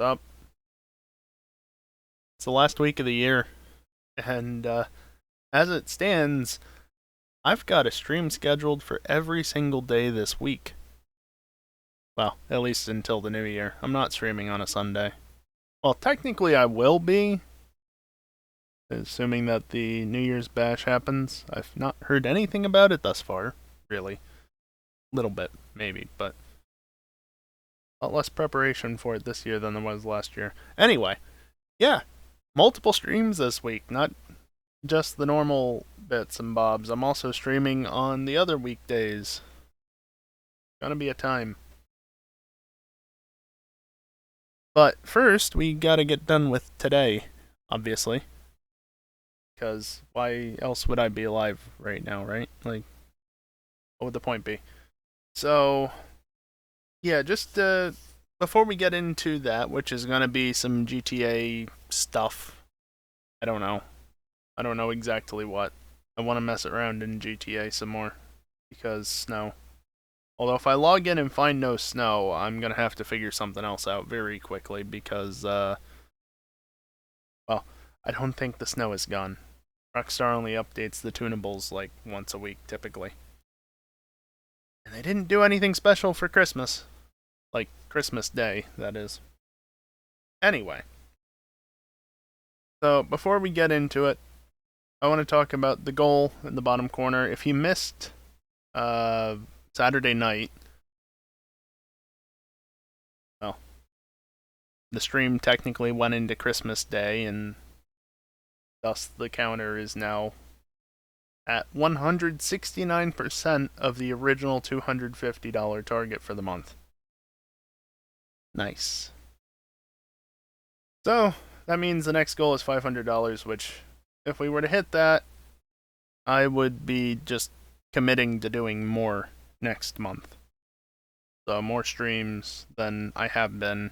Up. It's the last week of the year, and as it stands, I've got a stream scheduled for every single day this week. Well, at least until the new year. I'm not streaming on a Sunday. Well, technically I will be, assuming that the New Year's bash happens. I've not heard anything about it thus far, really. Little bit, maybe, but a lot less preparation for it this year than there was last year. Anyway, yeah, multiple streams this week, not just the normal bits and bobs. I'm also streaming on the other weekdays. Gonna be a time. But first, we gotta get done with today, obviously. Because why else would I be alive right now, right? Like, what would the point be? So, yeah, just before we get into that, which is gonna be some GTA stuff. I don't know. I don't know exactly what. I want to mess around in GTA some more. Because snow. Although if I log in and find no snow, I'm going to have to figure something else out very quickly because, well, I don't think the snow is gone. Rockstar only updates the tunables like once a week, typically. And they didn't do anything special for Christmas. Like, Christmas Day, that is. Anyway. So, before we get into it, I want to talk about the goal in the bottom corner. If you missed Saturday night, well, the stream technically went into Christmas Day, and thus the counter is now at 169% of the original $250 target for the month. Nice. So, that means the next goal is $500, which, if we were to hit that, I would be just committing to doing more next month. So, more streams than I have been,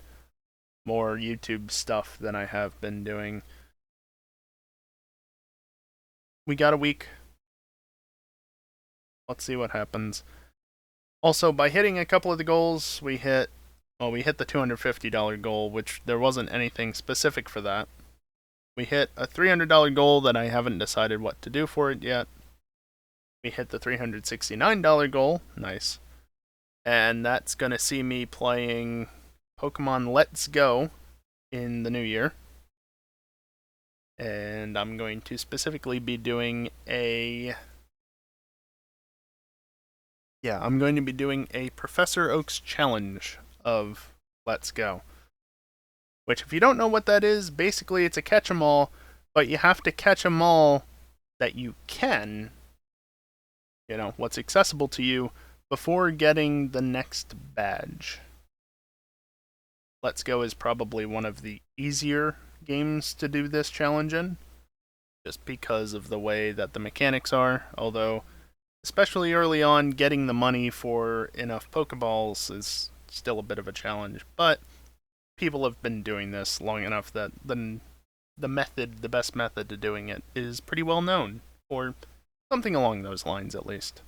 more YouTube stuff than I have been doing. We got a week. Let's see what happens. Also, by hitting a couple of the goals, we hit the $250 goal, which there wasn't anything specific for that. We hit a $300 goal that I haven't decided what to do for it yet. We hit the $369 goal. Nice. And that's going to see me playing Pokemon Let's Go in the new year. And I'm going to specifically be doing a Professor Oak's challenge of Let's Go. Which, if you don't know what that is, basically it's a catch-em-all, but you have to catch 'em all that you can, what's accessible to you, before getting the next badge. Let's Go is probably one of the easier games to do this challenge in, just because of the way that the mechanics are, although, especially early on, getting the money for enough Pokeballs is still a bit of a challenge, but people have been doing this long enough that the best method to doing it is pretty well known, or something along those lines at least.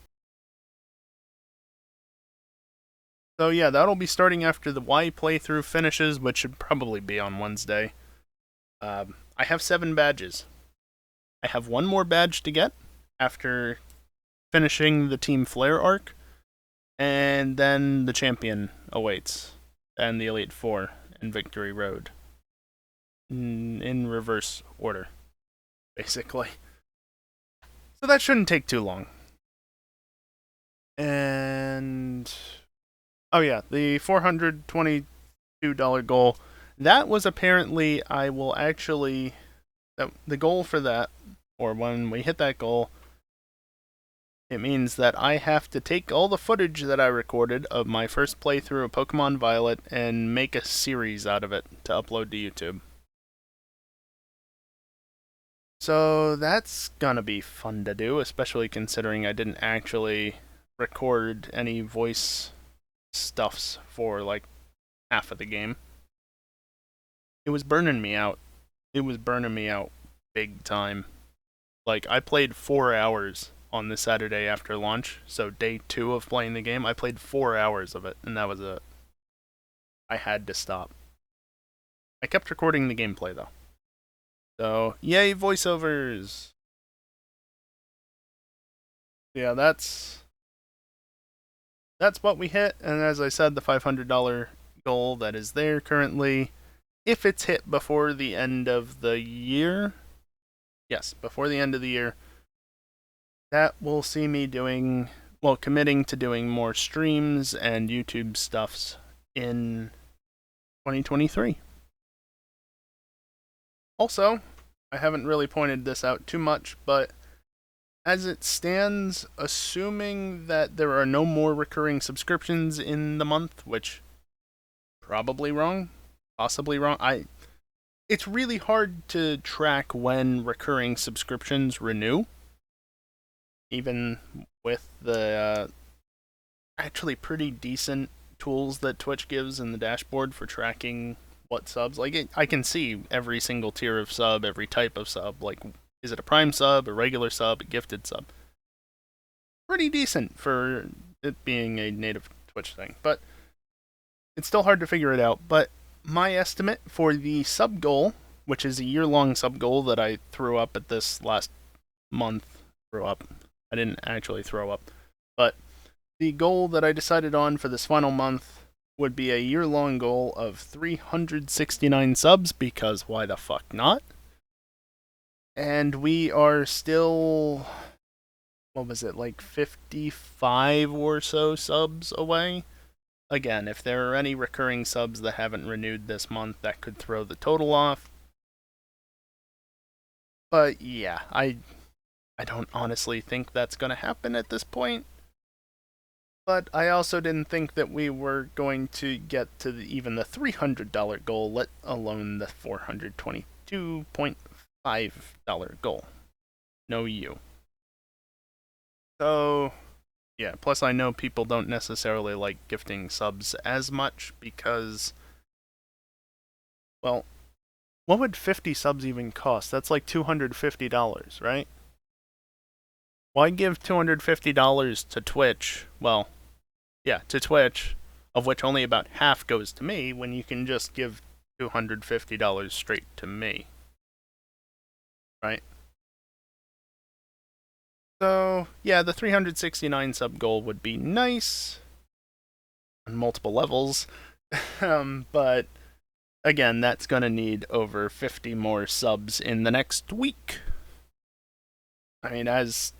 So yeah, that'll be starting after the Y playthrough finishes, which should probably be on Wednesday. I have 7 badges. I have one more badge to get after finishing the Team Flare arc, and then the Champion awaits, and the Elite Four and Victory Road. In reverse order, basically. So that shouldn't take too long. And oh yeah, the $422 goal. That was apparently, the goal for that, or when we hit that goal, it means that I have to take all the footage that I recorded of my first playthrough of Pokemon Violet and make a series out of it to upload to YouTube. So that's gonna be fun to do, especially considering I didn't actually record any voice stuffs for like half of the game. It was burning me out. It was burning me out big time. Like, I played 4 hours on the Saturday after launch, so day 2 of playing the game, I played 4 hours of it, and that was it. I had to stop. I kept recording the gameplay though. So, yay, voiceovers! Yeah, that's what we hit, and as I said, the $500 goal that is there currently, if it's hit before the end of the year, yes, before the end of the year, that will see me committing to doing more streams and YouTube stuffs in 2023. Also, I haven't really pointed this out too much, but as it stands, assuming that there are no more recurring subscriptions in the month, which probably wrong, possibly wrong. It's really hard to track when recurring subscriptions renew, even with the actually pretty decent tools that Twitch gives in the dashboard for tracking what subs. I can see every single tier of sub, every type of sub. Like, is it a Prime sub, a regular sub, a gifted sub? Pretty decent for it being a native Twitch thing, but it's still hard to figure it out. But my estimate for the sub goal, which is a year-long sub goal that I threw up at this last month, I didn't actually throw up, but the goal that I decided on for this final month would be a year-long goal of 369 subs, because why the fuck not? And we are still, what was it, like 55 or so subs away? Again, if there are any recurring subs that haven't renewed this month, that could throw the total off. But yeah, I don't honestly think that's going to happen at this point. But I also didn't think that we were going to get to even the $300 goal, let alone the $422.5 goal. No you. So, yeah, plus I know people don't necessarily like gifting subs as much because, well, what would 50 subs even cost? That's like $250, right? Why give $250 to Twitch? Well, yeah, to Twitch, of which only about half goes to me, when you can just give $250 straight to me. Right? So, yeah, the 369 sub goal would be nice on multiple levels. But again, that's going to need over 50 more subs in the next week. I mean, as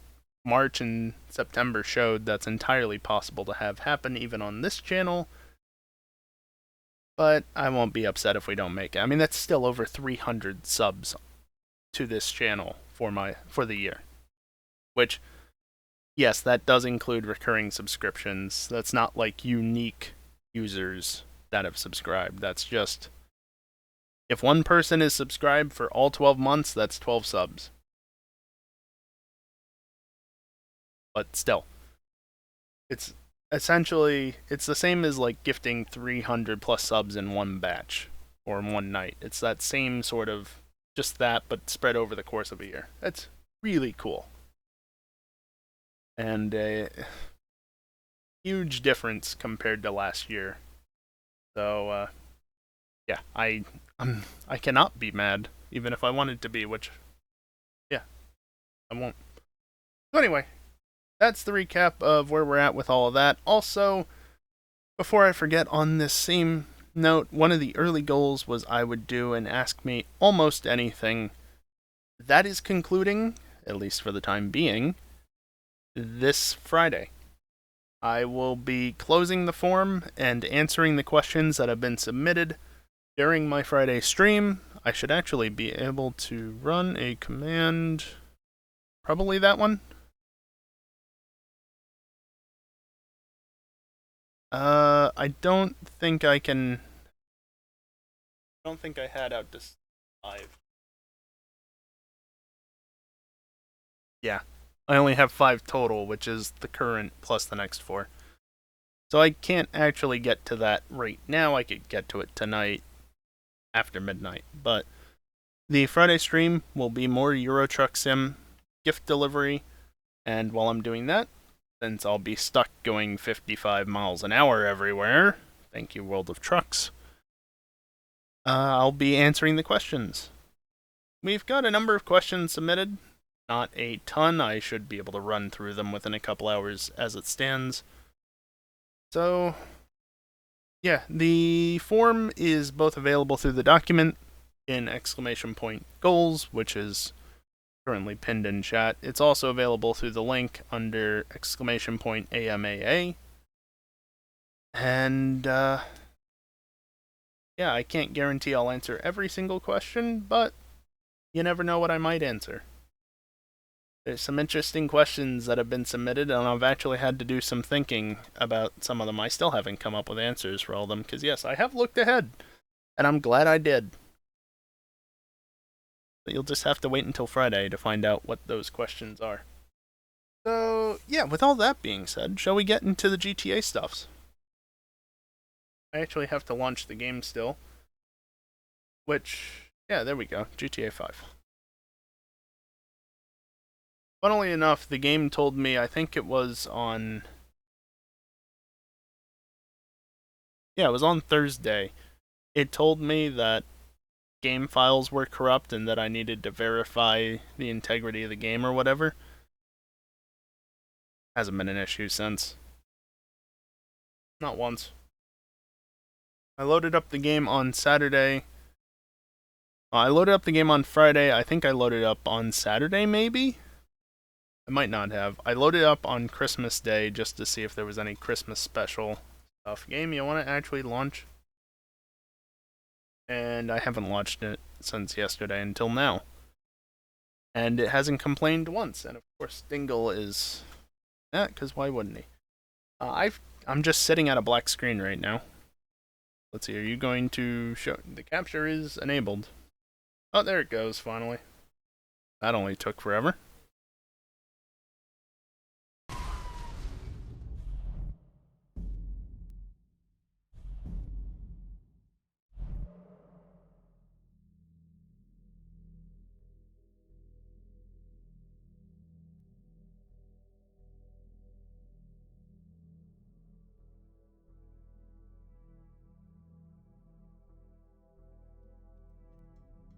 March and September showed, that's entirely possible to have happen even on this channel. But I won't be upset if we don't make it. I mean, that's still over 300 subs to this channel for the year. Which, yes, that does include recurring subscriptions. That's not like unique users that have subscribed. That's just, if one person is subscribed for all 12 months, that's 12 subs. But still, it's essentially, it's the same as like gifting 300 plus subs in one batch or in one night. It's that same sort of, just that, but spread over the course of a year. That's really cool. And a huge difference compared to last year. So, yeah, I cannot be mad, even if I wanted to be, which, yeah, I won't. So anyway, that's the recap of where we're at with all of that. Also, before I forget, on this same note, one of the early goals was I would do an Ask Me Almost Anything. That is concluding, at least for the time being, this Friday. I will be closing the form and answering the questions that have been submitted during my Friday stream. I should actually be able to run a command, probably that one. I don't think I can. I don't think I had out this live. Yeah, I only have 5 total, which is the current plus the next 4. So I can't actually get to that right now. I could get to it tonight after midnight. But the Friday stream will be more Euro Truck Sim gift delivery. And while I'm doing that, since I'll be stuck going 55 miles an hour everywhere, thank you, World of Trucks, I'll be answering the questions. We've got a number of questions submitted. Not a ton. I should be able to run through them within a couple hours as it stands. So, yeah, the form is both available through the document in !goals, which is currently pinned in chat. It's also available through the link under !AMAA. And, yeah, I can't guarantee I'll answer every single question, but you never know what I might answer. There's some interesting questions that have been submitted, and I've actually had to do some thinking about some of them. I still haven't come up with answers for all of them, because yes, I have looked ahead, and I'm glad I did. But you'll just have to wait until Friday to find out what those questions are. So, yeah, with all that being said, shall we get into the GTA stuffs? I actually have to launch the game still. Which, yeah, there we go, GTA 5. Funnily enough, the game told me, I think it was on... Yeah, it was on Thursday. It told me that game files were corrupt and that I needed to verify the integrity of the game or whatever. Hasn't been an issue since. Not once. I loaded up the game on Saturday. I loaded up the game on Friday. I think I loaded up on Saturday, maybe? I might not have. I loaded up on Christmas Day just to see if there was any Christmas special stuff. Game, you want to actually launch? And I haven't launched it since yesterday until now. And it hasn't complained once. And of course, Dingle is... Yeah, because why wouldn't he? I'm just sitting at a black screen right now. Let's see, are you going to show... The capture is enabled. Oh, there it goes, finally. That only took forever.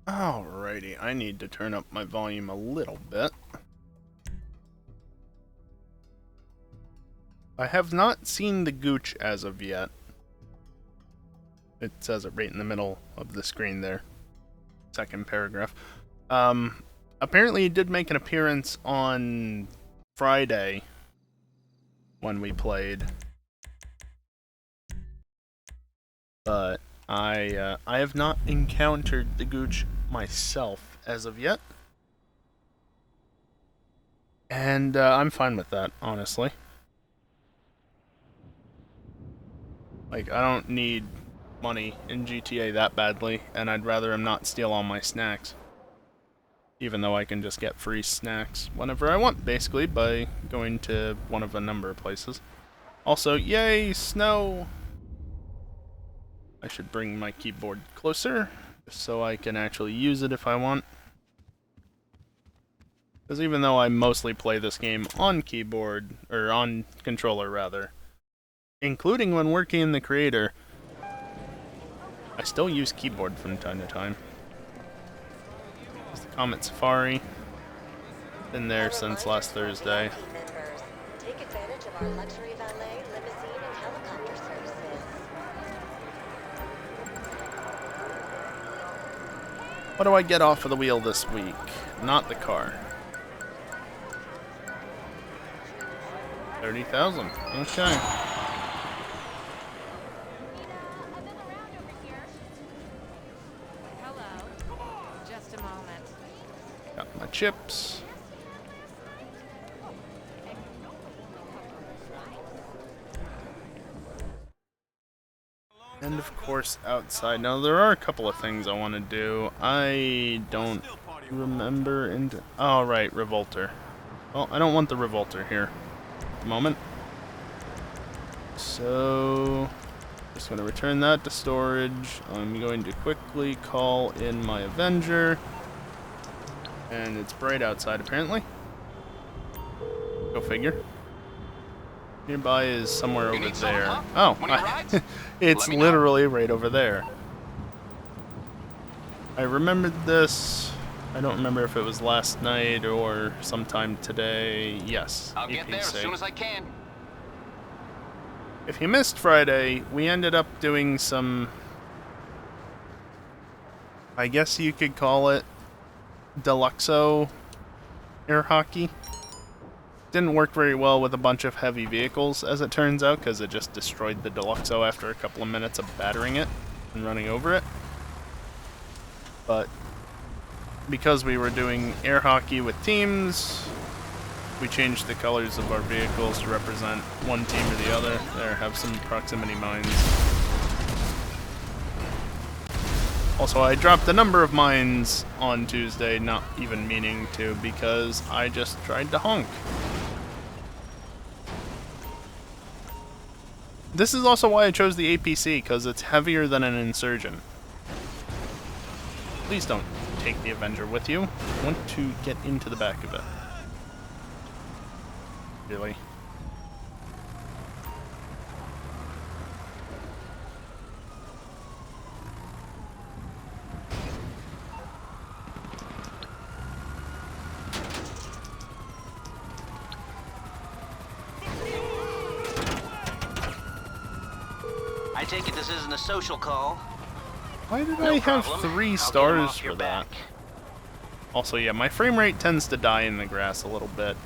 Alrighty, I need to turn up my volume a little bit. I have not seen the gooch as of yet. It says it right in the middle of the screen there. Second paragraph. Apparently he did make an appearance on Friday when we played. But I have not encountered the gooch myself as of yet. And I'm fine with that, honestly. Like, I don't need money in GTA that badly, and I'd rather him not steal all my snacks. Even though I can just get free snacks whenever I want, basically, by going to one of a number of places. Also, yay, snow! I should bring my keyboard closer, just so I can actually use it if I want. Because even though I mostly play this game on keyboard, or on controller rather, including when working in the creator, I still use keyboard from time to time. There's the Comet Safari. Been there since last Thursday. Take advantage of our luxury valet, limousine, and helicopter services. What do I get off of the wheel this week? Not the car. 30,000. Okay. Just a moment. Got my chips. And of course outside. Now there are a couple of things I want to do. I don't remember oh right, Revolter. Well, I don't want the Revolter here at the moment. So just going to return that to storage. I'm going to quickly call in my Avenger. And it's bright outside apparently. Go figure. Nearby is somewhere over there. Oh, it's literally right over there. I remembered this. I don't remember if it was last night or sometime today. Yes, I'll get there as APC. soon as I can. If you missed Friday, we ended up doing some, I guess you could call it, Deluxo air hockey. Didn't work very well with a bunch of heavy vehicles, as it turns out, because it just destroyed the Deluxo after a couple of minutes of battering it and running over it. But because we were doing air hockey with teams, we changed the colors of our vehicles to represent one team or the other. There, have some proximity mines. Also, I dropped a number of mines on Tuesday, not even meaning to, because I just tried to honk. This is also why I chose the APC, because it's heavier than an Insurgent. Please don't take the Avenger with you. I want to get into the back of it. Really? I take it this isn't a social call. Why did No I have problem. 3 I'll get 'em stars off for your that? back. Also, yeah, my frame rate tends to die in the grass a little bit.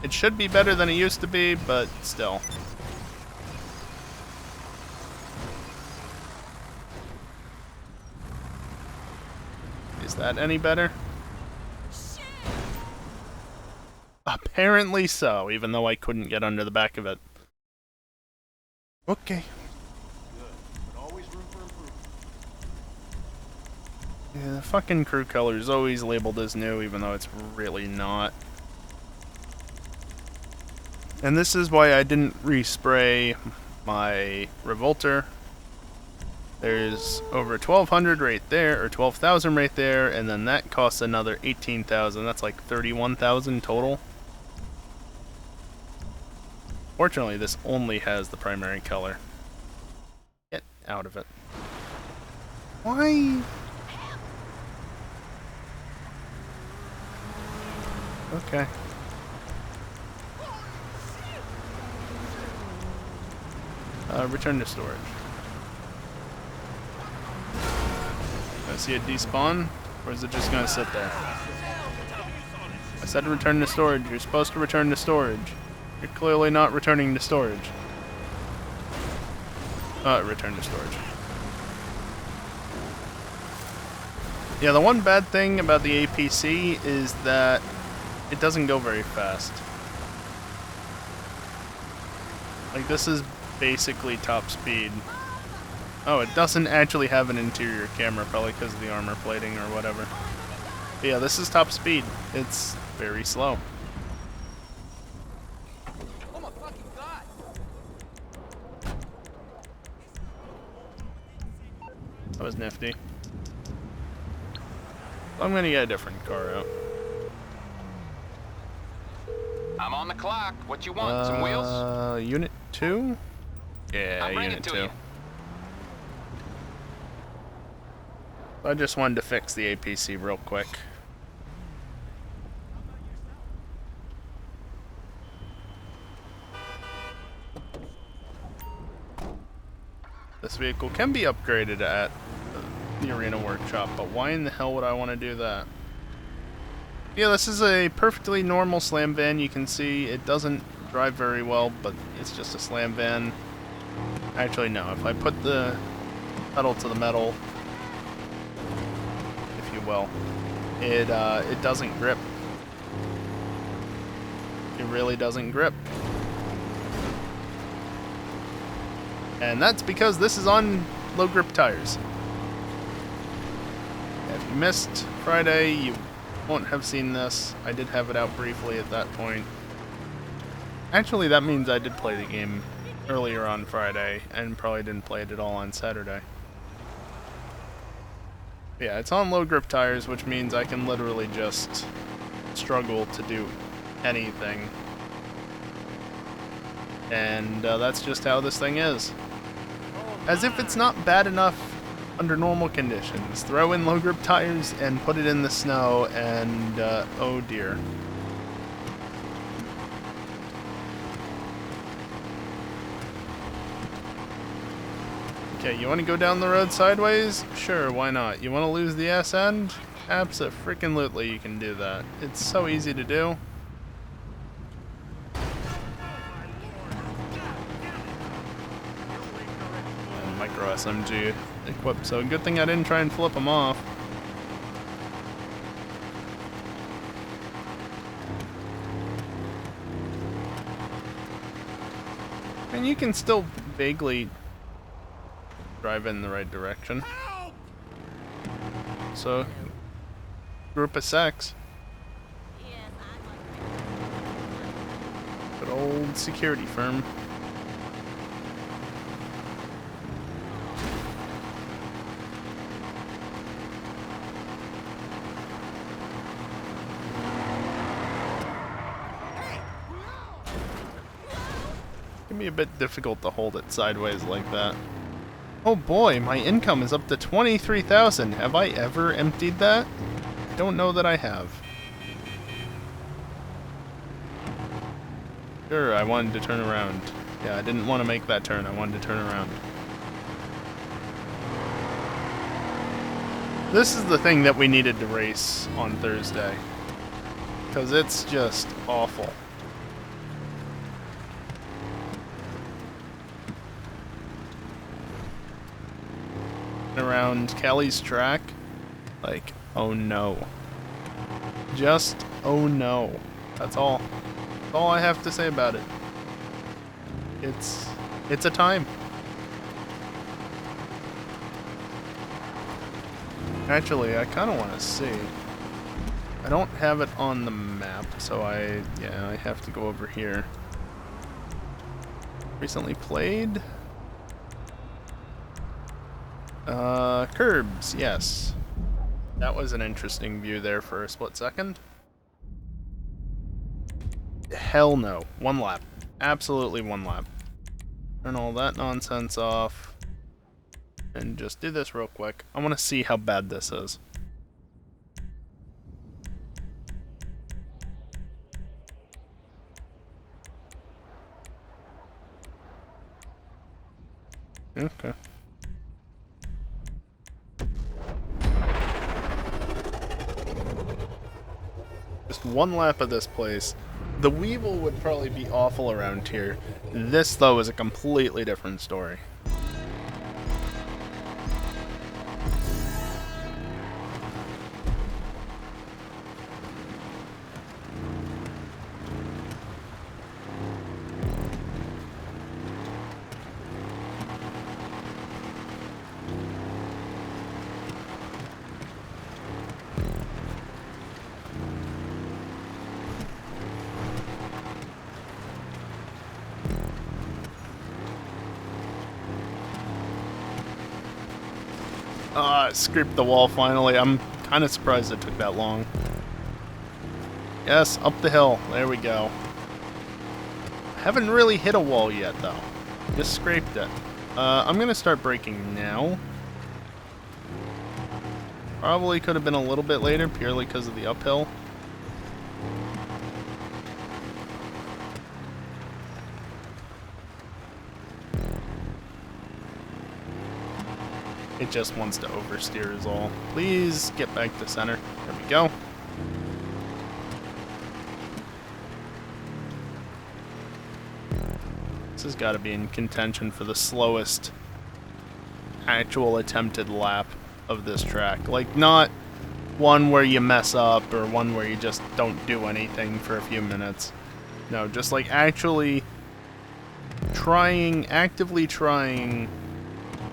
It should be better than it used to be, but still. Is that any better? Apparently so, even though I couldn't get under the back of it. Okay. Yeah, the fucking crew color is always labeled as new, even though it's really not. And this is why I didn't respray my Revolter. There's over 1,200 right there, or 12,000 right there, and then that costs another 18,000. That's like 31,000 total. Fortunately, this only has the primary color. Get out of it. Why? Okay. Return to storage. I see it despawn, or is it just gonna sit there? I said return to storage. You're supposed to return to storage. You're clearly not returning to storage. Return to storage. Yeah, the one bad thing about the APC is that it doesn't go very fast. Like, this is basically top speed. Oh, it doesn't actually have an interior camera, probably because of the armor plating or whatever. But yeah, this is top speed. It's very slow. Oh my fucking god! That was nifty. I'm gonna get a different car out. I'm on the clock. What you want? Some wheels? Unit 2? Yeah, I'll bring Unit it to 2. you. I just wanted to fix the APC real quick. This vehicle can be upgraded at the Arena Workshop, but why in the hell would I want to do that? Yeah, this is a perfectly normal slam van. You can see it doesn't drive very well, but it's just a slam van. Actually, no. If I put the pedal to the metal, if you will, it doesn't grip. It really doesn't grip. And that's because this is on low grip tires. If you missed Friday, you won't have seen this. I did have it out briefly at that point. Actually, that means I did play the game earlier on Friday and probably didn't play it at all on Saturday. Yeah, it's on low grip tires, which means I can literally just struggle to do anything. And that's just how this thing is. As if it's not bad enough under normal conditions. Throw in low grip tires and put it in the snow, and oh dear. Okay, you want to go down the road sideways? Sure, why not? You want to lose the S end? Abso-freaking-lutely you can do that. It's so easy to do. And micro SMG equipped, so good thing I didn't try and flip them off. And you can still vaguely drive in the right direction. So, group of sex. Good old security firm. It can be a bit difficult to hold it sideways like that. Oh boy, my income is up to 23,000. Have I ever emptied that? I don't know that I have. Sure, I wanted to turn around. Yeah, I didn't want to make that turn. I wanted to turn around. This is the thing that we needed to race on Thursday. Because it's just awful. Around Kelly's track, like, oh no. Just, oh no. That's all. That's all I have to say about it. It's a time. Actually, I kind of want to see. I don't have it on the map, so I have to go over here. Recently played? Curbs, yes. That was an interesting view there for a split second. Hell no. One lap. Absolutely one lap. Turn all that nonsense off. And just do this real quick. I want to see how bad this is. Okay. Just one lap of this place. The Weevil would probably be awful around here. This, though, is a completely different story. Scraped the wall finally. I'm kind of surprised it took that long. Yes, up the hill. There we go. Haven't really hit a wall yet, though. Just scraped it. I'm going to start braking now. Probably could have been a little bit later, purely because of the uphill. It just wants to oversteer is all. Please get back to center. There we go. This has got to be in contention for the slowest actual attempted lap of this track. Like, not one where you mess up or one where you just don't do anything for a few minutes. No, just like actually actively trying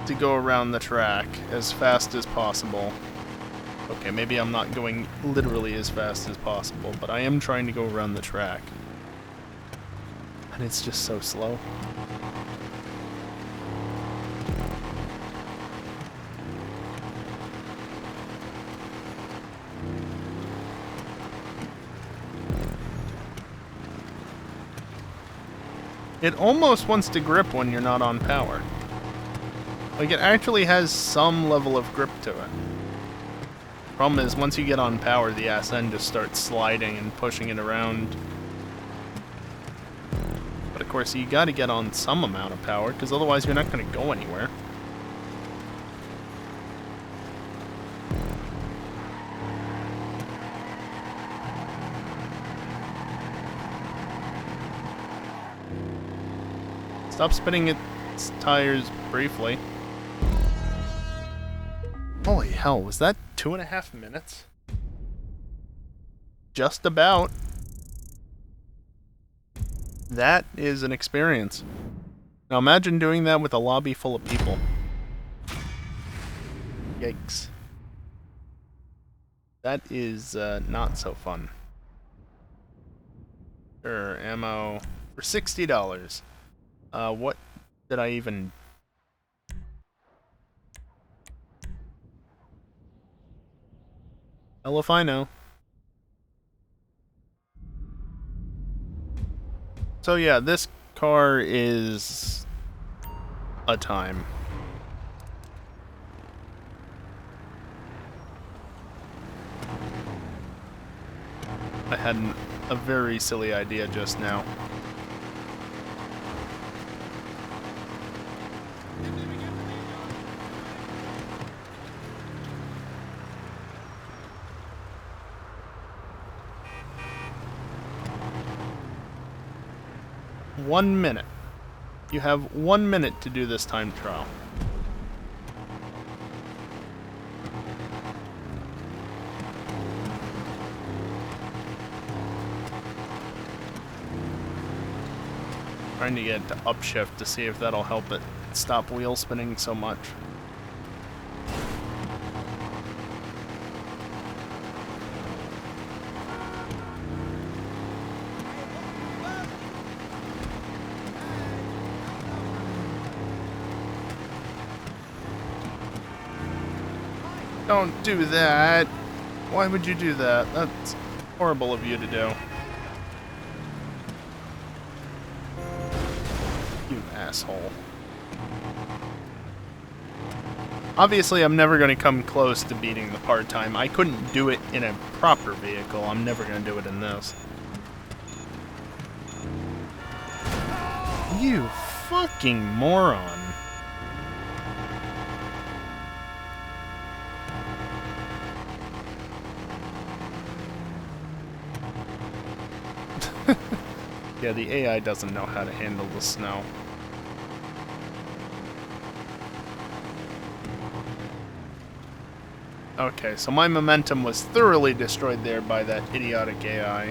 to go around the track as fast as possible. Okay, maybe I'm not going literally as fast as possible, but I am trying to go around the track. And it's just so slow. It almost wants to grip when you're not on power. Like, it actually has some level of grip to it. Problem is, once you get on power, the ass end just starts sliding and pushing it around. But of course, you gotta get on some amount of power, because otherwise you're not gonna go anywhere. Stop spinning its tires briefly. Holy hell, was that 2.5 minutes? Just about. That is an experience. Now imagine doing that with a lobby full of people. Yikes. That is not so fun. Sure, ammo for $60. What did I even... Hell if I know. So yeah, this car is a time. I had a very silly idea just now. One minute. You have 1 minute to do this time trial. Trying to get to upshift to see if that'll help it stop wheel spinning so much. Don't do that. Why would you do that? That's horrible of you to do. You asshole. Obviously, I'm never going to come close to beating the part time. I couldn't do it in a proper vehicle. I'm never going to do it in this. You fucking moron. Yeah, the AI doesn't know how to handle the snow. Okay, so my momentum was thoroughly destroyed there by that idiotic AI.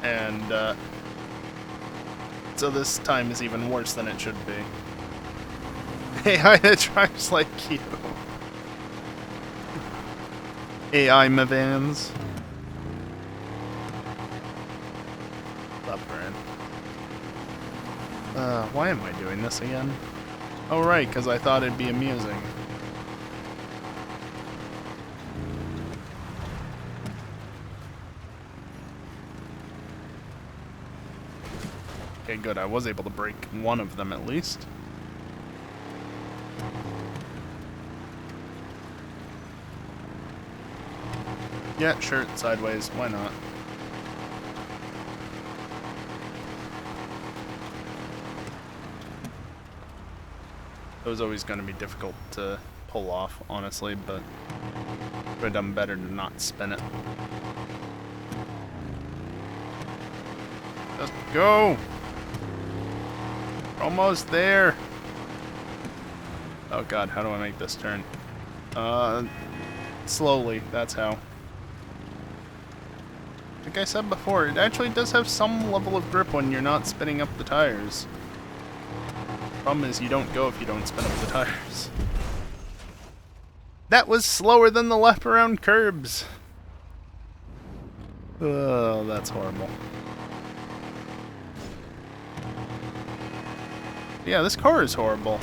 And, so this time is even worse than it should be. AI that drives like you. AI Mavans. Why am I doing this again? Oh right, because I thought it'd be amusing. Okay, good. I was able to break one of them at least. Yeah, sure, sideways. Why not? It was always going to be difficult to pull off, honestly, but would have done better to not spin it. Just go! We're almost there! Oh god, how do I make this turn? Slowly, that's how. Like I said before, it actually does have some level of grip when you're not spinning up the tires. Problem is, you don't go if you don't spin up the tires. That was slower than the lap around curbs. Oh, that's horrible. Yeah, this car is horrible.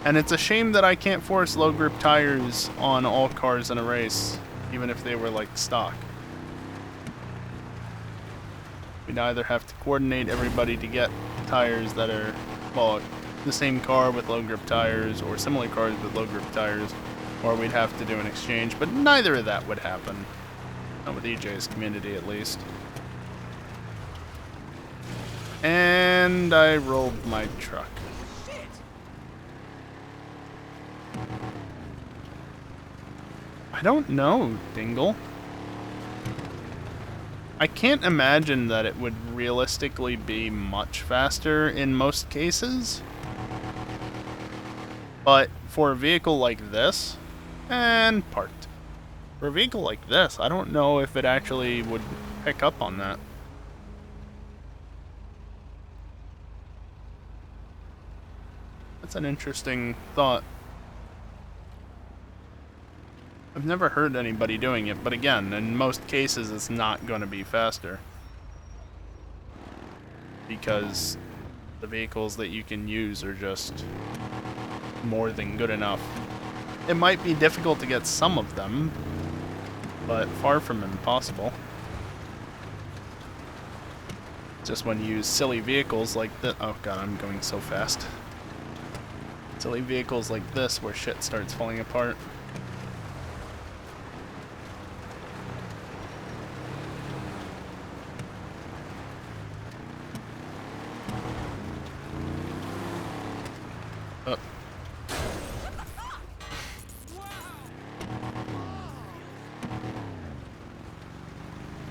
And it's a shame that I can't force low grip tires on all cars in a race, even if they were like stock. We'd either have to coordinate everybody to get tires that are, well, the same car with low grip tires, or similar cars with low grip tires, or we'd have to do an exchange, but neither of that would happen. Not with EJ's community, at least. And I rolled my truck. I don't know, Dingle. I can't imagine that it would realistically be much faster in most cases. But for a vehicle like this, and parked. For a vehicle like this, I don't know if it actually would pick up on that. That's an interesting thought. I've never heard anybody doing it, but again, in most cases it's not going to be faster. Because the vehicles that you can use are just more than good enough. It might be difficult to get some of them, but far from impossible. Just when you use silly vehicles like this. Oh god, I'm going so fast. Silly vehicles like this where shit starts falling apart. Oh.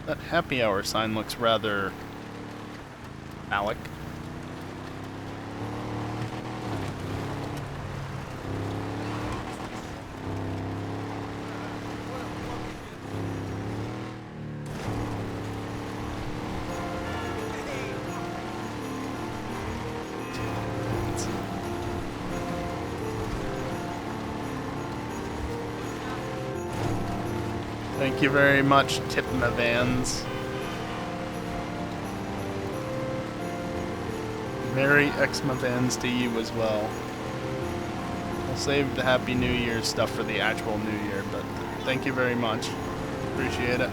That happy hour sign looks rather phallic. Thank you very much, Tip My Vans. Merry Xmas Vans to you as well. We'll save the Happy New Year stuff for the actual New Year, but thank you very much. Appreciate it.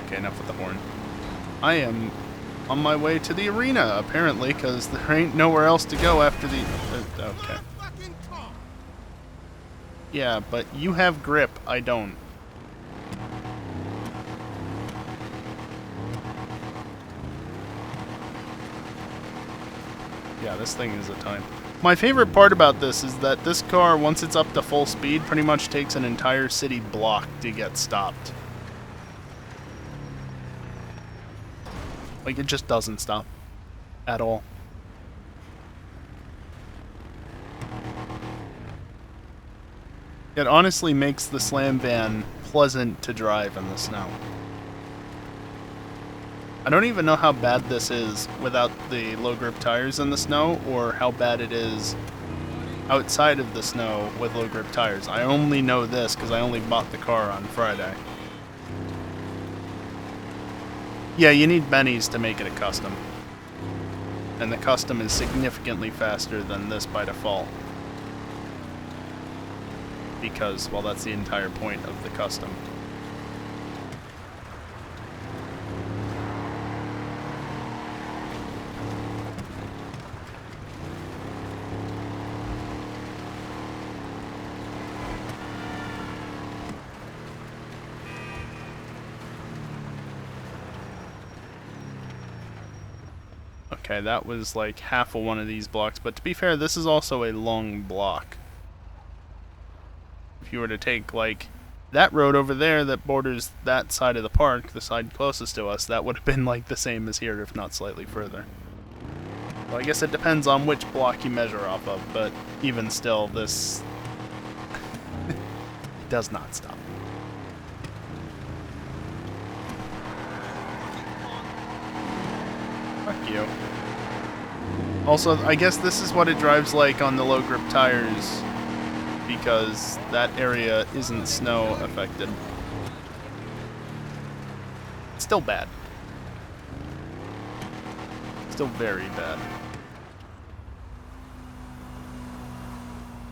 Okay, enough with the horn. I am on my way to the arena, apparently, because there ain't nowhere else to go after the... okay. Yeah, but you have grip, I don't. Yeah, this thing is a time. My favorite part about this is that this car, once it's up to full speed, pretty much takes an entire city block to get stopped. Like, it just doesn't stop. At all. It honestly makes the Slam Van pleasant to drive in the snow. I don't even know how bad this is without the low grip tires in the snow, or how bad it is outside of the snow with low grip tires. I only know this because I only bought the car on Friday. Yeah, you need bennies to make it a custom. And the custom is significantly faster than this by default. Because, well, that's the entire point of the custom. Okay, that was like half of one of these blocks, but to be fair, this is also a long block. If you were to take, like, that road over there that borders that side of the park, the side closest to us, that would have been, like, the same as here, if not slightly further. Well, I guess it depends on which block you measure off of, but even still, this does not stop. Fuck you. Also, I guess this is what it drives like on the low grip tires, because that area isn't snow affected. It's still bad. Still very bad.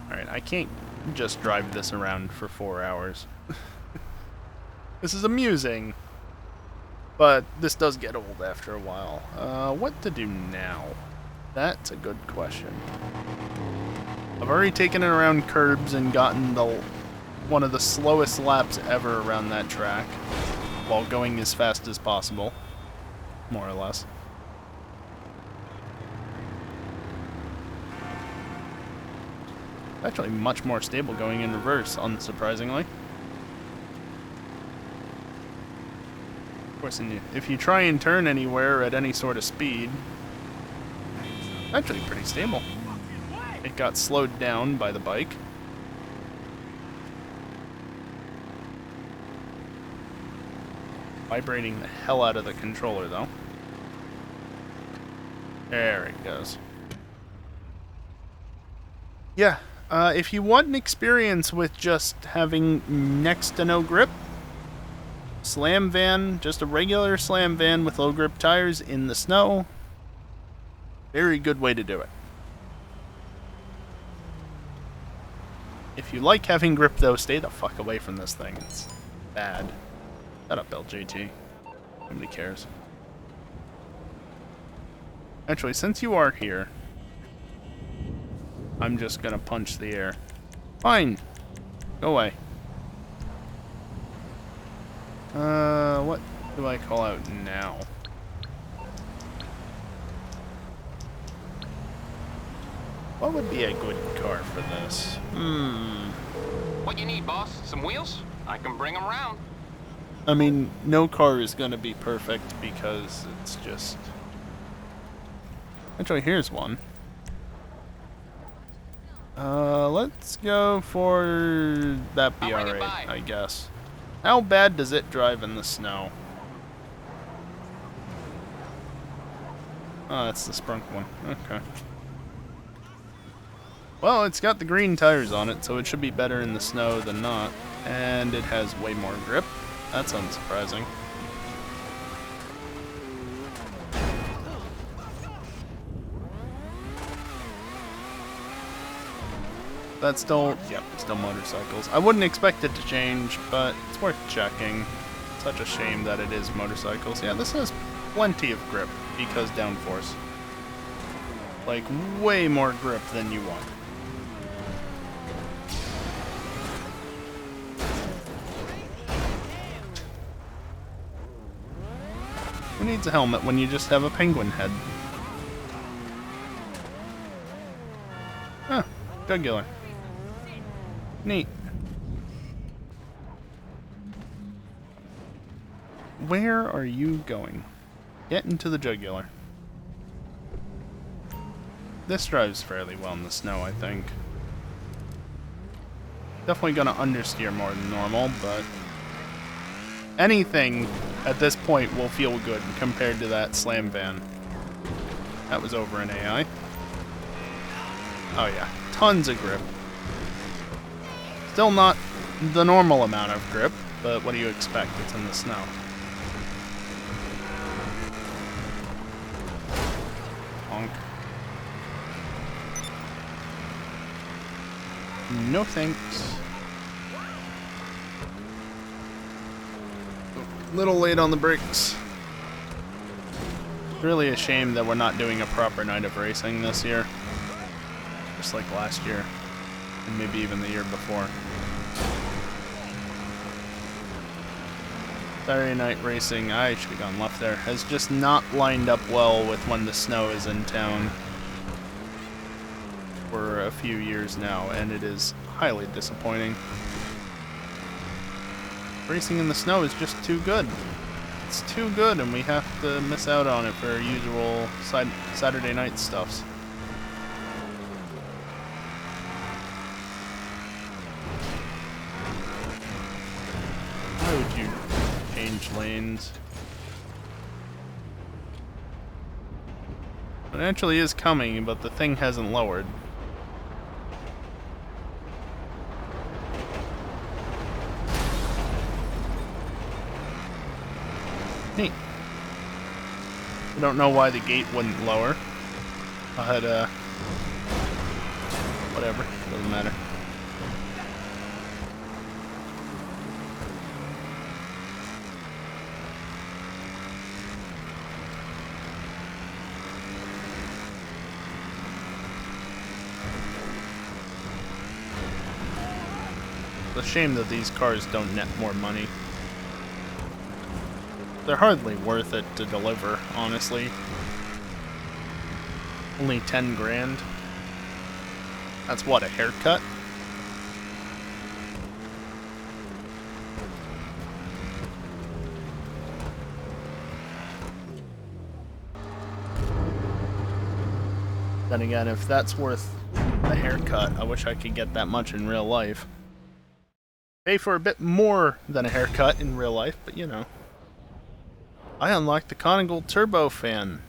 Alright, I can't just drive this around for 4 hours. This is amusing, but this does get old after a while. What to do now? That's a good question. I've already taken it around curbs and gotten one of the slowest laps ever around that track, while going as fast as possible, more or less. Actually, much more stable going in reverse, unsurprisingly. Of course, if you try and turn anywhere at any sort of speed, actually pretty stable. It got slowed down by the bike. Vibrating the hell out of the controller, though. There it goes. Yeah, if you want an experience with just having next to no grip, slam van, just a regular slam van with low grip tires in the snow, very good way to do it. If you like having grip, though, stay the fuck away from this thing. It's bad. Shut up, LJT. Nobody cares. Actually, since you are here, I'm just gonna punch the air. Fine. Go away. What do I call out now? What would be a good car for this? What you need, boss? Some wheels? I can bring them round. I mean, no car is gonna be perfect because it's just... Actually, here's one. Let's go for that BR8, I guess. How bad does it drive in the snow? Oh, that's the sprunk one. Okay. Well, it's got the green tires on it, so it should be better in the snow than not. And it has way more grip. That's unsurprising. That's still, yep, still motorcycles. I wouldn't expect it to change, but it's worth checking. Such a shame that it is motorcycles. Yeah, this has plenty of grip because downforce. Like, way more grip than you want. Who needs a helmet when you just have a penguin head? Huh, jugular. Neat. Where are you going? Get into the jugular. This drives fairly well in the snow, I think. Definitely gonna understeer more than normal, but anything at this point will feel good compared to that slam van. That was over in AI. Oh yeah, tons of grip. Still not the normal amount of grip, but what do you expect? It's in the snow. Honk. No thanks. Little late on the brakes. Really a shame that we're not doing a proper night of racing this year. Just like last year. And maybe even the year before. Saturday night racing, I should have gone left there, has just not lined up well with when the snow is in town for a few years now, and it is highly disappointing. Racing in the snow is just too good. It's too good, and we have to miss out on it for our usual Saturday night stuffs. Why would you change lanes? It actually is coming, but the thing hasn't lowered. Neat. I don't know why the gate wouldn't lower. But, whatever. Doesn't matter. a shame that these cars don't net more money. They're hardly worth it to deliver, honestly. Only 10 grand. That's what, a haircut? Then again, if that's worth a haircut, I wish I could get that much in real life. Pay for a bit more than a haircut in real life, but you know. I unlocked the conical turbofan.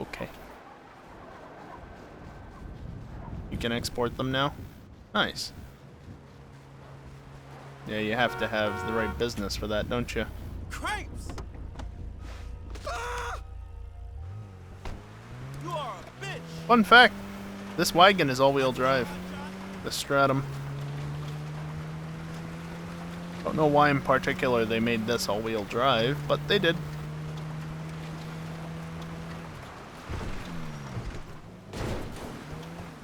Okay. You can export them now? Nice. Yeah, you have to have the right business for that, don't you? Cripes! Ah! You are a bitch! Fun fact, this wagon is all-wheel drive. The Stratum. Don't know why in particular they made this all-wheel drive, but they did.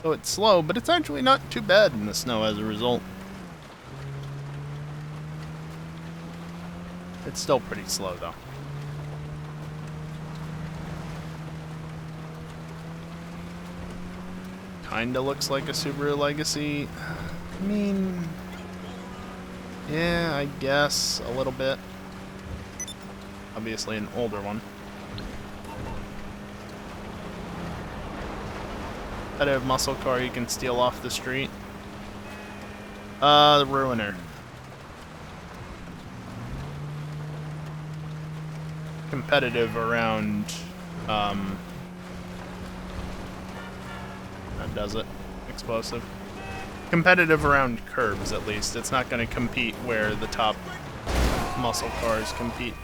So it's slow, but it's actually not too bad in the snow as a result. It's still pretty slow though. Kinda looks like a Subaru Legacy. I mean, yeah, I guess a little bit. Obviously an older one. Competitive muscle car you can steal off the street. The Ruiner. Competitive around, that does it. Explosive. Competitive around curbs, at least. It's not going to compete where the top muscle cars compete.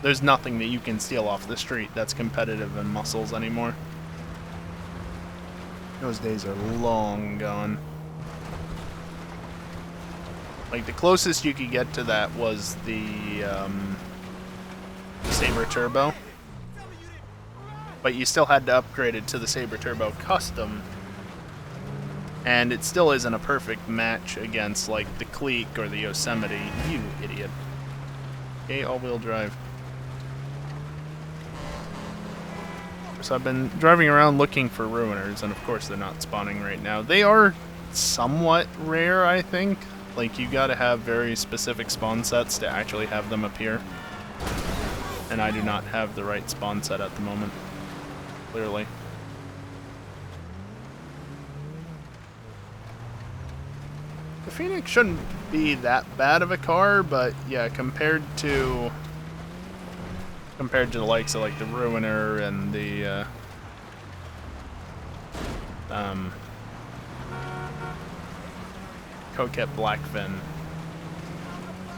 There's nothing that you can steal off the street that's competitive in muscles anymore. Those days are long gone. Like, the closest you could get to that was the Sabre Turbo. But you still had to upgrade it to the Sabre Turbo Custom. And it still isn't a perfect match against, like, the Clique or the Yosemite. You idiot. Okay, all-wheel drive. So I've been driving around looking for Ruiners, and of course they're not spawning right now. They are somewhat rare, I think. Like, you gotta have very specific spawn sets to actually have them appear. And I do not have the right spawn set at the moment. Clearly. The Phoenix shouldn't be that bad of a car, but yeah, compared to the likes of like the Ruiner and the Coquette Blackfin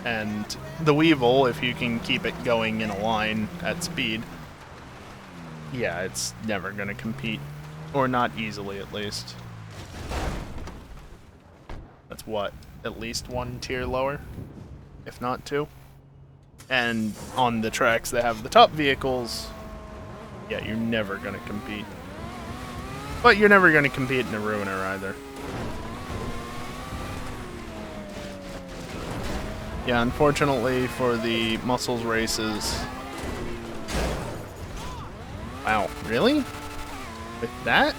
and the Weevil, if you can keep it going in a line at speed, yeah, it's never gonna compete, or not easily at least. That's what, at least one tier lower, if not two. And on the tracks that have the top vehicles, yeah, you're never gonna compete. But you're never gonna compete in a Ruiner either. Yeah, unfortunately for the muscles races. Wow, really? With that?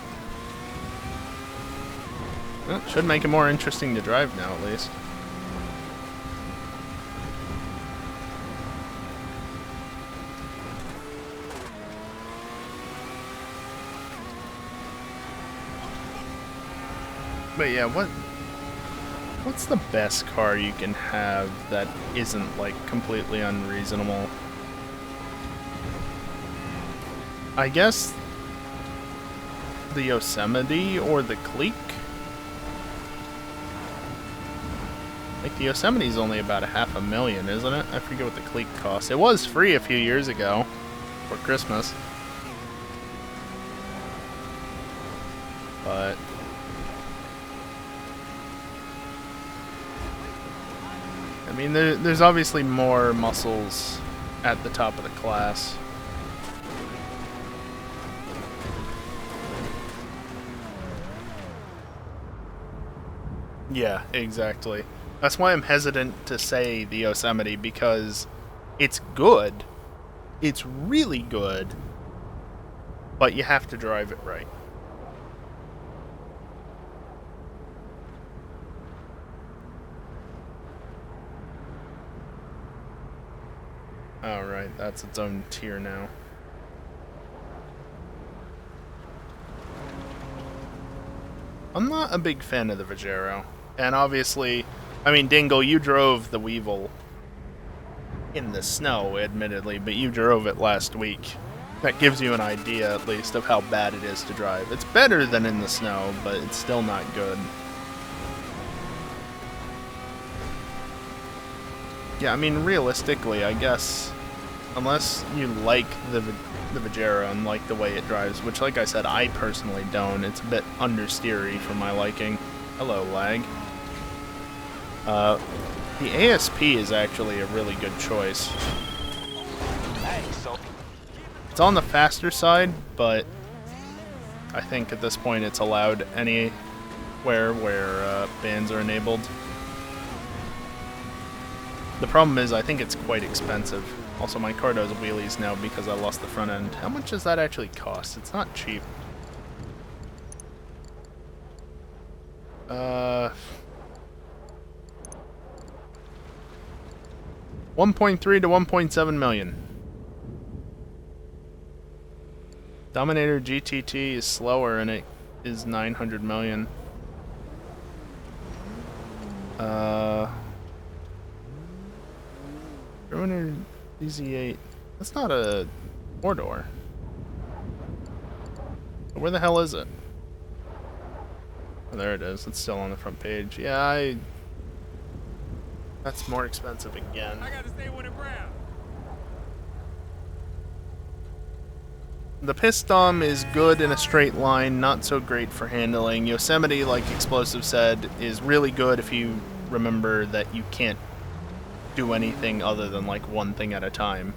Well, it should make it more interesting to drive now, at least. But yeah, what's the best car you can have that isn't, like, completely unreasonable? I guess the Yosemite or the Clique? Like, the Yosemite's only about $500,000, isn't it? I forget what the Clique costs. It was free a few years ago for Christmas. But I mean, there's obviously more muscles at the top of the class. Yeah, exactly. That's why I'm hesitant to say the Yosemite, because it's good. It's really good, but you have to drive it right. Alright, that's its own tier now. I'm not a big fan of the Vajero. And obviously, I mean, Dingle, you drove the Weevil in the snow, admittedly, but you drove it last week. That gives you an idea, at least, of how bad it is to drive. It's better than in the snow, but it's still not good. Yeah, I mean, realistically, I guess, unless you like the Vajero and like the way it drives, which, like I said, I personally don't. It's a bit understeery for my liking. Hello, lag. The ASP is actually a really good choice. It's on the faster side, but I think at this point it's allowed anywhere where bans are enabled. The problem is I think it's quite expensive. Also, my car does wheelies now because I lost the front end. How much does that actually cost? It's not cheap. 1.3 to 1.7 million. Dominator GTT is slower and it is 900 million. Ruiner DZ8. That's not a four-door. Where the hell is it? Oh, there it is. It's still on the front page. Yeah, that's more expensive again. I gotta stay with it brown. The Pistom is good in a straight line, not so great for handling. Yosemite, like Explosive said, is really good if you remember that you can't do anything other than like one thing at a time.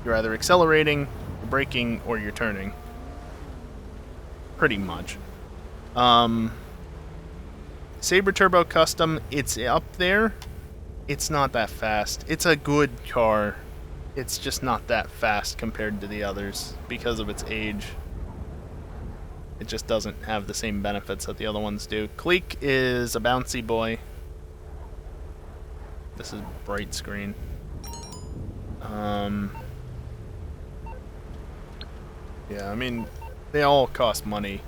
You're either accelerating, you're braking, or you're turning. Pretty much. Sabre Turbo Custom, it's up there. It's not that fast. It's a good car. It's just not that fast compared to the others because of its age. It just doesn't have the same benefits that the other ones do. Cleek is a bouncy boy. This is bright screen. Yeah, I mean, they all cost money.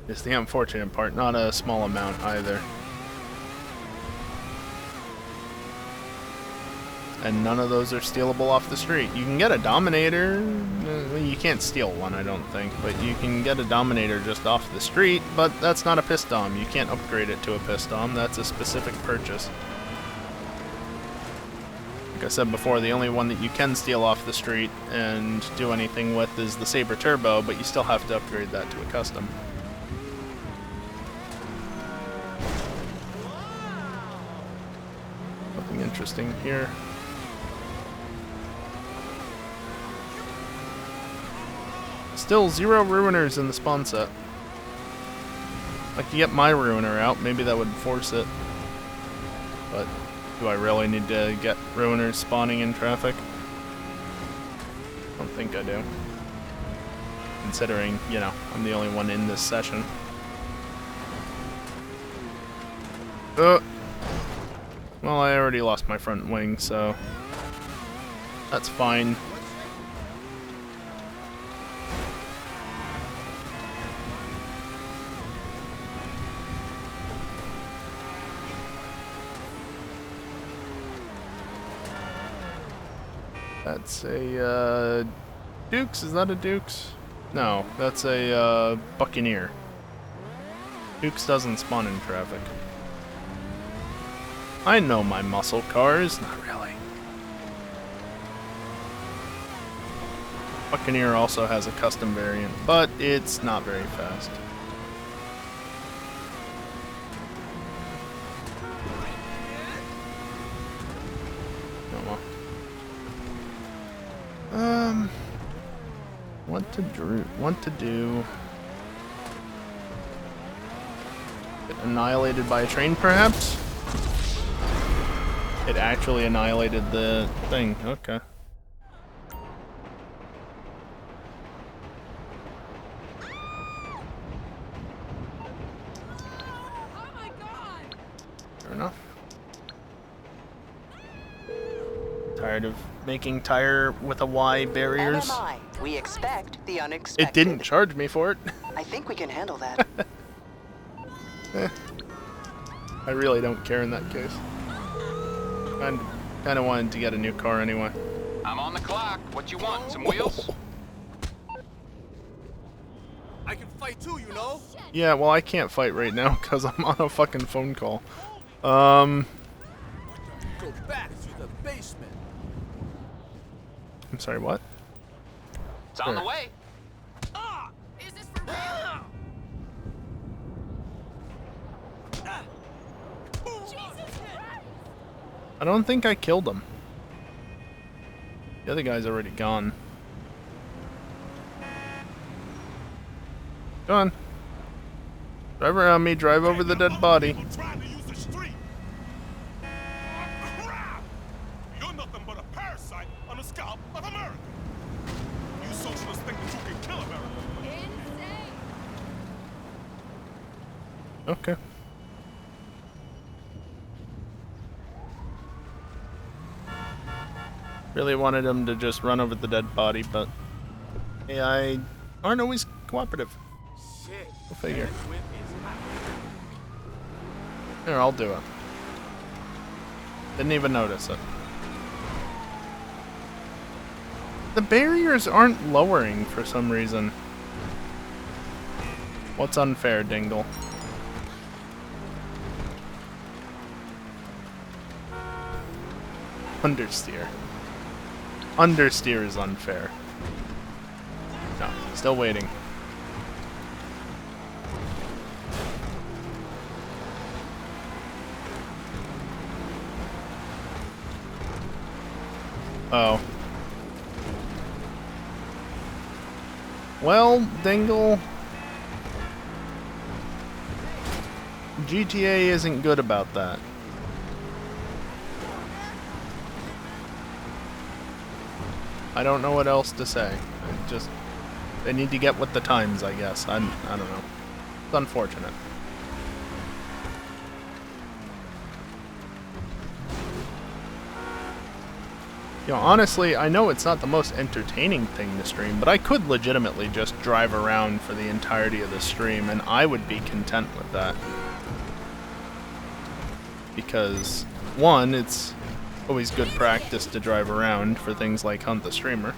It's the unfortunate part, not a small amount either. And none of those are stealable off the street. You can get a Dominator. You can't steal one, I don't think, but you can get a Dominator just off the street, but that's not a Pistom. You can't upgrade it to a Pistom. That's a specific purchase. Like I said before, the only one that you can steal off the street and do anything with is the Sabre Turbo, but you still have to upgrade that to a custom. Nothing interesting here. Still 0 Ruiners in the spawn set. I could get my Ruiner out, maybe that would force it. But do I really need to get Ruiners spawning in traffic? I don't think I do. Considering, you know, I'm the only one in this session. Well, I already lost my front wing, so that's fine. That's a, Dukes? Is that a Dukes? No, that's a, Buccaneer. Dukes doesn't spawn in traffic. I know my muscle cars, not really. Buccaneer also has a custom variant, but it's not very fast. What to do? annihilated by a train, perhaps? It actually annihilated the thing. Okay. Fair enough. Tired of making tire with a Y barriers. LMI, we expect the unexpected. It didn't charge me for it. I think we can handle that. I really don't care in that case. Kind of wanted to get a new car anyway. I'm on the clock. What you want? Some wheels? I can fight too, you know? Yeah, well, I can't fight right now because I'm on a fucking phone call. Go back to the basement. I'm sorry, what? It's on the way. Is this for real? Jesus Christ! I don't think I killed him. The other guy's already gone. Go on. Drive around me, drive over the dead body. People trying to use the street. Crap! You're nothing but a parasite on the scalp of America. You socialists think that you can kill America. Insane! Okay. Really wanted him to just run over the dead body, but AI aren't always cooperative. Shit. Go figure. Quit is hot. Here, I'll do it. Didn't even notice it. The barriers aren't lowering for some reason. What's unfair, Dingle? Understeer. Understeer is unfair. No, still waiting. Oh. Well, Dingle. GTA isn't good about that. I don't know what else to say. They need to get with the times, I guess. I don't know. It's unfortunate. You know, honestly, I know it's not the most entertaining thing to stream, but I could legitimately just drive around for the entirety of the stream, and I would be content with that. Because, one, it's always good practice to drive around for things like Hunt the Streamer.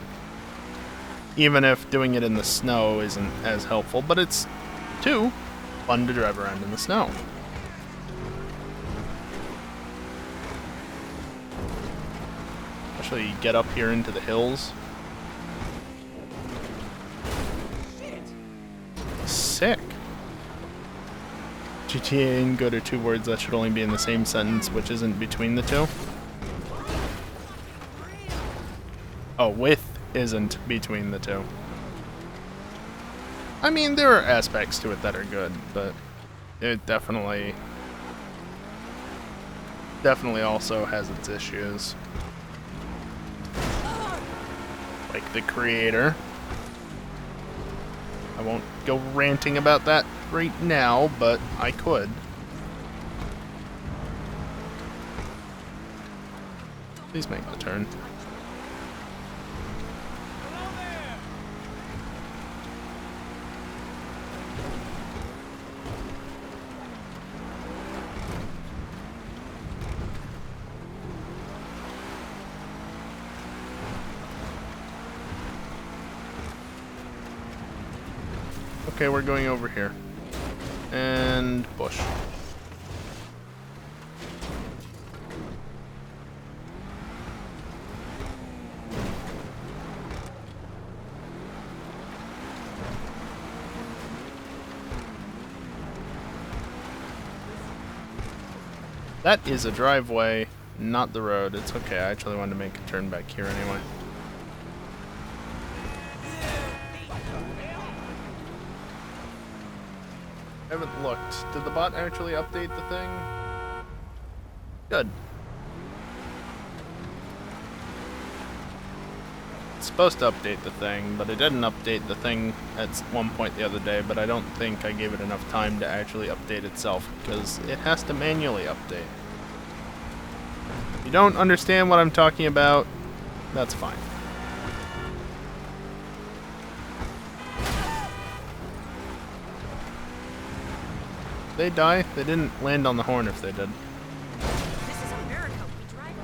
Even if doing it in the snow isn't as helpful, but it's, two, fun to drive around in the snow. Especially get up here into the hills. Sick. GTA and good are two words that should only be in the same sentence, which isn't between the two. Oh, with isn't between the two. I mean, there are aspects to it that are good, but it definitely also has its issues. Like the creator. I won't go ranting about that right now, but I could. Please make the turn. Okay, we're going over here. And bush. That is a driveway, not the road. It's okay, I actually wanted to make a turn back here anyway. I haven't looked. Did the bot actually update the thing? Good. It's supposed to update the thing, but it didn't update the thing at one point the other day, but I don't think I gave it enough time to actually update itself, because it has to manually update. If you don't understand what I'm talking about, that's fine. They die? They didn't land on the horn if they did. This is America. We drive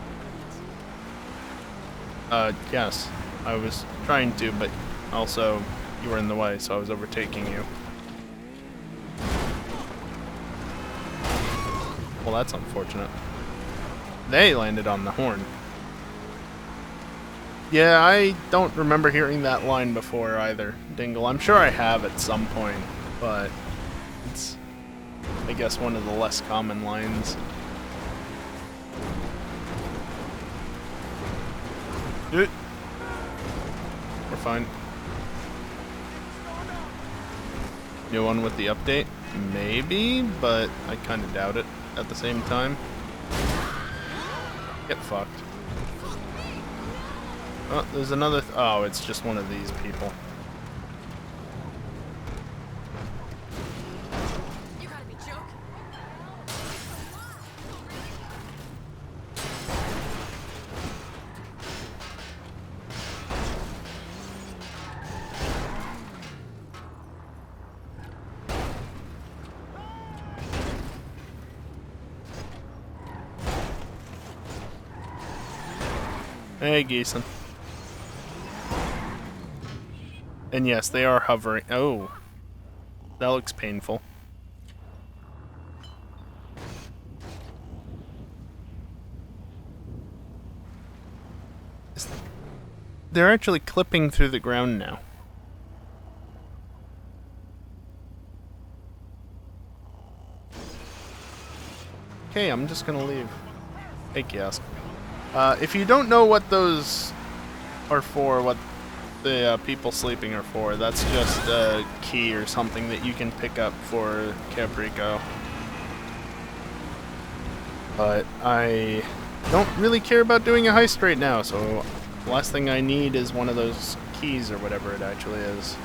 on the Yes. I was trying to, but also you were in the way, so I was overtaking you. Well, that's unfortunate. They landed on the horn. Yeah, I don't remember hearing that line before either, Dingle. I'm sure I have at some point, but it's, I guess, one of the less common lines. We're fine. New one with the update? Maybe, but I kind of doubt it at the same time. Get fucked. Oh, there's another... oh, it's just one of these people. You gotta be joking. Hey, Geeson. And yes, they are hovering. Oh. That looks painful. They're actually clipping through the ground now. Okay, I'm just gonna leave. Hey, Kiosk. If you don't know what those are for, what the people sleeping are for, that's just a key or something that you can pick up for Caprico. But I don't really care about doing a heist right now, so the last thing I need is one of those keys or whatever it actually is.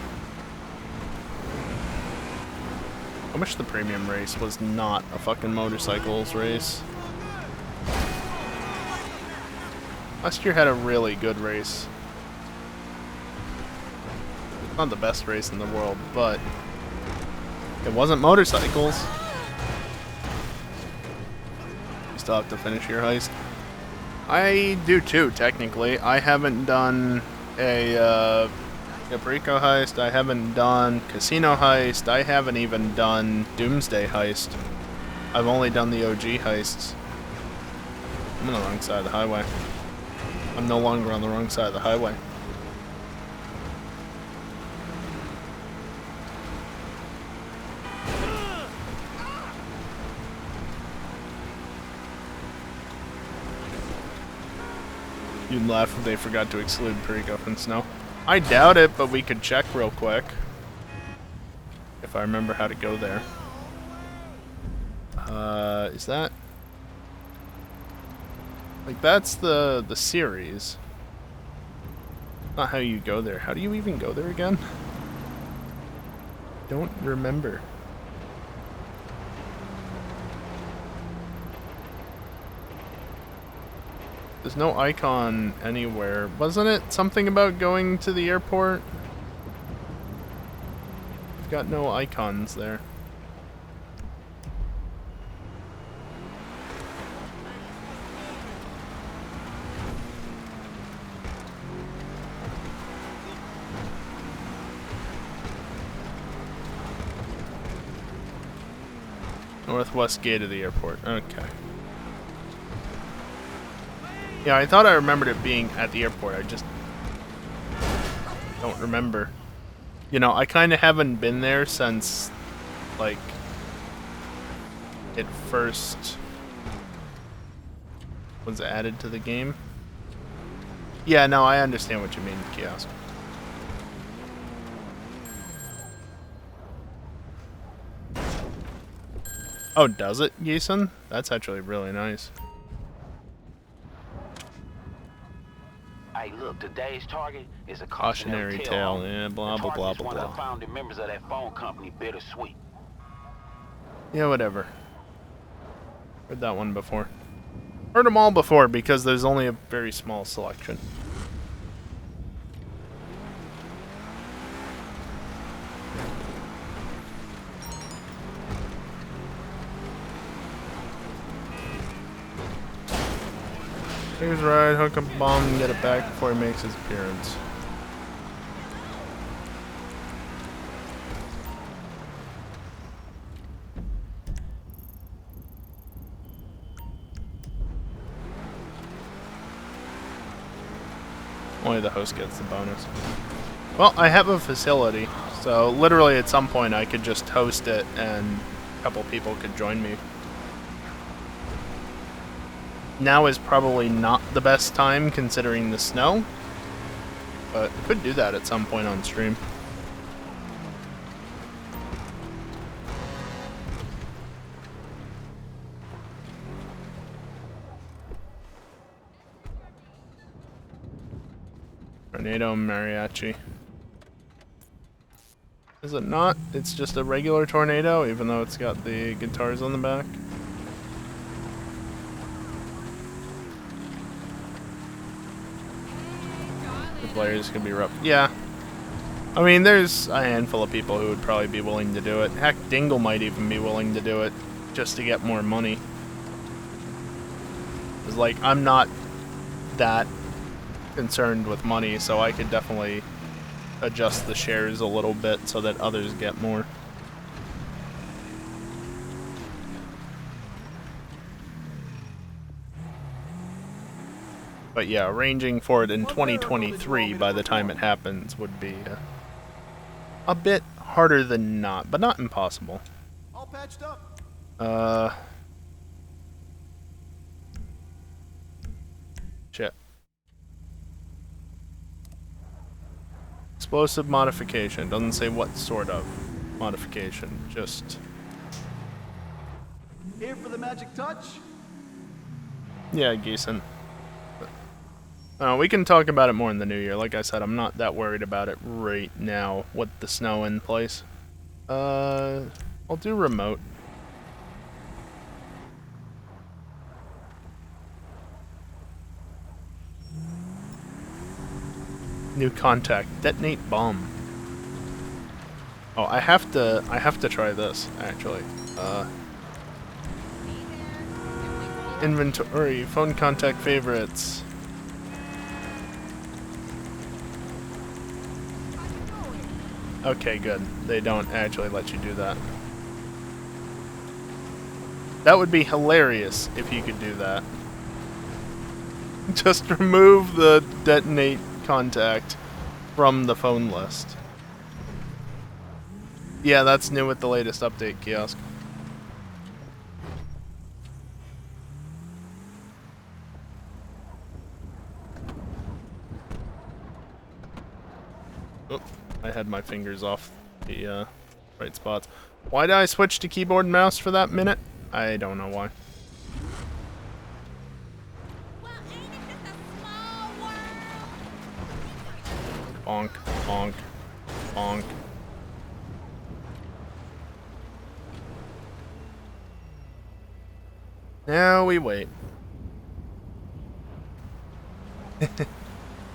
I wish the premium race was not a fucking motorcycles race. Last year had a really good race. Not the best race in the world, but it wasn't motorcycles. You still have to finish your heist. I do too, technically. I haven't done a Caprico heist. I haven't done Casino heist. I haven't even done Doomsday heist. I've only done the OG heists. I'm on the wrong side of the highway. I'm no longer on the wrong side of the highway. You'd laugh if they forgot to exclude Perico from snow. I doubt it, but we could check real quick. If I remember how to go there. Is that... like, that's the series. Not how you go there. How do you even go there again? Don't remember. There's no icon anywhere. Wasn't it something about going to the airport? We've got no icons there. Northwest gate of the airport. Okay. Yeah, I thought I remembered it being at the airport. I just don't remember. You know, I kind of haven't been there since, like, it first was added to the game. Yeah, no, I understand what you mean, Kiosk. Oh, does it, Jason? That's actually really nice. Hey, look, today's target is a Cautionary tale. Yeah, blah, the blah, blah, target is blah, one of the blah. founding members of that phone company, Bittersweet. Yeah, whatever. Heard that one before. Heard them all before because there's only a very small selection. Here's right, hook a bomb and get it back before he makes his appearance. Only the host gets the bonus. Well, I have a facility, so literally at some point I could just host it and a couple people could join me. Now is probably not the best time considering the snow, but I could do that at some point on stream. Tornado mariachi. Is it not? It's just a regular tornado, even though it's got the guitars on the back. The players can be rough. Yeah. I mean, there's a handful of people who would probably be willing to do it. Heck, Dingle might even be willing to do it just to get more money. It's like, I'm not that concerned with money, so I could definitely adjust the shares a little bit so that others get more. But yeah, arranging for it in 2023 by the time it happens would be a bit harder than not, but not impossible. All patched up. Shit. Explosive modification. Doesn't say what sort of modification. Just... Here for the magic touch? yeah, Geeson. We can talk about it more in the new year. Like I said, I'm not that worried about it right now with the snow in place. I'll do remote. New contact. Detonate bomb. Oh, I have to try this, actually. Inventory, phone contact favorites. Okay, good. They don't actually let you do that. That would be hilarious if you could do that. Just remove the detonate contact from the phone list. Yeah, that's new with the latest update, Kiosk. Oh, I had my fingers off the right spots. Why did I switch to keyboard and mouse for that minute? I don't know why. Well, ain't it just a small world? Bonk, bonk, bonk. Now we wait.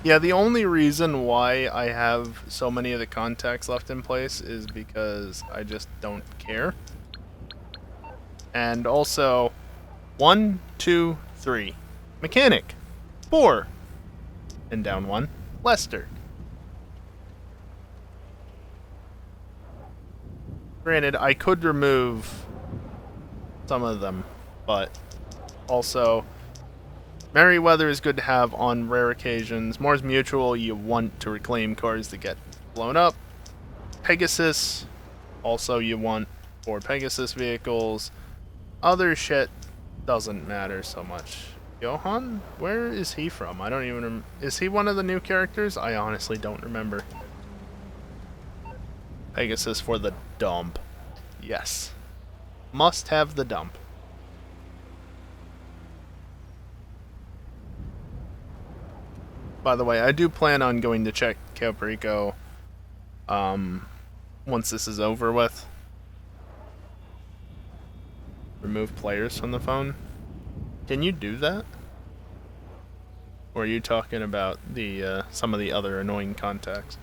Yeah, the only reason why I have so many of the contacts left in place is because I just don't care. And also, 1, 2, 3. Mechanic. 4. And down 1. Lester. Granted, I could remove some of them, but also Merryweather is good to have on rare occasions. Mars Mutual, you want to reclaim cars that get blown up. Pegasus, also you want for Pegasus vehicles. Other shit doesn't matter so much. Johan? Where is he from? I don't even is he one of the new characters? I honestly don't remember. Pegasus for the dump. Yes. Must have the dump. By the way, I do plan on going to check Cayo Perico once this is over with. Remove players from the phone. Can you do that? Or are you talking about the some of the other annoying contacts?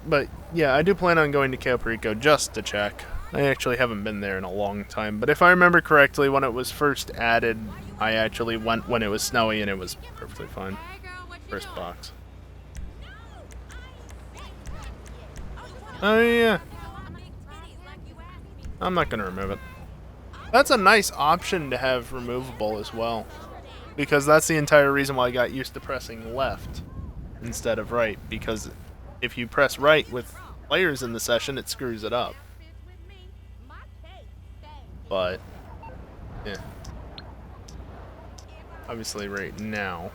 But yeah, I do plan on going to Cayo Perico just to check. I actually haven't been there in a long time, but if I remember correctly, when it was first added, I actually went when it was snowy and it was perfectly fine. Hey girl, what you First doing? box. No, I ain't saying Oh yeah, I'm big titties like you asked me. I'm not gonna remove it. That's a nice option to have removable as well, because that's the entire reason why I got used to pressing left instead of right, because if you press right with players in the session, it screws it up. But yeah, obviously right now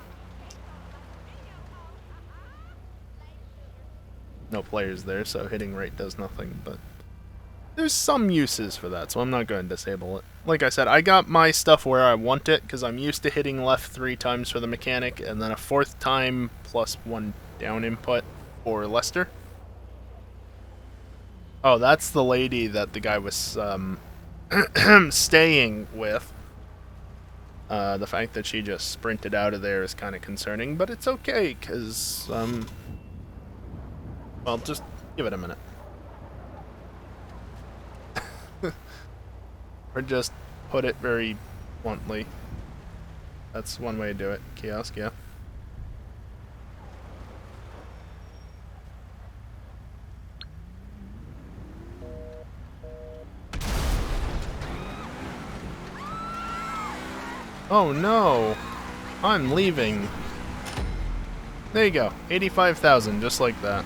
no players there, so hitting right does nothing, but there's some uses for that, so I'm not going to disable it. Like I said, I got my stuff where I want it, because I'm used to hitting left 3 times for the mechanic, and then a 4th time plus 1 down input for Lester. Oh, that's the lady that the guy was staying with. The fact that she just sprinted out of there is kind of concerning, but it's okay, because, well, just give it a minute. Or just put it very bluntly. That's one way to do it. Kiosk, yeah. Oh no! I'm leaving. There you go. 85,000, just like that.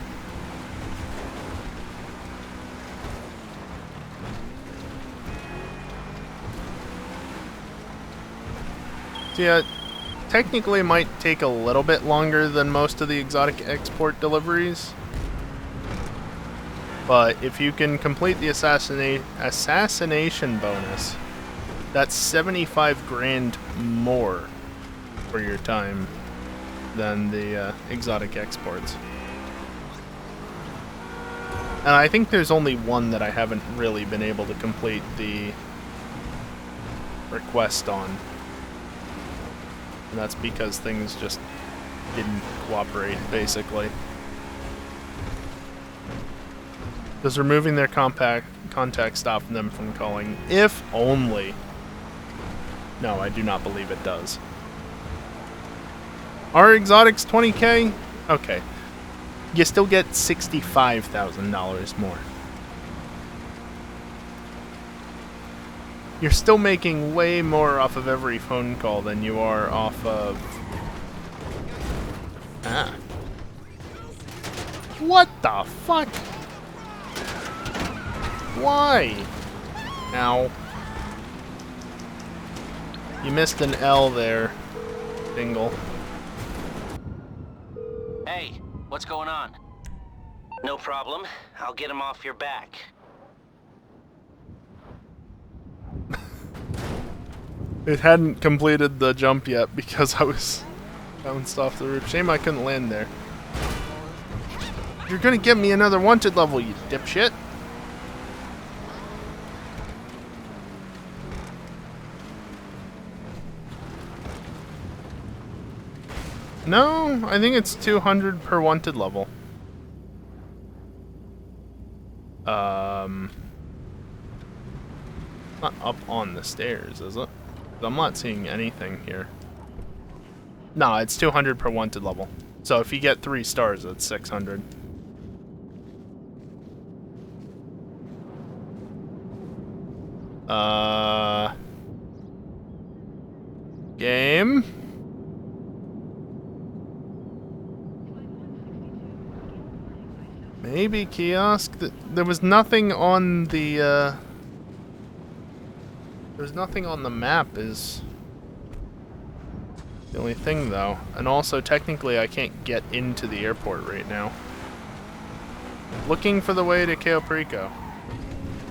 So yeah, technically it might take a little bit longer than most of the exotic export deliveries. But if you can complete the assassination bonus, that's 75 grand more for your time than the exotic exports. And I think there's only one that I haven't really been able to complete the request on. And that's because things just didn't cooperate, basically. Does removing their contact stop them from calling? If only. No, I do not believe it does. Are exotics 20k? Okay. You still get $65,000 more. You're still making way more off of every phone call than you are off of... Ah. What the fuck? Why? Ow. You missed an L there, Dingle. Hey, what's going on? No problem. I'll get him off your back. It hadn't completed the jump yet because I was bounced off the roof. Shame I couldn't land there. You're gonna give me another wanted level, you dipshit. No, I think it's 200 per wanted level. Not up on the stairs, is it? I'm not seeing anything here. No, it's 200 per wanted level. So if you get 3 stars, it's 600. Game? Maybe kiosk? There was nothing on the, There's nothing on the map is the only thing, though. And also, technically, I can't get into the airport right now. Looking for the way to Cayo Perico.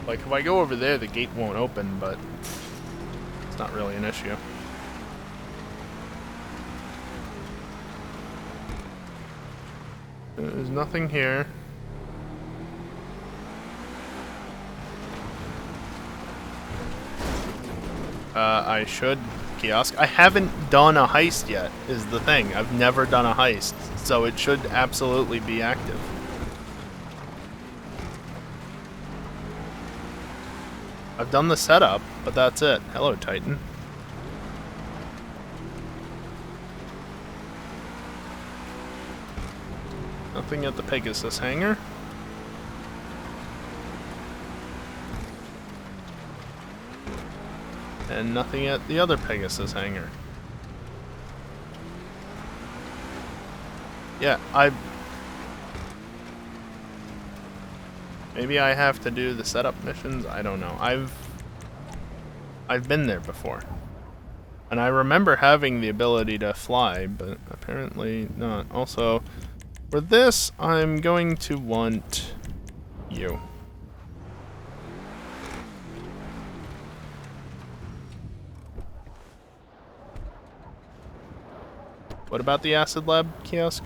Like, if I go over there, the gate won't open, but it's not really an issue. There's nothing here. I should kiosk. I haven't done a heist yet, is the thing. I've never done a heist, so it should absolutely be active. I've done the setup, but that's it. Hello, Titan. Nothing at the Pegasus hangar. And nothing at the other Pegasus hangar. Yeah, maybe I have to do the setup missions. I don't know. I've been there before. And I remember having the ability to fly, but apparently not. Also, for this, I'm going to want you. What about the acid lab kiosk?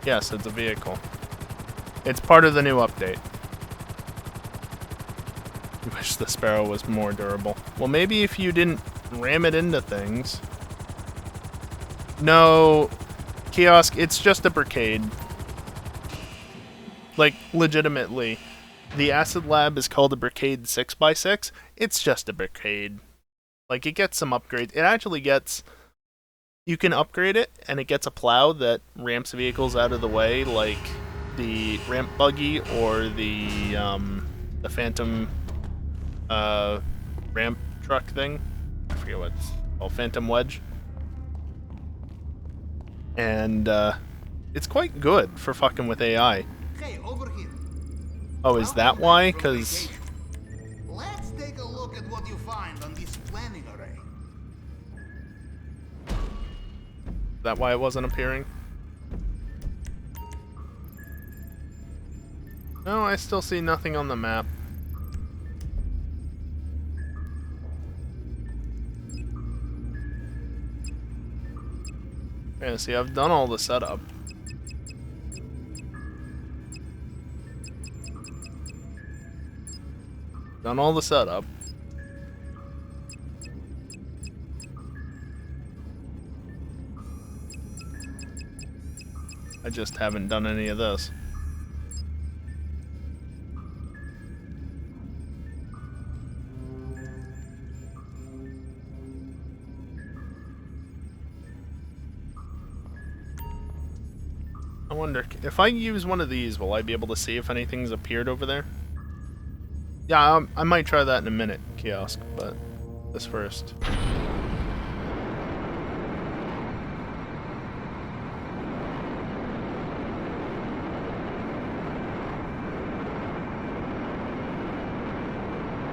Yes, it's a vehicle. It's part of the new update. I wish the Sparrow was more durable. Well, maybe if you didn't ram it into things. No, kiosk, it's just a brigade. Like, legitimately. The acid lab is called a brigade 6x6. It's just a brigade. Like, it gets some upgrades. It actually gets... You can upgrade it, and it gets a plow that ramps vehicles out of the way, like the ramp buggy or the Phantom ramp truck thing. I forget what it's called. Phantom Wedge. And it's quite good for fucking with AI. Hey, over here. Oh, is that why? Because... Let's take a look at what you find on this planning array. Is that why it wasn't appearing? No, I still see nothing on the map. Yeah, see, I've done all the setup. Done all the setup. I just haven't done any of this. I wonder, if I use one of these, will I be able to see if anything's appeared over there? Yeah, I might try that in a minute, kiosk, but this first.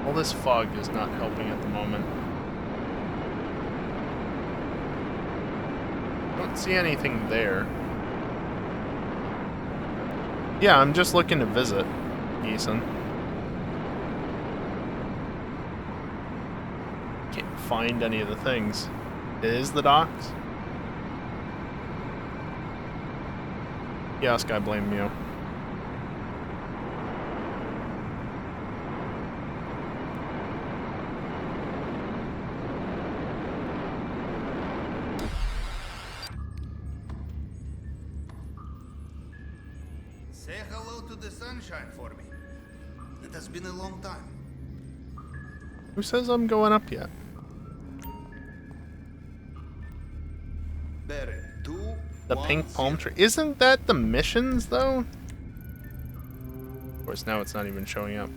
All this fog is not helping at the moment. I don't see anything there. Yeah, I'm just looking to visit, Ethan. Can't find any of the things. It is the docks? Yes, I blame you. Say hello to the sunshine for me. It has been a long time. Who says I'm going up yet? The pink palm tree. Isn't that the missions, though? Of course, now it's not even showing up.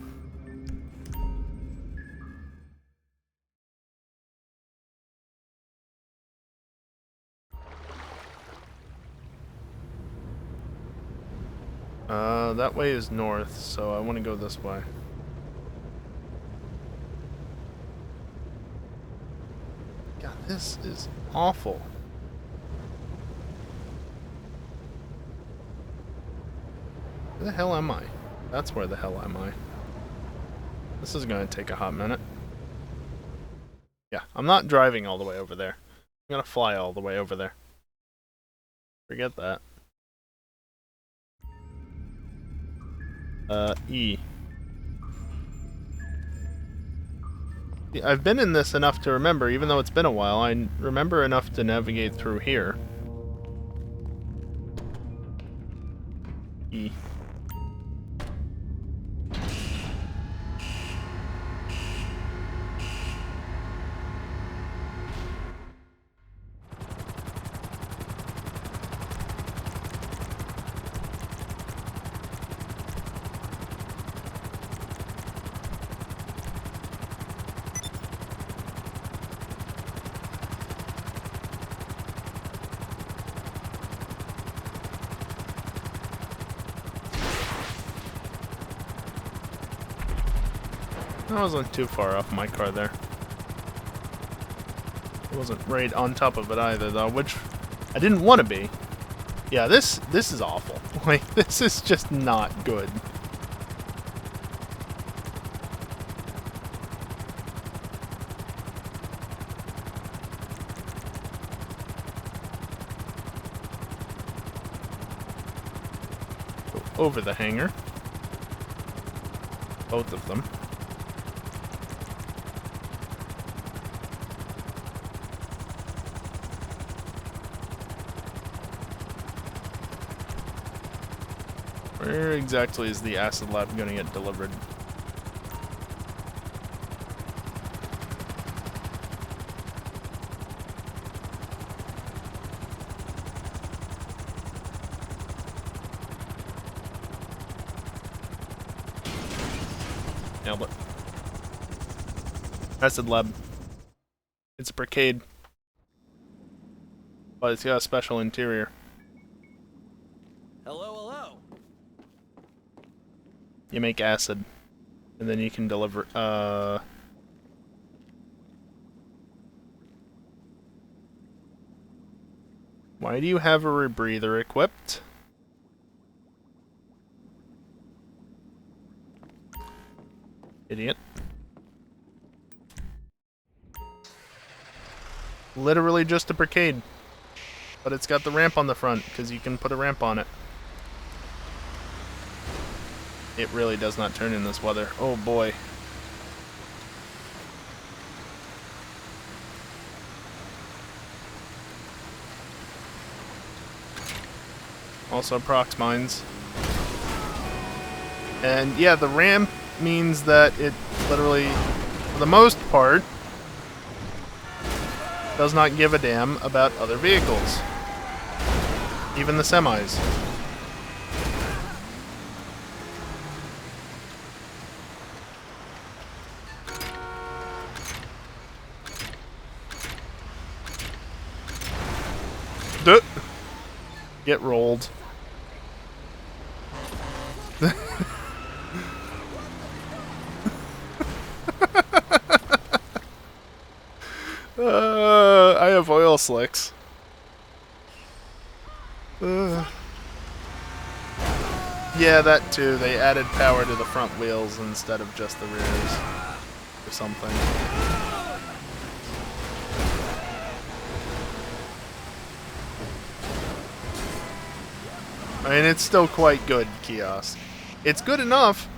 That way is north, so I want to go this way. This is awful. Where the hell am I? That's where the hell am I? This is gonna take a hot minute. Yeah, I'm not driving all the way over there. I'm gonna fly all the way over there. Forget that. E. I've been in this enough to remember, even though it's been a while, I remember enough to navigate through here. E. I wasn't too far off my car there. I wasn't right on top of it either, though, which I didn't want to be. Yeah, this is awful. Like, this is just not good. Go over the hangar. Both of them. Where exactly is the acid lab going to get delivered? Nailed it. Acid lab. It's a brigade. But it's got a special interior. You make acid, and then you can deliver, Why do you have a rebreather equipped? Idiot. Literally just a brigade. But it's got the ramp on the front, because you can put a ramp on it. It really does not turn in this weather. Oh boy. Also prox mines. And yeah, the ramp means that it literally, for the most part, does not give a damn about other vehicles. Even the semis. Get rolled. I have oil slicks. Yeah, that too. They added power to the front wheels instead of just the rears. Or something. I mean, it's still quite good, Kiosk. It's good enough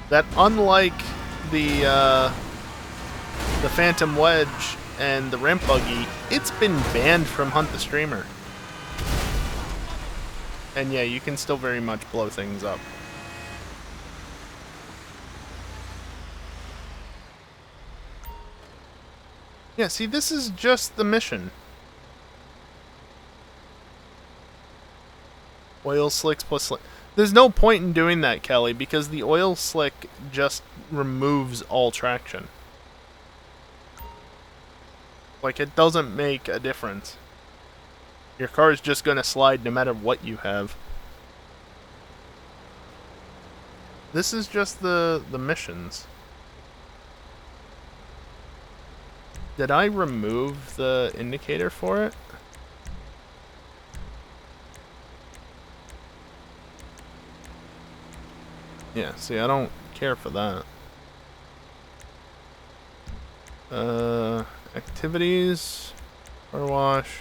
that unlike the Phantom Wedge and the Ramp Buggy, it's been banned from Hunt the Streamer. And yeah, you can still very much blow things up. Yeah, see, this is just the mission. Oil slicks plus slick. There's no point in doing that, Kelly, because the oil slick just removes all traction. Like, it doesn't make a difference. Your car is just going to slide no matter what you have. This is just the missions. Did I remove the indicator for it? Yeah, see, I don't care for that. Activities, car wash,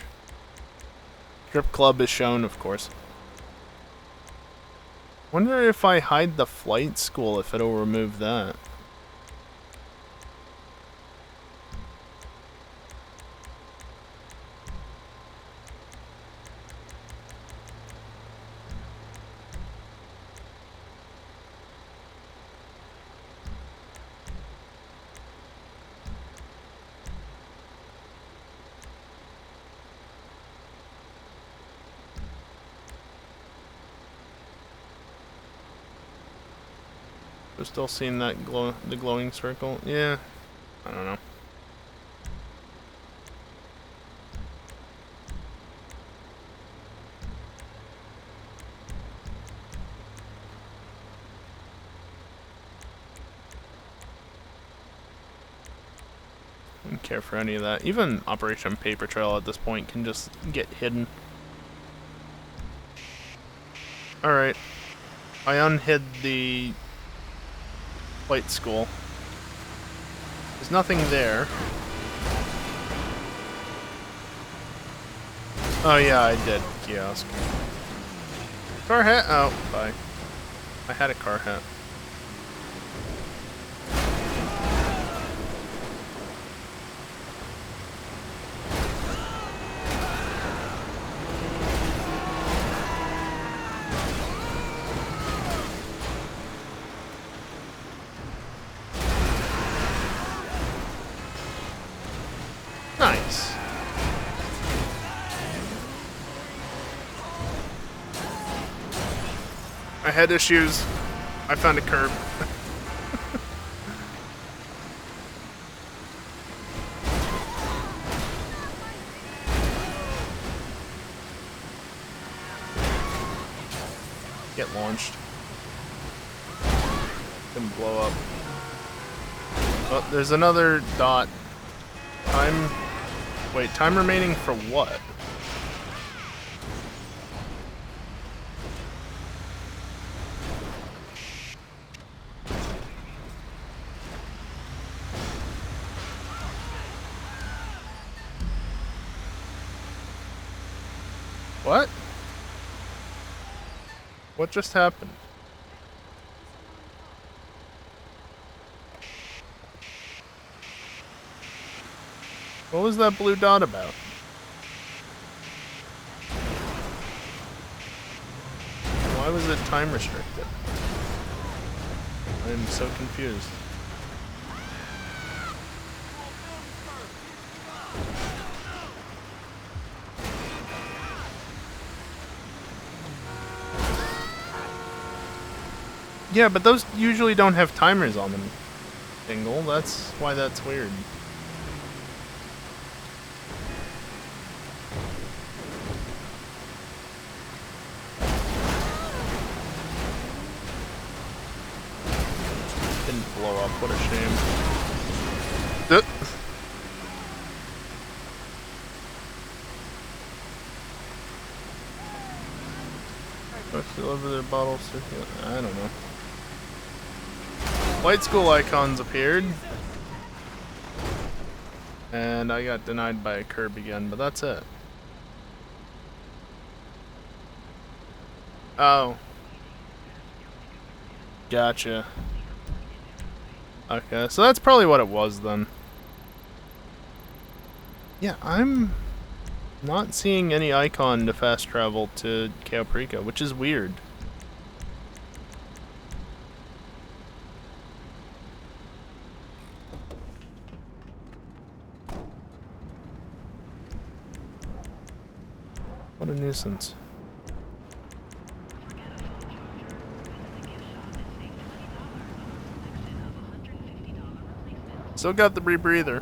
strip club is shown, of course. Wonder if I hide the flight school, if it'll remove that. We're still seeing that the glowing circle. Yeah, I don't know. Don't care for any of that. Even Operation Paper Trail at this point can just get hidden. Alright. I unhid the flight school. There's nothing there. Oh yeah, I did. Kiosk. Car hat? Oh, bye. I had a car hat. Nice. I had issues. I found a curb. Get launched. Didn't blow up. Oh, there's another dot. Time. Wait, time remaining for what? What? What just happened? What was that blue dot about? Why was it time restricted? I'm so confused. Yeah, but those usually don't have timers on them, Dingle. That's why that's weird. Didn't blow up. What a shame. Folks deliver their bottles. I don't know. Flight school icons appeared. And I got denied by a curb again, but that's it. Oh. Gotcha. Okay, so that's probably what it was then. Yeah, I'm not seeing any icon to fast travel to Cayo Perico, which is weird. What a nuisance. Still got the rebreather.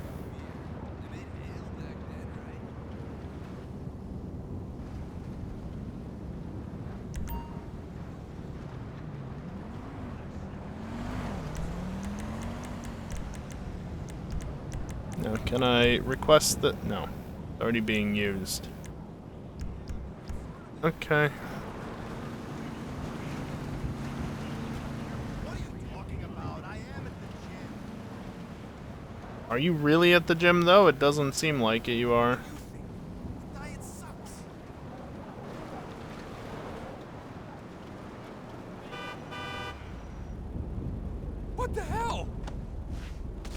Now, can I request that? No. It's already being used. Okay. What are you talking about? I am at the gym. Are you really at the gym, though? It doesn't seem like it, you are. What do you think? The diet sucks. What the hell?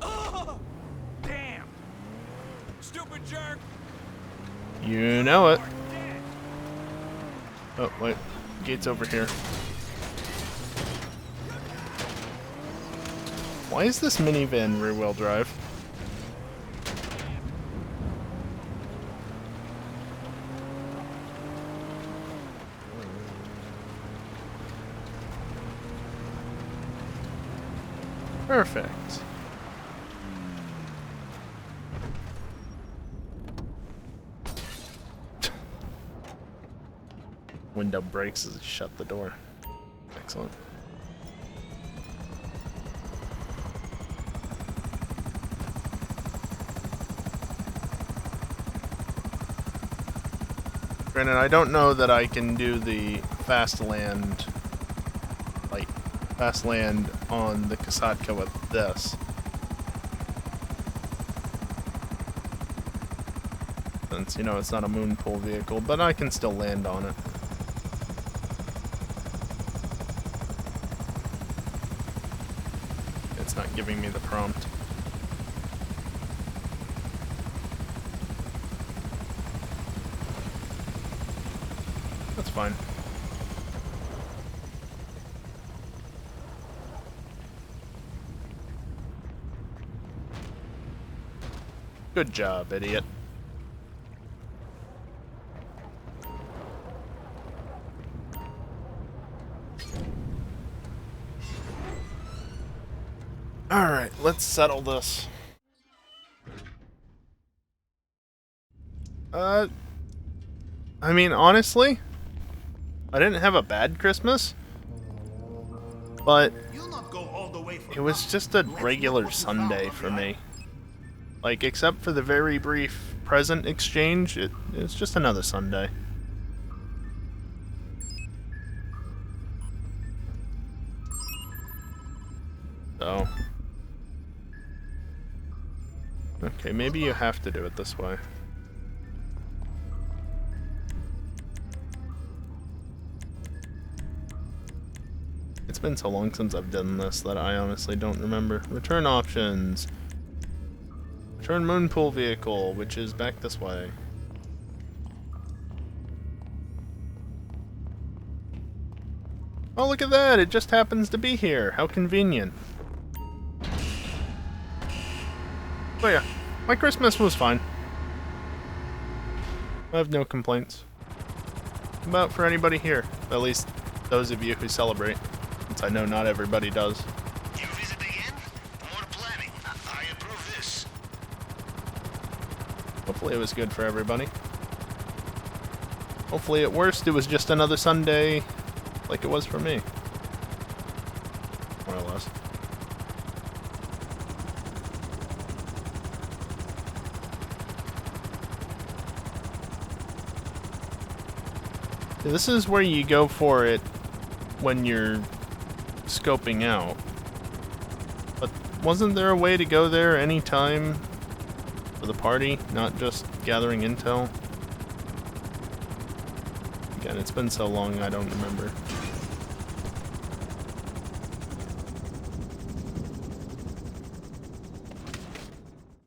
Ugh! Damn! Stupid jerk! You know it. Oh, wait. Gate's over here. Why is this minivan rear-wheel drive? Perfect. Window breaks as it shut the door. Excellent. Granted, I don't know that I can do the fast land on the Kasatka with this. Since, you know, it's not a moon pool vehicle, but I can still land on it. It's not giving me the prompt. That's fine. Good job, idiot. Alright, let's settle this. I mean, honestly, I didn't have a bad Christmas, but You'll not go all the way for it was nothing. just a Let's look regular what you Sunday found, for okay? me. Like, except for the very brief present exchange, it's just another Sunday. So. Okay, maybe you have to do it this way. It's been so long since I've done this that I honestly don't remember. Return options. Return moonpool vehicle, which is back this way. Oh, look at that! It just happens to be here. How convenient. Oh yeah, my Christmas was fine. I have no complaints. About for anybody here, at least those of you who celebrate, since I know not everybody does. You visit again? More planning. I approve this. Hopefully it was good for everybody. Hopefully at worst it was just another Sunday like it was for me. More or less. This is where you go for it when you're scoping out. But wasn't there a way to go there anytime for the party, not just gathering intel? Again, it's been so long I don't remember.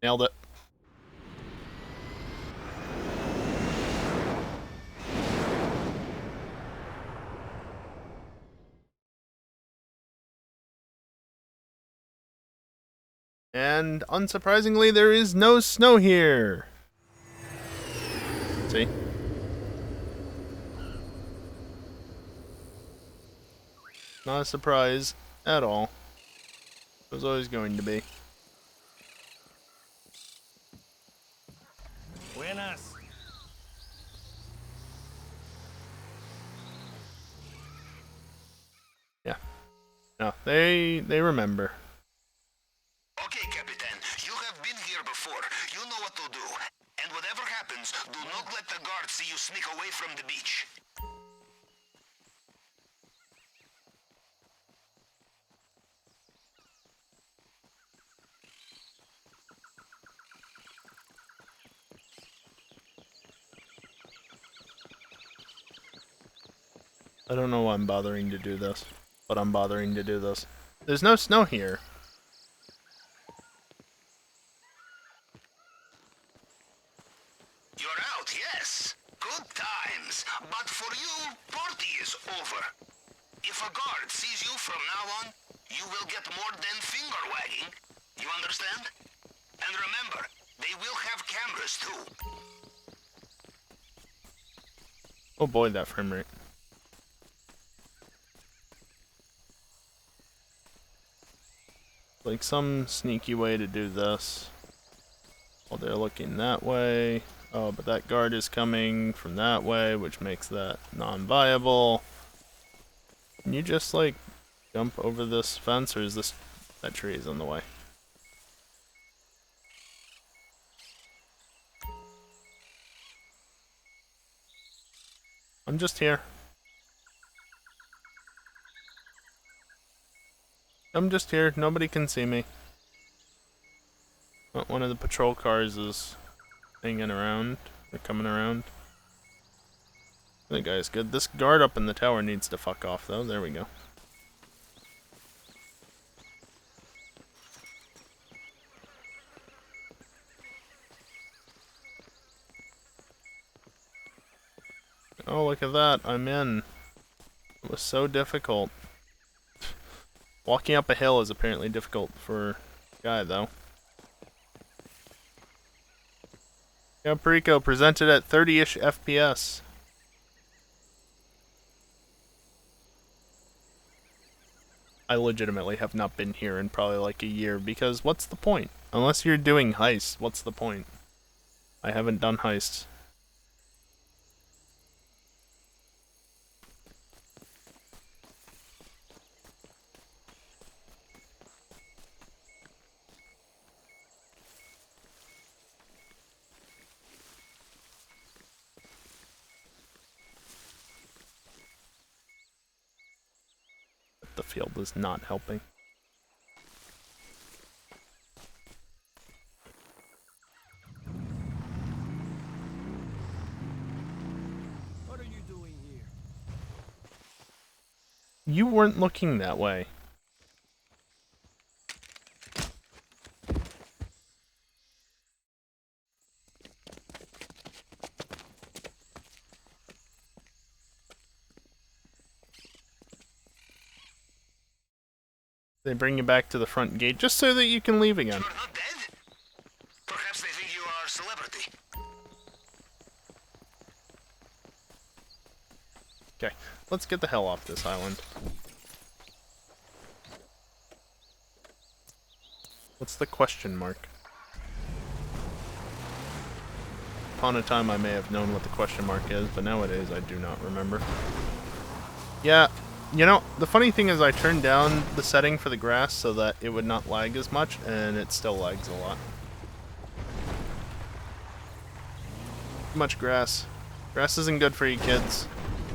Nailed it. And unsurprisingly, there is no snow here. See? Not a surprise at all. It was always going to be. Buenas. Yeah. No, they remember. Okay, Capitan. You have been here before. sneak away from the beach. I don't know why I'm bothering to do this, but I'm bothering to do this. There's no snow here. You're out, yes. Good times. But for you, party is over. If a guard sees you from now on, you will get more than finger wagging. You understand? And remember, they will have cameras too. Oh boy, that frame rate. Like some sneaky way to do this. While they're looking that way. Oh, but that guard is coming from that way, which makes that non-viable. Can you just like jump over this fence, or is this that tree is in the way? I'm just here. I'm just here. Nobody can see me. Oh, one of the patrol cars is hanging around. They're coming around. The guy's good. This guard up in the tower needs to fuck off, though. There we go. Oh, look at that. I'm in. It was so difficult. Walking up a hill is apparently difficult for a guy, though. Yeah, Perico presented at 30-ish FPS. I legitimately have not been here in probably like a year, because what's the point? Unless you're doing heists, what's the point? I haven't done heists. The field is not helping. What are you doing here? You weren't looking that way. They bring you back to the front gate just so that you can leave again. You're not dead? Perhaps they think you are a celebrity. Okay, let's get the hell off this island. What's the question mark? Upon a time I may have known what the question mark is, but nowadays I do not remember. Yeah, you know, the funny thing is I turned down the setting for the grass so that it would not lag as much, and it still lags a lot. Too much grass. Grass isn't good for you kids.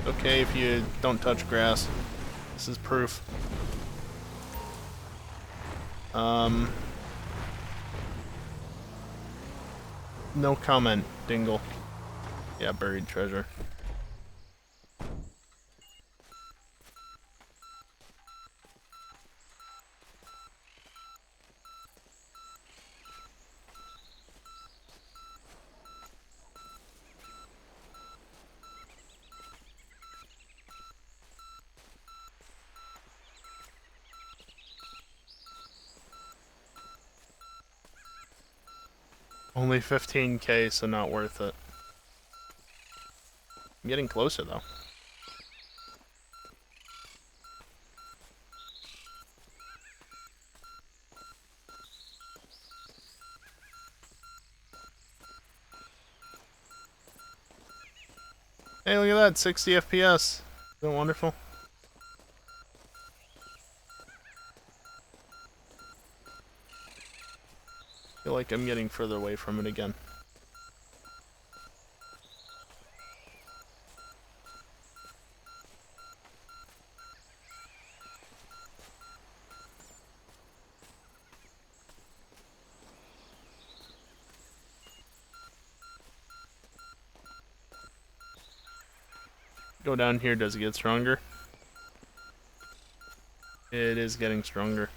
Okay if you don't touch grass. This is proof. No comment, Dingle. Yeah, buried treasure. Only 15k, so not worth it. I'm getting closer, though. Hey, look at that, 60 FPS. Isn't that wonderful? I feel like I'm getting further away from it again. go down here, does it get stronger? It is getting stronger.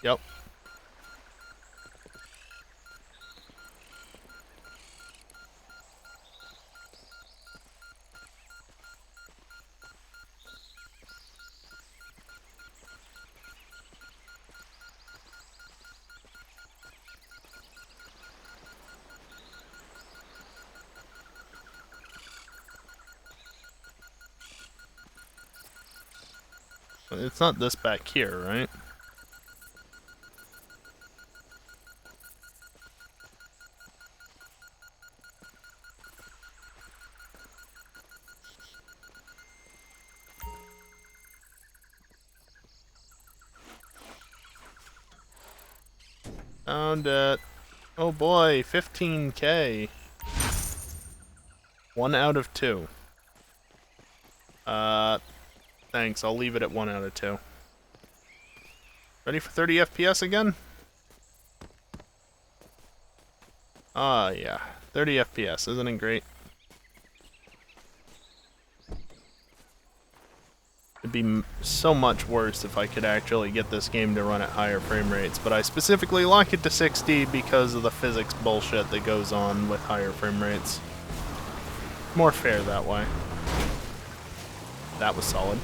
Yep. It's not this back here, right? Found it. Oh boy, 15K. 1 out of 2. Thanks, I'll leave it at 1 out of 2. Ready for 30 FPS again? Ah, yeah. 30 FPS, isn't it great? It'd be so much worse if I could actually get this game to run at higher frame rates, but I specifically lock it to 60 because of the physics bullshit that goes on with higher frame rates. More fair that way. That was solid.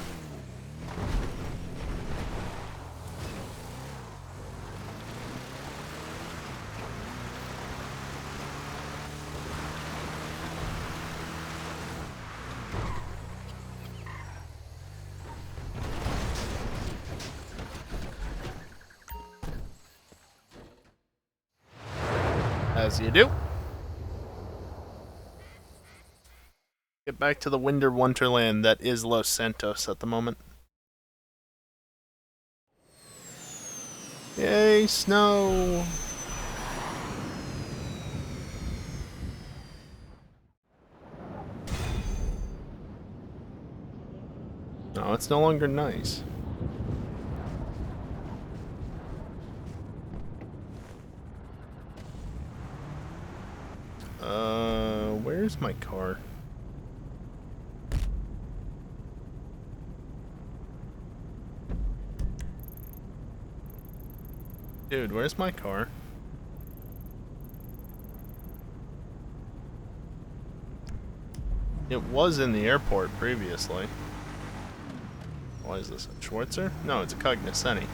As you do. Get back to the winter wonderland that is Los Santos at the moment. Yay, snow! No, it's no longer nice. Where's my car? Dude, where's my car? It was in the airport previously. Why is this a Schwarzer? No, it's a Cognoscenti.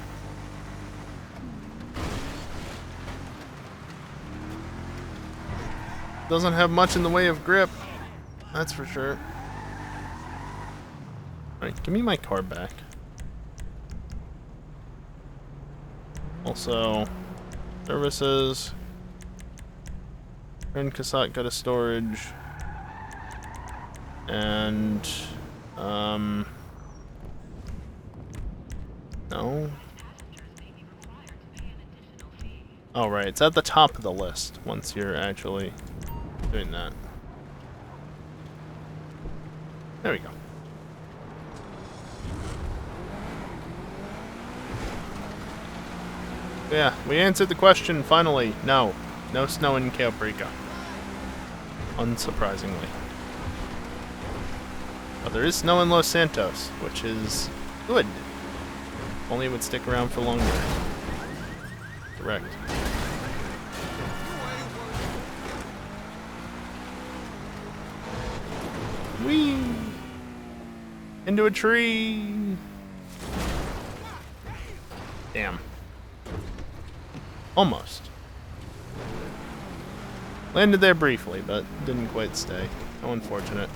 Doesn't have much in the way of grip, that's for sure. Alright, give me my car back. Also, services. Turn cassette, go to storage. And, no. Oh, right, it's at the top of the list once you're actually doing that. There we go. Yeah, we answered the question finally. No. No snow in Caprica. Unsurprisingly. But there is snow in Los Santos, which is good. Only it would stick around for longer. Correct. Whee! Into a tree! Damn. Almost. Landed there briefly, but didn't quite stay. How unfortunate.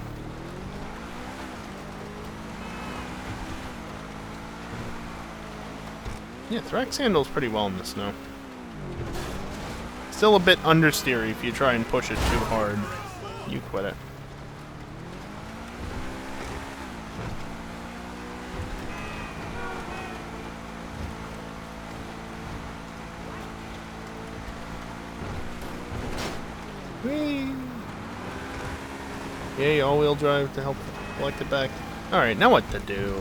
Yeah, Thrax handles pretty well in the snow. Still a bit understeery if you try and push it too hard. You quit it. Whee! Yay, all-wheel drive to help collect it back. Alright, now what to do?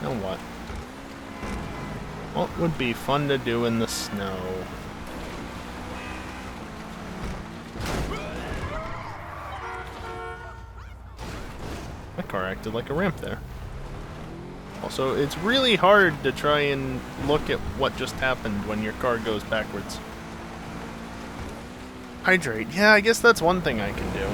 Now what? What would be fun to do in the snow? My car acted like a ramp there. Also, it's really hard to try and look at what just happened when your car goes backwards. Hydrate. Yeah, I guess that's one thing I can do.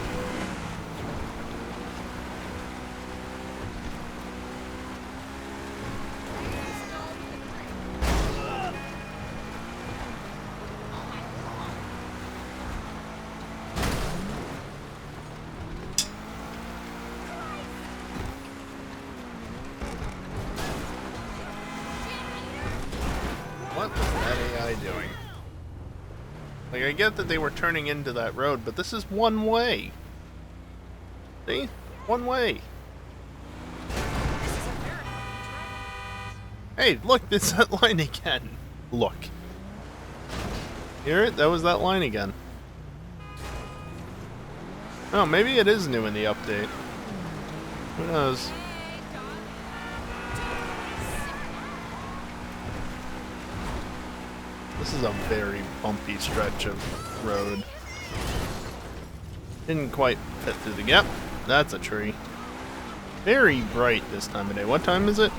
What was that AI doing? Like, I get that they were turning into that road, but this is one way. See? One way. Hey, look, it's that line again. Look. Hear it? That was that line again. Oh, maybe it is new in the update. Who knows? This is a very bumpy stretch of road. Didn't quite fit through the gap. That's a tree. Very bright this time of day. What time is it?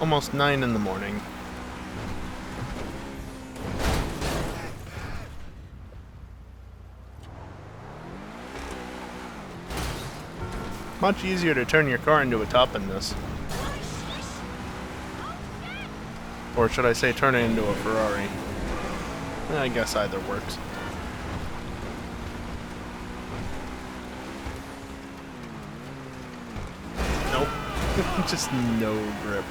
Almost 9 in the morning. Much easier to turn your car into a top in this. Or should I say turn it into a Ferrari? I guess either works. Nope. Just no grip.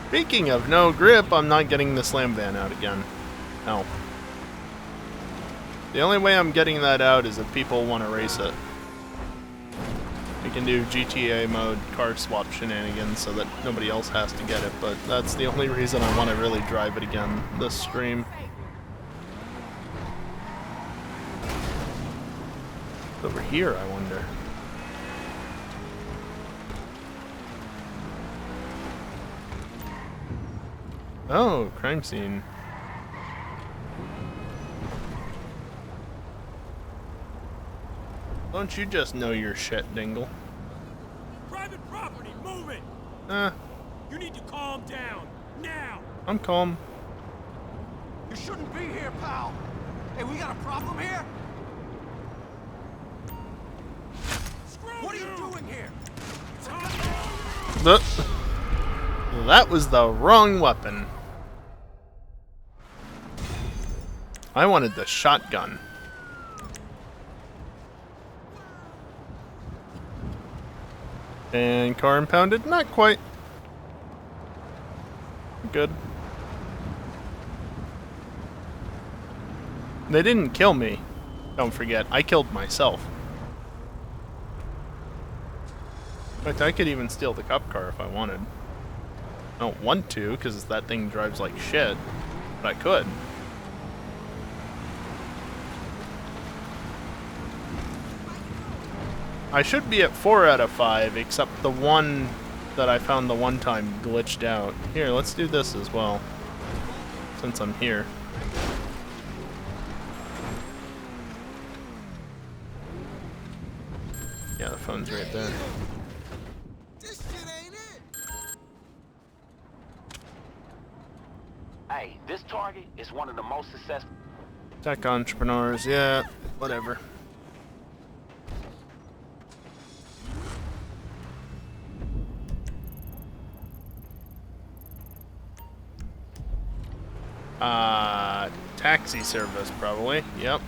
Speaking of no grip, I'm not getting the slam van out again. No. The only way I'm getting that out is if people want to race it. We can do GTA mode car swap shenanigans so that nobody else has to get it, but that's the only reason I want to really drive it again this stream. Over here, I wonder. Oh, crime scene. Don't you just know your shit, Dingle? Private property, move it! You need to calm down, now! I'm calm. You shouldn't be here, pal. Hey, we got a problem here? What are you doing here? That was the wrong weapon. I wanted the shotgun. And car impounded? Not quite. Good. They didn't kill me. Don't forget, I killed myself. In fact, I could even steal the cop car if I wanted. I don't want to, because that thing drives like shit. But I could. I should be at 4 out of 5, except the one that I found the one time glitched out. Here, let's do this as well, since I'm here. Yeah, the phone's right there. Hey, this target is one of the most successful. Tech entrepreneurs, yeah, whatever. Taxi service, probably. Yep.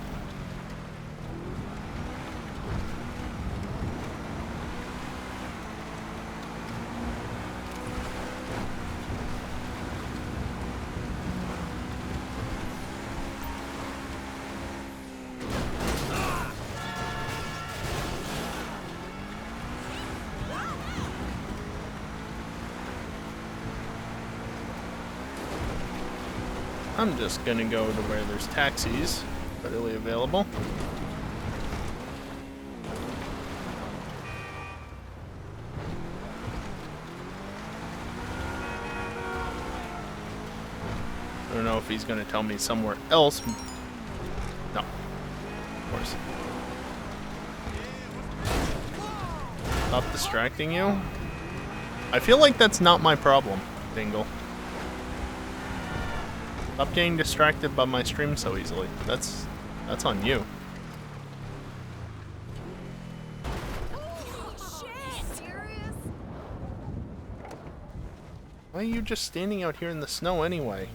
I'm just gonna go to where there's taxis readily available. I don't know if he's gonna tell me somewhere else. No, of course. Stop distracting you? I feel like that's not my problem, Dingle. Stop getting distracted by my stream so easily. That's on you. Serious? Why are you just standing out here in the snow anyway?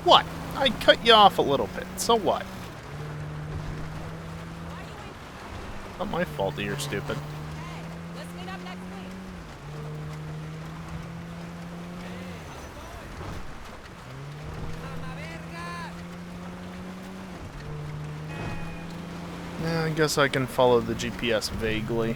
What? I cut you off a little bit, so what? Not my fault that you're stupid. Let's meet up next week. Yeah, I guess I can follow the GPS vaguely.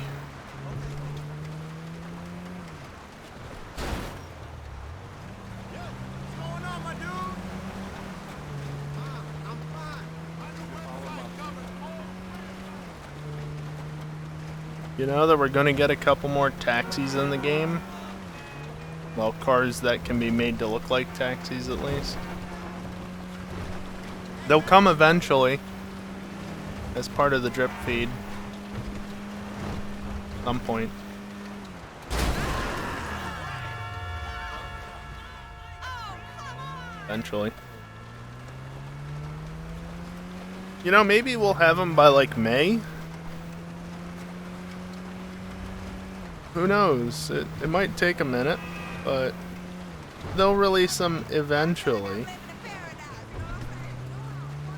You know that we're gonna get a couple more taxis in the game? Well, cars that can be made to look like taxis at least. They'll come eventually. As part of the drip feed. At some point. Eventually. You know, maybe we'll have them by like May? Who knows? It might take a minute, but they'll release them eventually.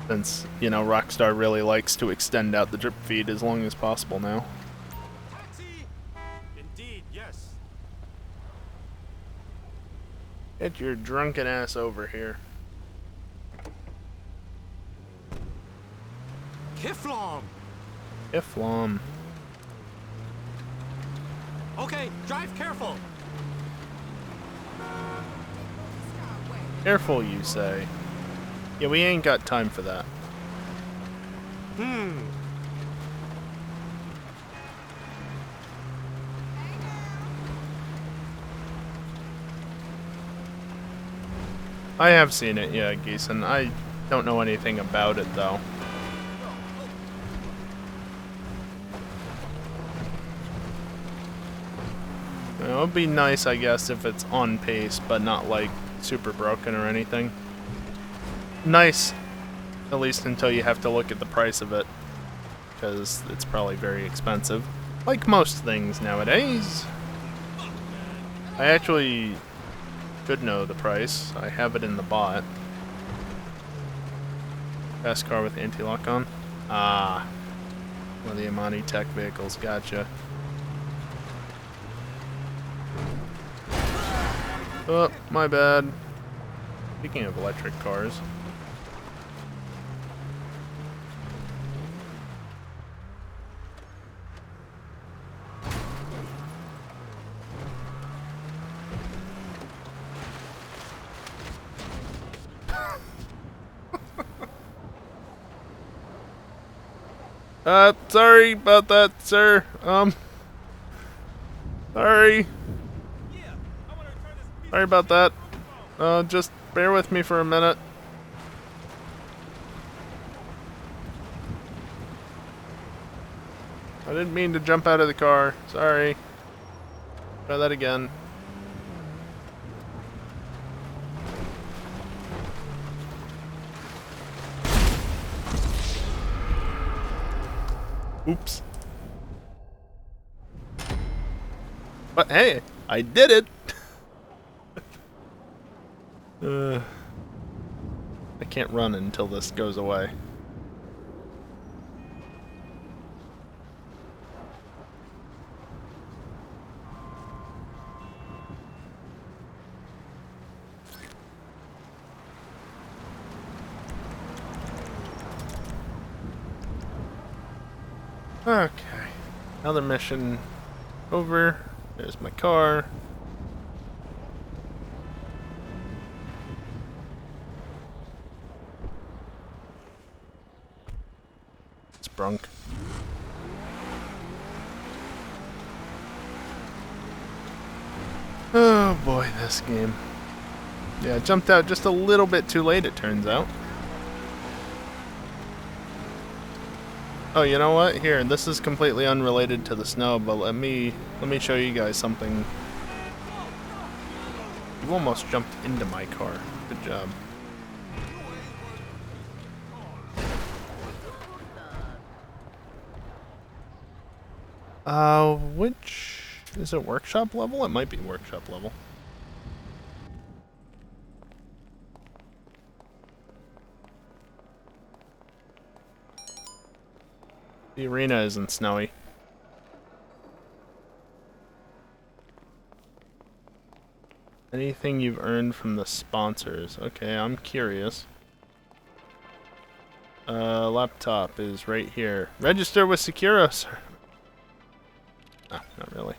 Since, you know, Rockstar really likes to extend out the drip feed as long as possible now. Taxi! Indeed, yes. Get your drunken ass over here. Kiflom! Iflom. Okay, drive careful. Careful, you say. Yeah, we ain't got time for that. I have seen it, yeah, Geeson. I don't know anything about it, though. You know, it'd be nice, I guess, if it's on pace, but not, like, super broken or anything. Nice, at least until you have to look at the price of it, because it's probably very expensive, like most things nowadays. I actually should know the price. I have it in the bot. Fast car with anti-lock on. Ah, one of the Amani Tech vehicles. Gotcha. Oh, my bad. Speaking of electric cars. Sorry about that, sir. Sorry. Sorry about that. Just bear with me for a minute. I didn't mean to jump out of the car. Sorry. Try that again. Oops. But hey, I did it! I can't run until this goes away. Okay, another mission over. There's my car. Sprunk. Oh boy, this game. Yeah, it jumped out just a little bit too late, it turns out. Oh, you know what? Here, this is completely unrelated to the snow, but let me show you guys something. You almost jumped into my car. Good job. Which is it? Workshop level? It might be workshop level. The arena isn't snowy. Anything you've earned from the sponsors. Okay, I'm curious. Laptop is right here. Register with Securos. No, not really.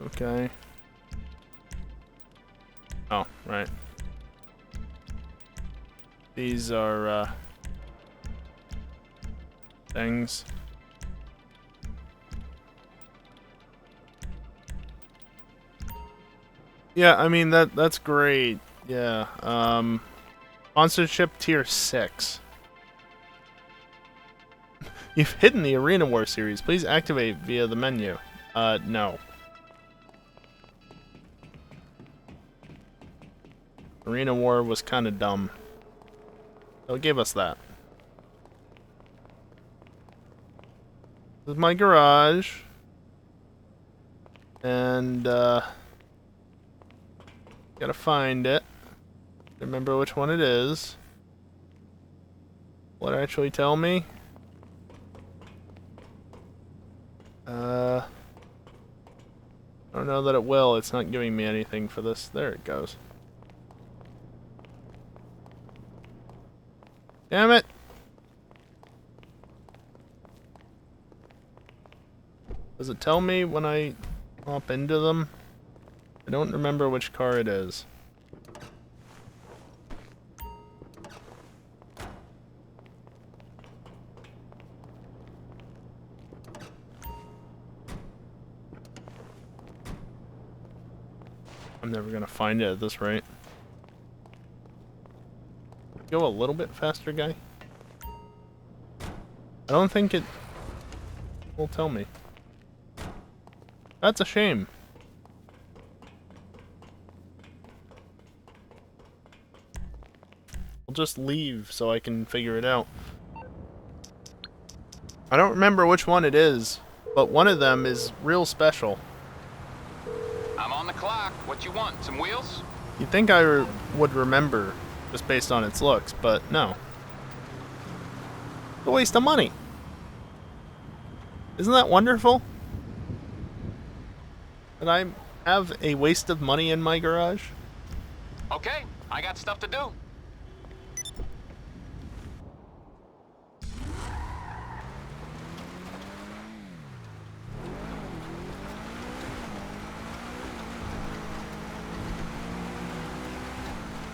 Okay. Oh, right. These are, things. Yeah, I mean, that's great. Yeah, sponsorship tier 6. You've hidden the Arena War series. Please activate via the menu. No. Arena War was kind of dumb. So it gave us that. This is my garage. And, gotta find it. Remember which one it is. Will it actually tell me? I don't know that it will. It's not giving me anything for this. There it goes. Damn it! Does it tell me when I hop into them? I don't remember which car it is. I'm never gonna find it at this rate. Go a little bit faster, guy. I don't think it will tell me. That's a shame. I'll just leave so I can figure it out. I don't remember which one it is, but one of them is real special. I'm on the clock. What you want? Some wheels? You'd think I would remember just based on its looks, but no. It's a waste of money. Isn't that wonderful? That I have a waste of money in my garage? Okay, I got stuff to do.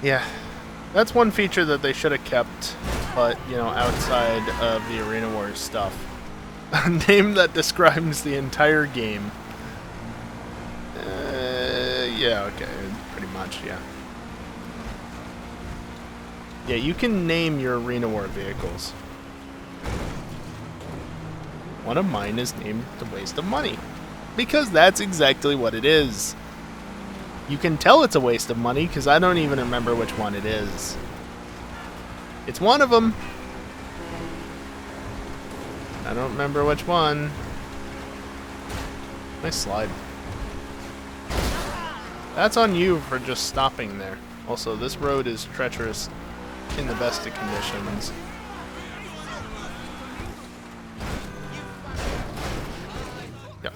Yeah. That's one feature that they should have kept, but, you know, outside of the Arena Wars stuff. A name that describes the entire game. Yeah, okay, pretty much, yeah. Yeah, you can name your Arena War vehicles. One of mine is named The Waste of Money. Because that's exactly what it is. You can tell it's a waste of money because I don't even remember which one it is. It's one of them. I don't remember which one. Nice slide. That's on you for just stopping there. Also, this road is treacherous in the best of conditions. Yep.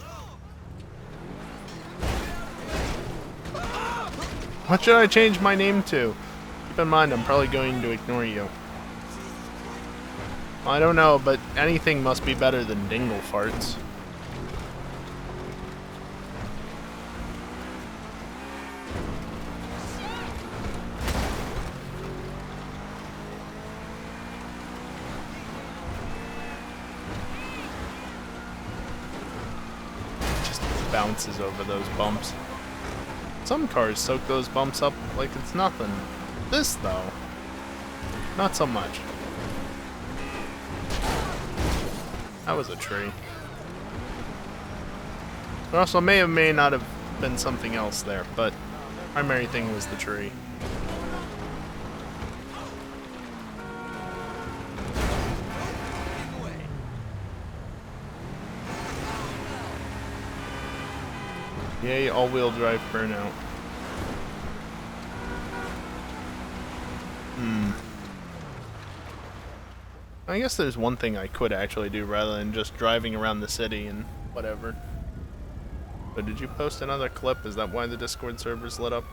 What should I change my name to? Keep in mind, I'm probably going to ignore you. I don't know, but anything must be better than dingle farts. bounces over those bumps. Some cars soak those bumps up like it's nothing. This, though, not so much. That was a tree. There also may or may not have been something else there, but primary thing was the tree. Yay, all-wheel drive burnout. I guess there's one thing I could actually do rather than just driving around the city and whatever. But did you post another clip? Is that why the Discord server's lit up?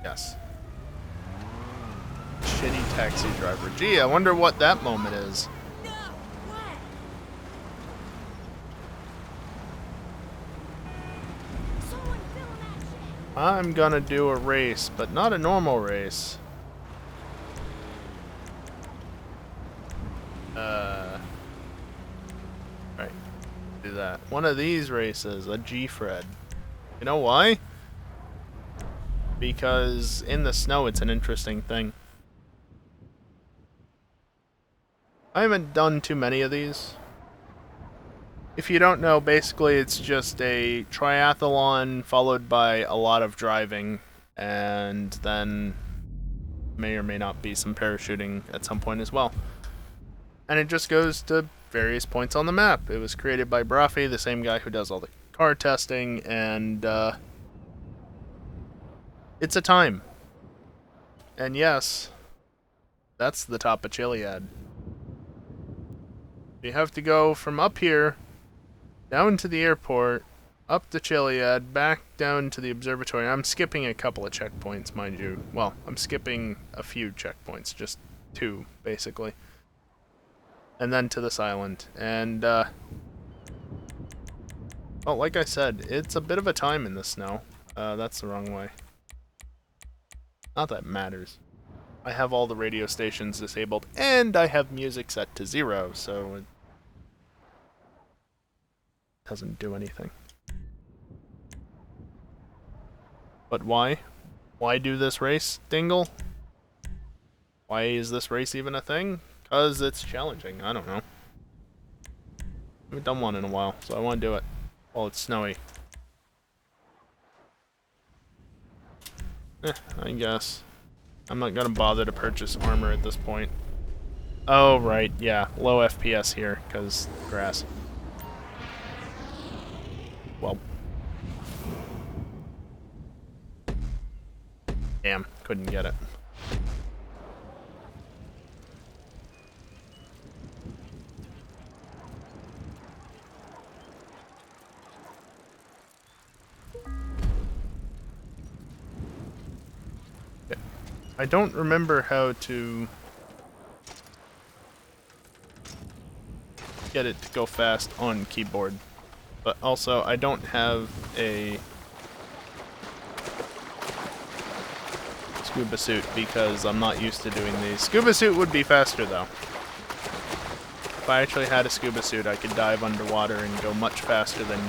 Yes. Shitty taxi driver. Gee, I wonder what that moment is. No! What? Someone film that shit! I'm gonna do a race, but not a normal race. Right. Do that. One of these races, a G-Fred. You know why? Because in the snow, it's an interesting thing. I haven't done too many of these. If you don't know, basically it's just a triathlon followed by a lot of driving, and then may or may not be some parachuting at some point as well. And it just goes to various points on the map. It was created by Brafi, the same guy who does all the car testing, and it's a time. And yes, that's the top of Chiliad. You have to go from up here, down to the airport, up to Chiliad, back down to the observatory. I'm skipping a couple of checkpoints, mind you. Well, I'm skipping a few checkpoints, just 2, basically. And then to this island. And, well, like I said, it's a bit of a time in the snow. That's the wrong way. Not that it matters. I have all the radio stations disabled, and I have music set to 0, so it doesn't do anything. But why? Why do this race, Dingle? Why is this race even a thing? Because it's challenging. I don't know. I haven't done one in a while, so I want to do it while it's snowy. I guess. I'm not gonna bother to purchase armor at this point. Oh, right, yeah. Low FPS here, because grass. Well. Damn, couldn't get it. I don't remember how to get it to go fast on keyboard, but also I don't have a scuba suit because I'm not used to doing these. Scuba suit would be faster though. If I actually had a scuba suit, I could dive underwater and go much faster than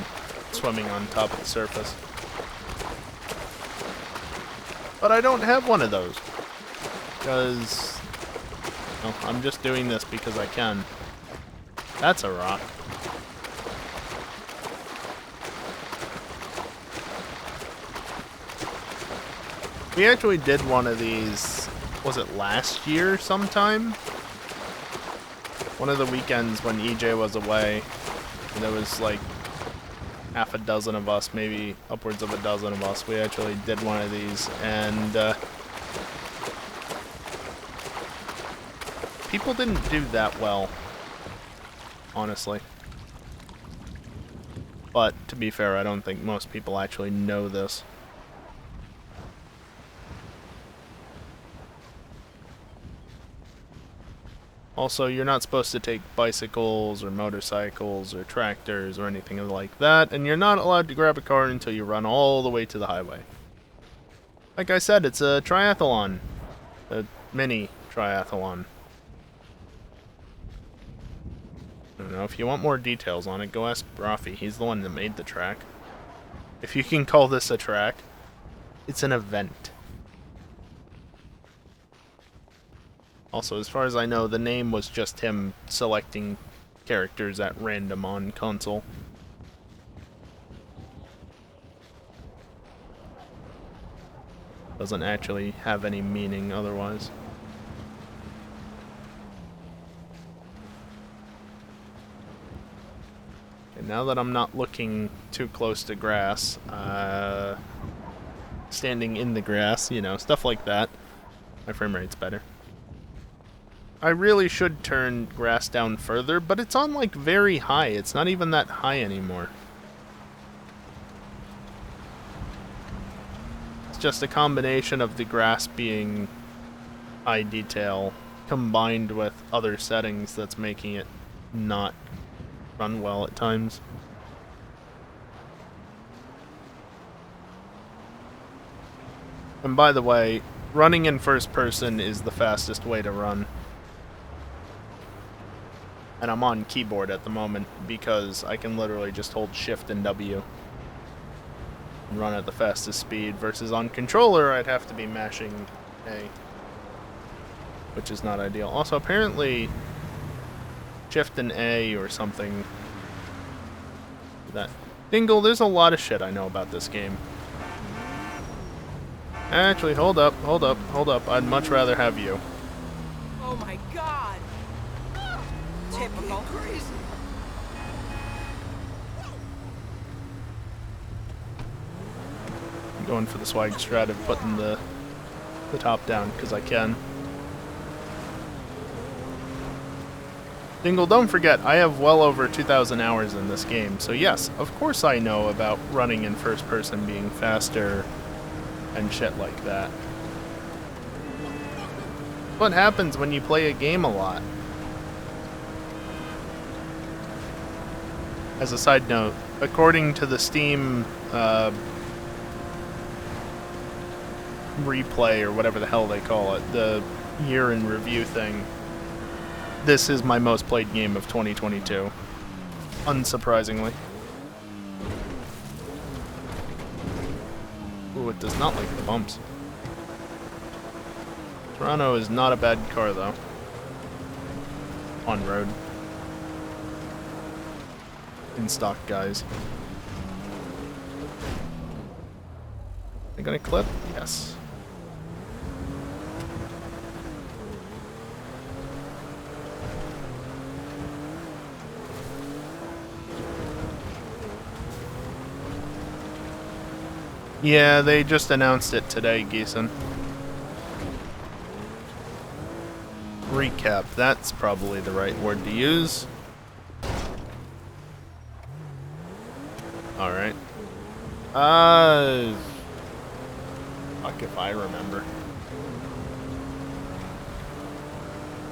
swimming on top of the surface. But I don't have one of those. Because, well, I'm just doing this because I can. That's a rock. We actually did one of these, was it last year sometime? One of the weekends when EJ was away, and there was like half a dozen of us, maybe upwards of a dozen of us. We actually did one of these, and people didn't do that well, honestly. But, to be fair, I don't think most people actually know this. Also, you're not supposed to take bicycles or motorcycles or tractors or anything like that, and you're not allowed to grab a car until you run all the way to the highway. Like I said, it's a triathlon. A mini triathlon. I don't know, if you want more details on it, go ask Rafi. He's the one that made the track. If you can call this a track, it's an event. Also, as far as I know, the name was just him selecting characters at random on console. Doesn't actually have any meaning otherwise. Okay, now that I'm not looking too close to grass, standing in the grass, you know, stuff like that, my frame rate's better. I really should turn grass down further, but it's on like very high. It's not even that high anymore. It's just a combination of the grass being high detail combined with other settings that's making it not run well at times. And by the way, running in first person is the fastest way to run. And I'm on keyboard at the moment because I can literally just hold Shift and W and run at the fastest speed, versus on controller I'd have to be mashing A, which is not ideal. Also, apparently Shift and A or something that... Dingle, there's a lot of shit I know about this game. Actually, hold up. I'd much rather have you. Oh my god! Typical. I'm going for the swag strat of putting the top down because I can. Dingle, don't forget, I have well over 2,000 hours in this game, so yes, of course I know about running in first person being faster and shit like that. What happens when you play a game a lot? As a side note, according to the Steam replay, or whatever the hell they call it, the year in review thing, this is my most played game of 2022. Unsurprisingly. Ooh, it does not like the bumps. Toronto is not a bad car, though. On road. In stock, guys. Are they gonna clip? Yes. Yeah, they just announced it today, Geeson. Recap, that's probably the right word to use. Alright. Fuck if I remember.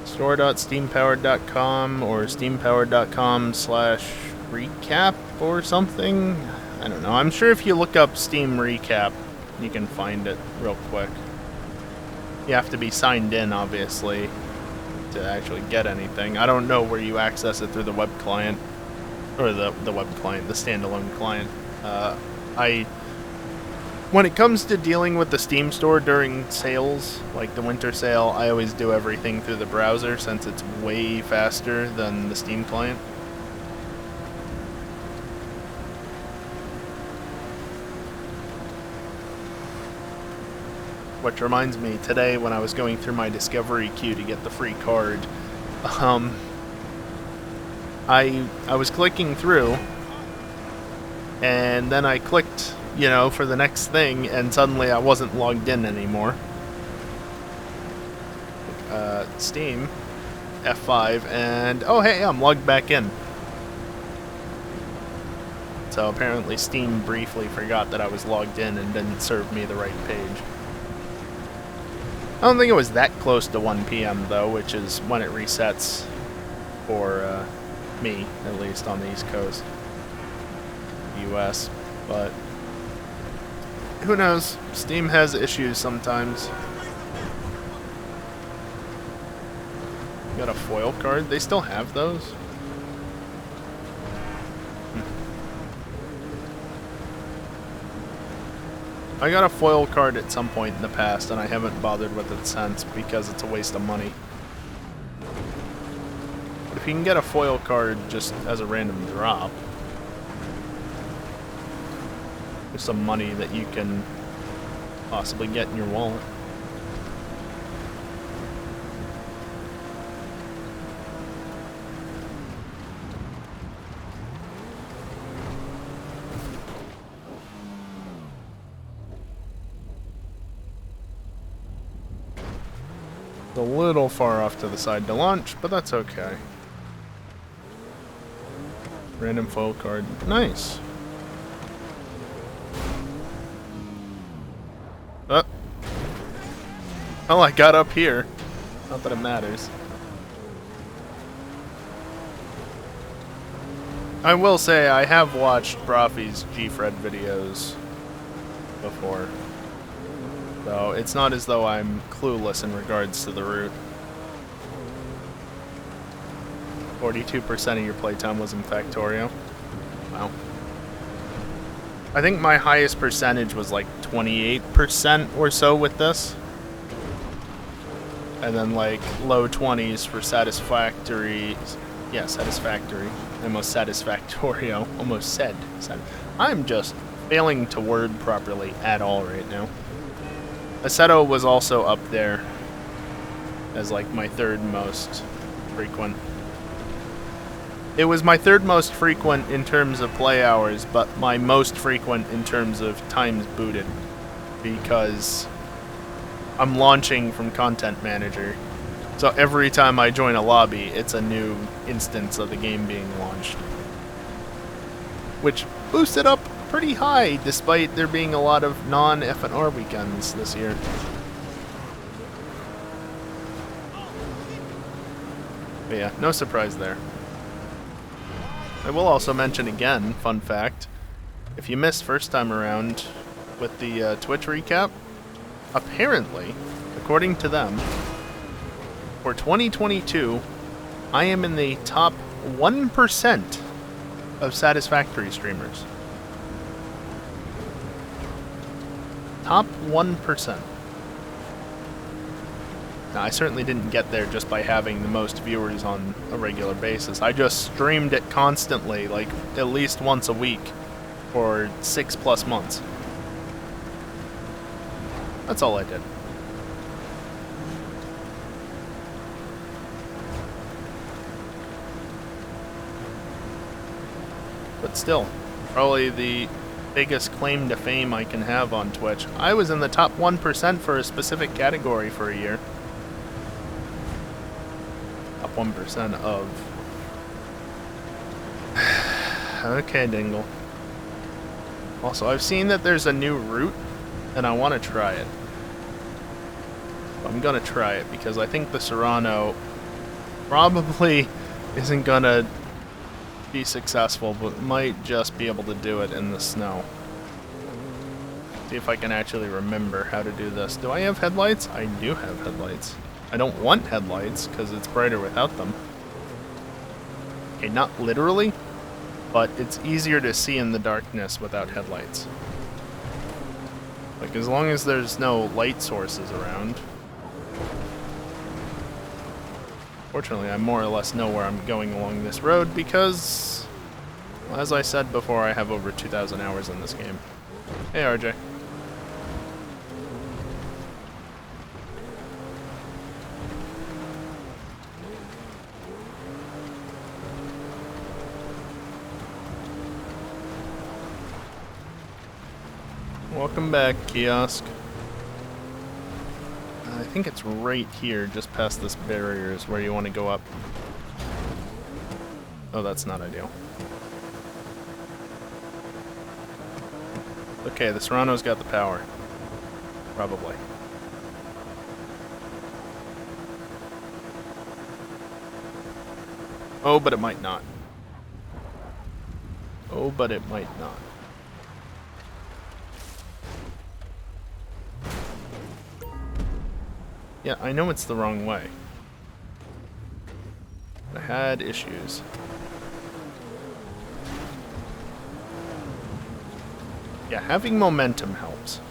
Store.steampowered.com or steampowered.com/recap or something? I don't know. I'm sure if you look up Steam Recap, you can find it real quick. You have to be signed in, obviously, to actually get anything. I don't know where you access it through the web client. Or the web client, the standalone client. When it comes to dealing with the Steam store during sales, like the winter sale, I always do everything through the browser since it's way faster than the Steam client. Which reminds me, today when I was going through my discovery queue to get the free card, I was clicking through, and then I clicked, you know, for the next thing, and suddenly I wasn't logged in anymore. Steam, F5, and oh hey, I'm logged back in. So apparently Steam briefly forgot that I was logged in and didn't serve me the right page. I don't think it was that close to 1 PM though, which is when it resets for me, at least on the East Coast, US, but who knows? Steam has issues sometimes. Got a foil card? They still have those? I got a foil card at some point in the past, and I haven't bothered with it since because it's a waste of money. But if you can get a foil card just as a random drop, with some money that you can possibly get in your wallet. A little far off to the side to launch, but that's okay. Random foil card. Nice. Oh. Well, I got up here. Not that it matters. I will say I have watched Brofy's G-Fred videos before. So it's not as though I'm clueless in regards to the route. 42% of your playtime was in Factorio. Wow. I think my highest percentage was like 28% or so with this. And then like low 20s for Satisfactory. Yeah, Satisfactory. Almost Satisfactorio. Almost said. I'm just failing to word properly at all right now. Assetto was also up there as like my third most frequent. It was my third most frequent in terms of play hours, but my most frequent in terms of times booted, because I'm launching from Content Manager. So every time I join a lobby, it's a new instance of the game being launched, which boosts it up pretty high, despite there being a lot of non-F&R weekends this year. But yeah, no surprise there. I will also mention again, fun fact, if you missed first time around with the Twitch recap, apparently, according to them, for 2022, I am in the top 1% of Satisfactory streamers. Top 1%. Now, I certainly didn't get there just by having the most viewers on a regular basis. I just streamed it constantly, like at least once a week, for 6+ months. That's all I did. But still, probably the biggest claim to fame I can have on Twitch. I was in the top 1% for a specific category for a year. Top 1% of... Okay, Dingle. Also, I've seen that there's a new route, and I want to try it. I'm gonna try it, because I think the Serrano probably isn't gonna be successful, but might just be able to do it in the snow. See if I can actually remember how to do this. Do I have headlights? I do have headlights. I don't want headlights because it's brighter without them. Okay, not literally, but it's easier to see in the darkness without headlights. Like, as long as there's no light sources around. Fortunately, I more or less know where I'm going along this road because, well, as I said before, I have over 2,000 hours in this game. Hey, RJ. Welcome back, kiosk. I think it's right here, just past this barrier is where you want to go up. Oh, that's not ideal. Okay, the Serrano's got the power. Probably. Oh, but it might not. Oh, but it might not. Yeah, I know it's the wrong way. I had issues. Yeah, having momentum helps.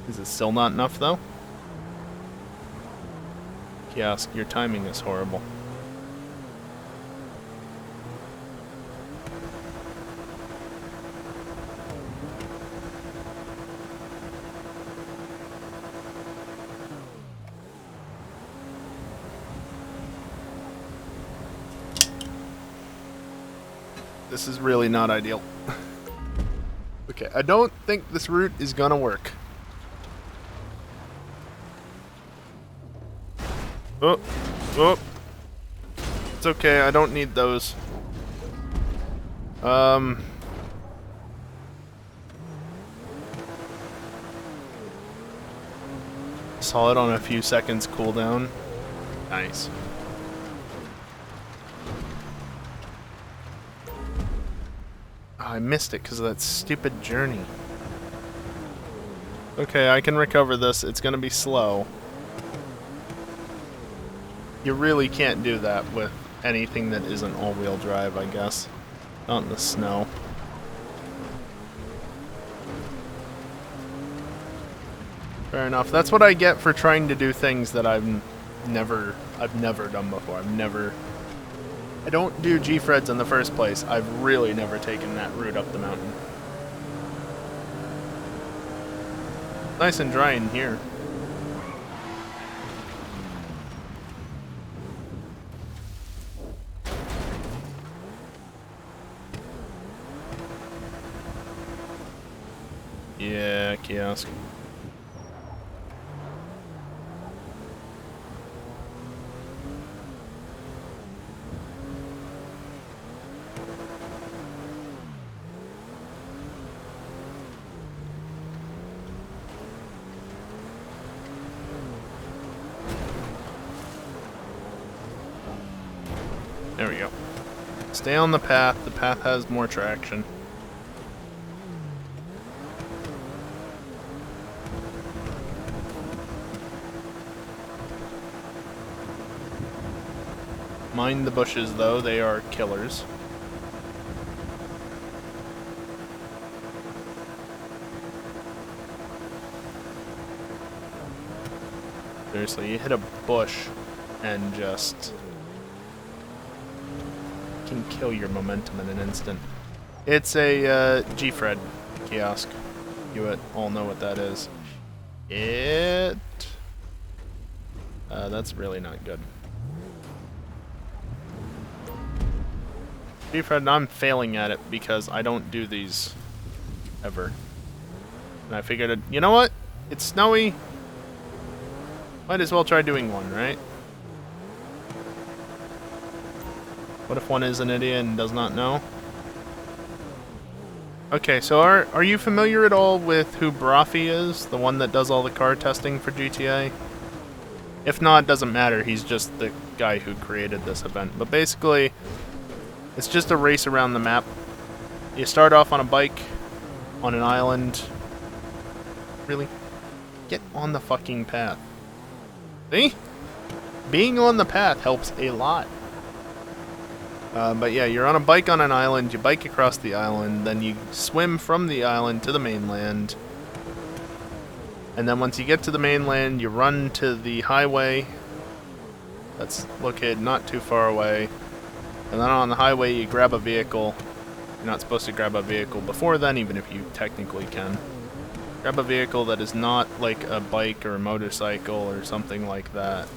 Is it still not enough, though? Kiosk, your timing is horrible. This is really not ideal. Okay, I don't think this route is gonna work. Oh, oh. It's okay, I don't need those. Saw it on a few seconds cooldown. Nice. I missed it because of that stupid journey. Okay, I can recover this. It's gonna be slow. You really can't do that with anything that isn't all-wheel drive, I guess. Not in the snow. Fair enough. That's what I get for trying to do things that I've never done before. I don't do G-Freds in the first place. I've really never taken that route up the mountain. Nice and dry in here. Yeah, kiosk. There we go. Stay on the path. The path has more traction. Mind the bushes, though. They are killers. Seriously, you hit a bush and just can kill your momentum in an instant. It's a G-Fred kiosk. You all know what that is. That's really not good. G-Fred, I'm failing at it because I don't do these ever. And I figured, you know what? It's snowy. Might as well try doing one, right? What if one is an idiot and does not know? Okay, so are you familiar at all with who Brophy is? The one that does all the car testing for GTA? If not, it doesn't matter. He's just the guy who created this event. But basically, it's just a race around the map. You start off on a bike, on an island. Really? Get on the fucking path. See? Being on the path helps a lot. But yeah, you're on a bike on an island, you bike across the island, then you swim from the island to the mainland. And then once you get to the mainland, you run to the highway that's located not too far away. And then on the highway, you grab a vehicle. You're not supposed to grab a vehicle before then, even if you technically can. Grab a vehicle that is not like a bike or a motorcycle or something like that.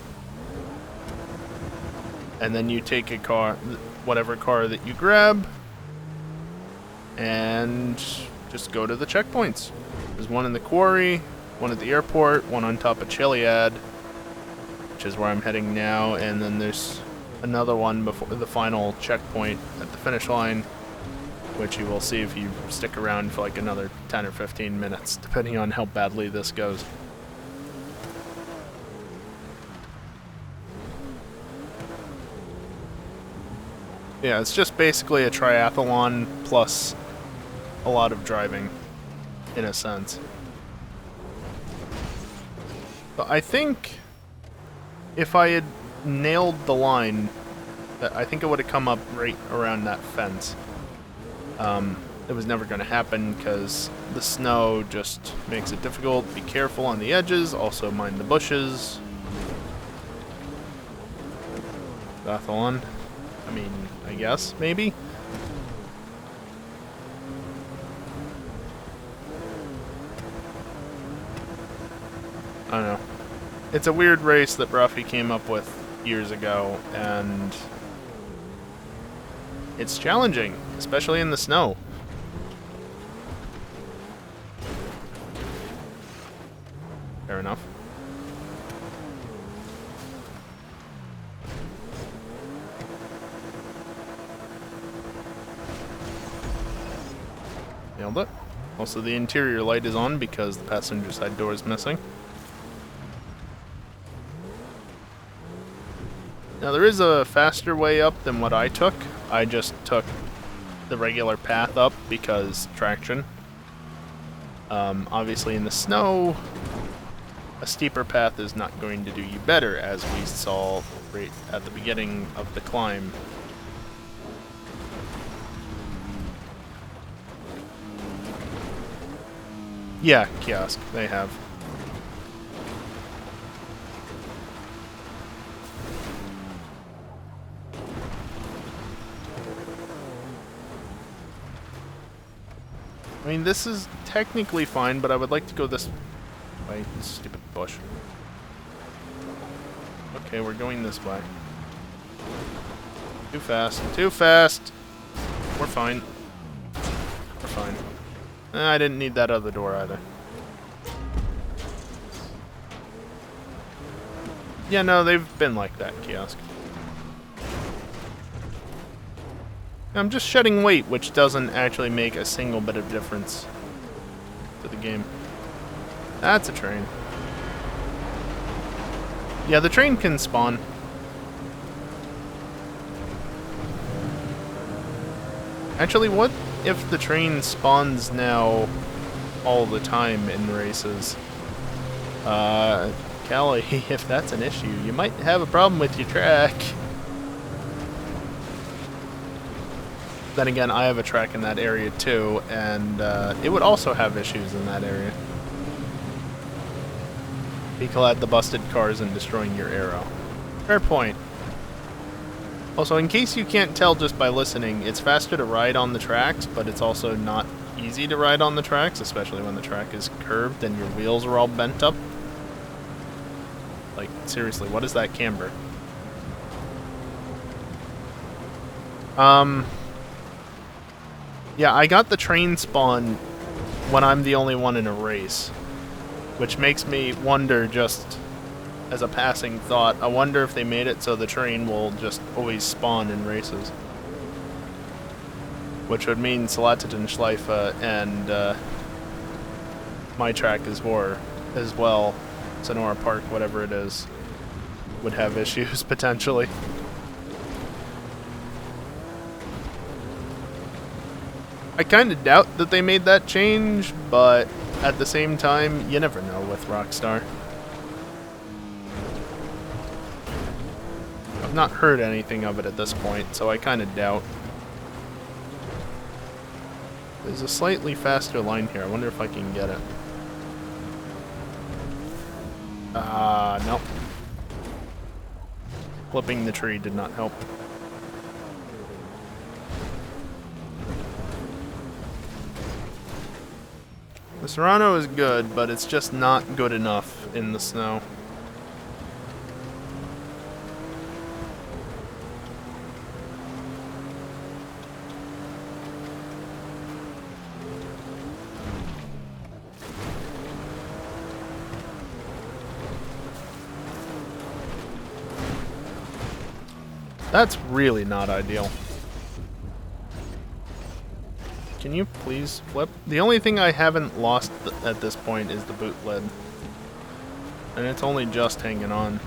And then you take a car, whatever car that you grab, and just go to the checkpoints. There's one in the quarry, one at the airport, one on top of Chiliad, which is where I'm heading now, and then there's another one before the final checkpoint at the finish line, which you will see if you stick around for like another 10 or 15 minutes, depending on how badly this goes. Yeah, it's just basically a triathlon plus a lot of driving, in a sense. But I think if I had nailed the line, I think it would have come up right around that fence. it was never going to happen because the snow just makes it difficult. Be careful on the edges, also mind the bushes. Bathlon. I mean, I guess, maybe? I don't know. It's a weird race that Bruffy came up with years ago, and it's challenging, especially in the snow. Fair enough. Nailed it. Also, the interior light is on because the passenger side door is missing. Now, there is a faster way up than what I took. I just took the regular path up because traction. Obviously, in the snow, a steeper path is not going to do you better, as we saw right at the beginning of the climb. Yeah, kiosk, they have. I mean, this is technically fine, but I would like to go this way. This stupid bush. Okay, we're going this way. Too fast. Too fast! We're fine. We're fine. I didn't need that other door either. Yeah, no, they've been like that, kiosk. I'm just shedding weight, which doesn't actually make a single bit of difference to the game. That's a train. Yeah, the train can spawn. Actually, what if the train spawns now all the time in races? Callie, if that's an issue, you might have a problem with your track. Then again, I have a track in that area too, and it would also have issues in that area. People at the busted cars and destroying your arrow. Fair point. Also, in case you can't tell just by listening, it's faster to ride on the tracks, but it's also not easy to ride on the tracks, especially when the track is curved and your wheels are all bent up. Like, seriously, what is that camber? Yeah, I got the train spawn when I'm the only one in a race, which makes me wonder, just as a passing thought, I wonder if they made it so the train will just always spawn in races. Which would mean Salatenschleife and my track as well, Sonora Park, whatever it is, would have issues potentially. I kind of doubt that they made that change, but at the same time, you never know with Rockstar. I've not heard anything of it at this point, so I kind of doubt. There's a slightly faster line here. I wonder if I can get it. Nope. Flipping the tree did not help. The Serrano is good, but it's just not good enough in the snow. That's really not ideal. Can you please flip? The only thing I haven't lost at this point is the boot lid. And it's only just hanging on.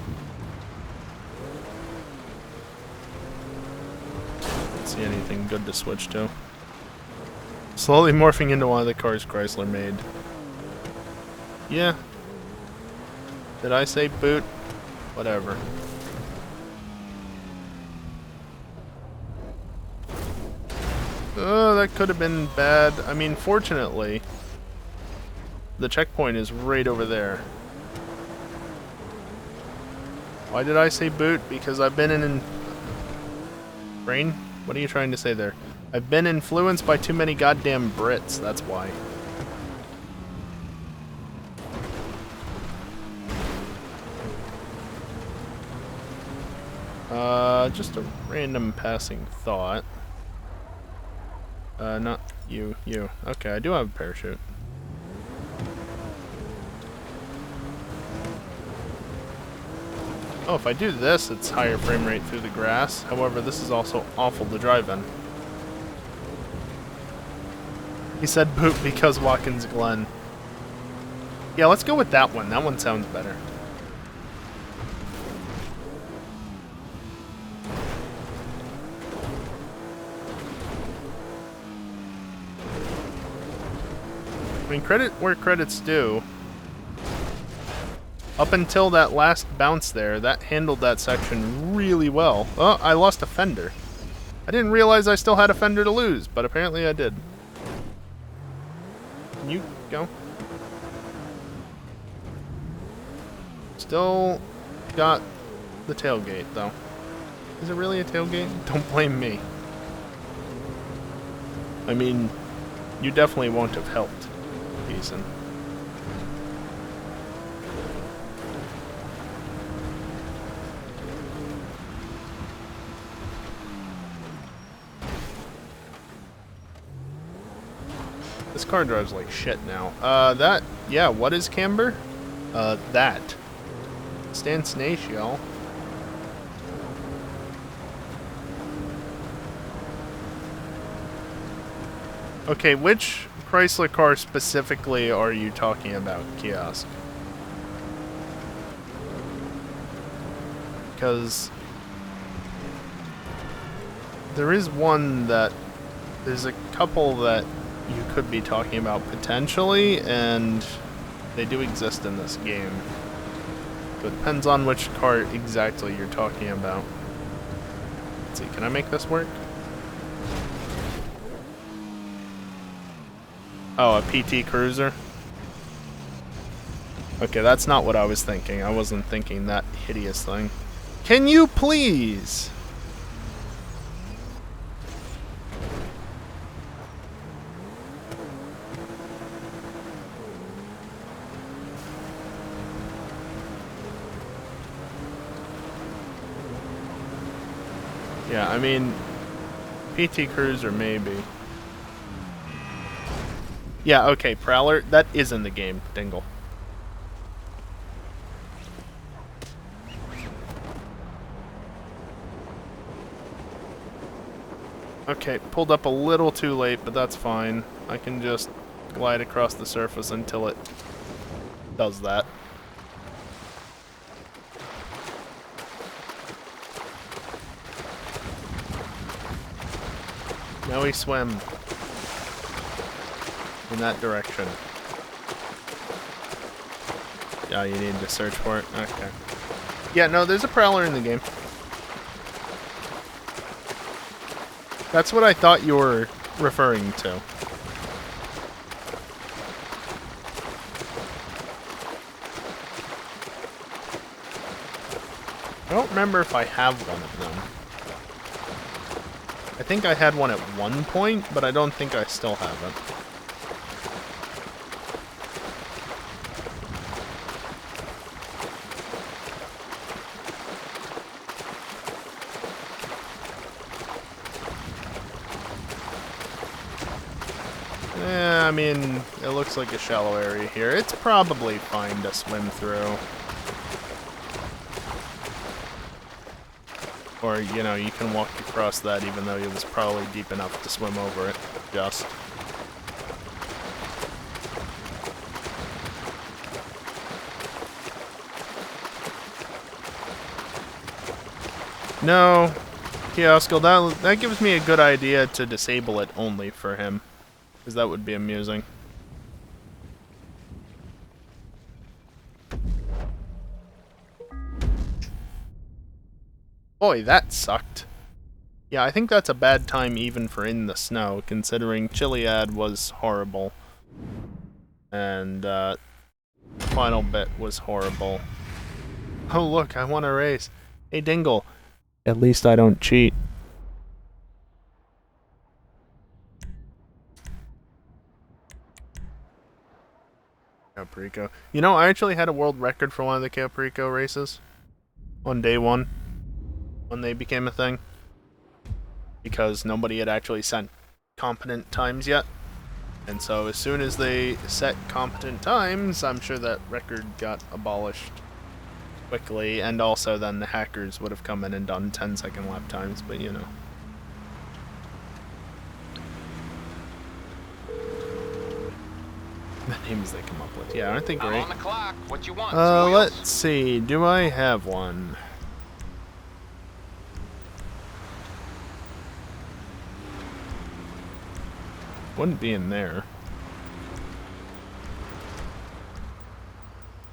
Don't see anything good to switch to. Slowly morphing into one of the cars Chrysler made. Yeah. Did I say boot? Whatever. Oh, that could have been bad. I mean, fortunately, the checkpoint is right over there. Why did I say boot? Because I've been in... Brain? What are you trying to say there? I've been influenced by too many goddamn Brits, that's why. Just a random passing thought. Not you. Okay, I do have a parachute. Oh, if I do this, it's higher frame rate through the grass. However, this is also awful to drive in. He said boot because Watkins Glen. Yeah, let's go with that one. That one sounds better. I mean, credit where credit's due. Up until that last bounce there, that handled that section really well. Oh, I lost a fender. I didn't realize I still had a fender to lose, but apparently I did. Can you go? Still got the tailgate, though. Is it really a tailgate? Don't blame me. I mean, you definitely won't have helped. Decent. This car drives like shit now. Yeah, what is camber? That. Stand snake, y'all. Okay, which Chrysler car specifically are you talking about, Kiosk? Because there is one that... There's a couple that you could be talking about potentially, and they do exist in this game. So it depends on which car exactly you're talking about. Let's see, can I make this work? Oh, a PT Cruiser? Okay, that's not what I was thinking. I wasn't thinking that hideous thing. Can you please? Yeah, I mean, PT Cruiser maybe. Yeah, okay, Prowler, that is in the game, Dingle. Okay, pulled up a little too late, but that's fine. I can just glide across the surface until it does that. Now we swim in that direction. Yeah, you need to search for it? Okay. Yeah, no, there's a Prowler in the game. That's what I thought you were referring to. I don't remember if I have one of them. I think I had one at one point, but I don't think I still have it. Yeah, I mean, it looks like a shallow area here. It's probably fine to swim through. Or, you know, you can walk across that even though it was probably deep enough to swim over it. Just. No. Kiosko, that gives me a good idea to disable it only for him. Because that would be amusing. Boy, that sucked. Yeah, I think that's a bad time even for in the snow, considering Chiliad was horrible. And, the final bit was horrible. Oh look, I won a race. Hey Dingle, at least I don't cheat. Caprico. You know, I actually had a world record for one of the Caprico races. On day one. When they became a thing. Because nobody had actually sent competent times yet. And so as soon as they set competent times, I'm sure that record got abolished quickly. And also then the hackers would have come in and done 10-second lap times, but you know. The names they come up with. Yeah, aren't they I'm great? on the clock. What you want? Some wheels? Let's see. Do I have one? Wouldn't be in there.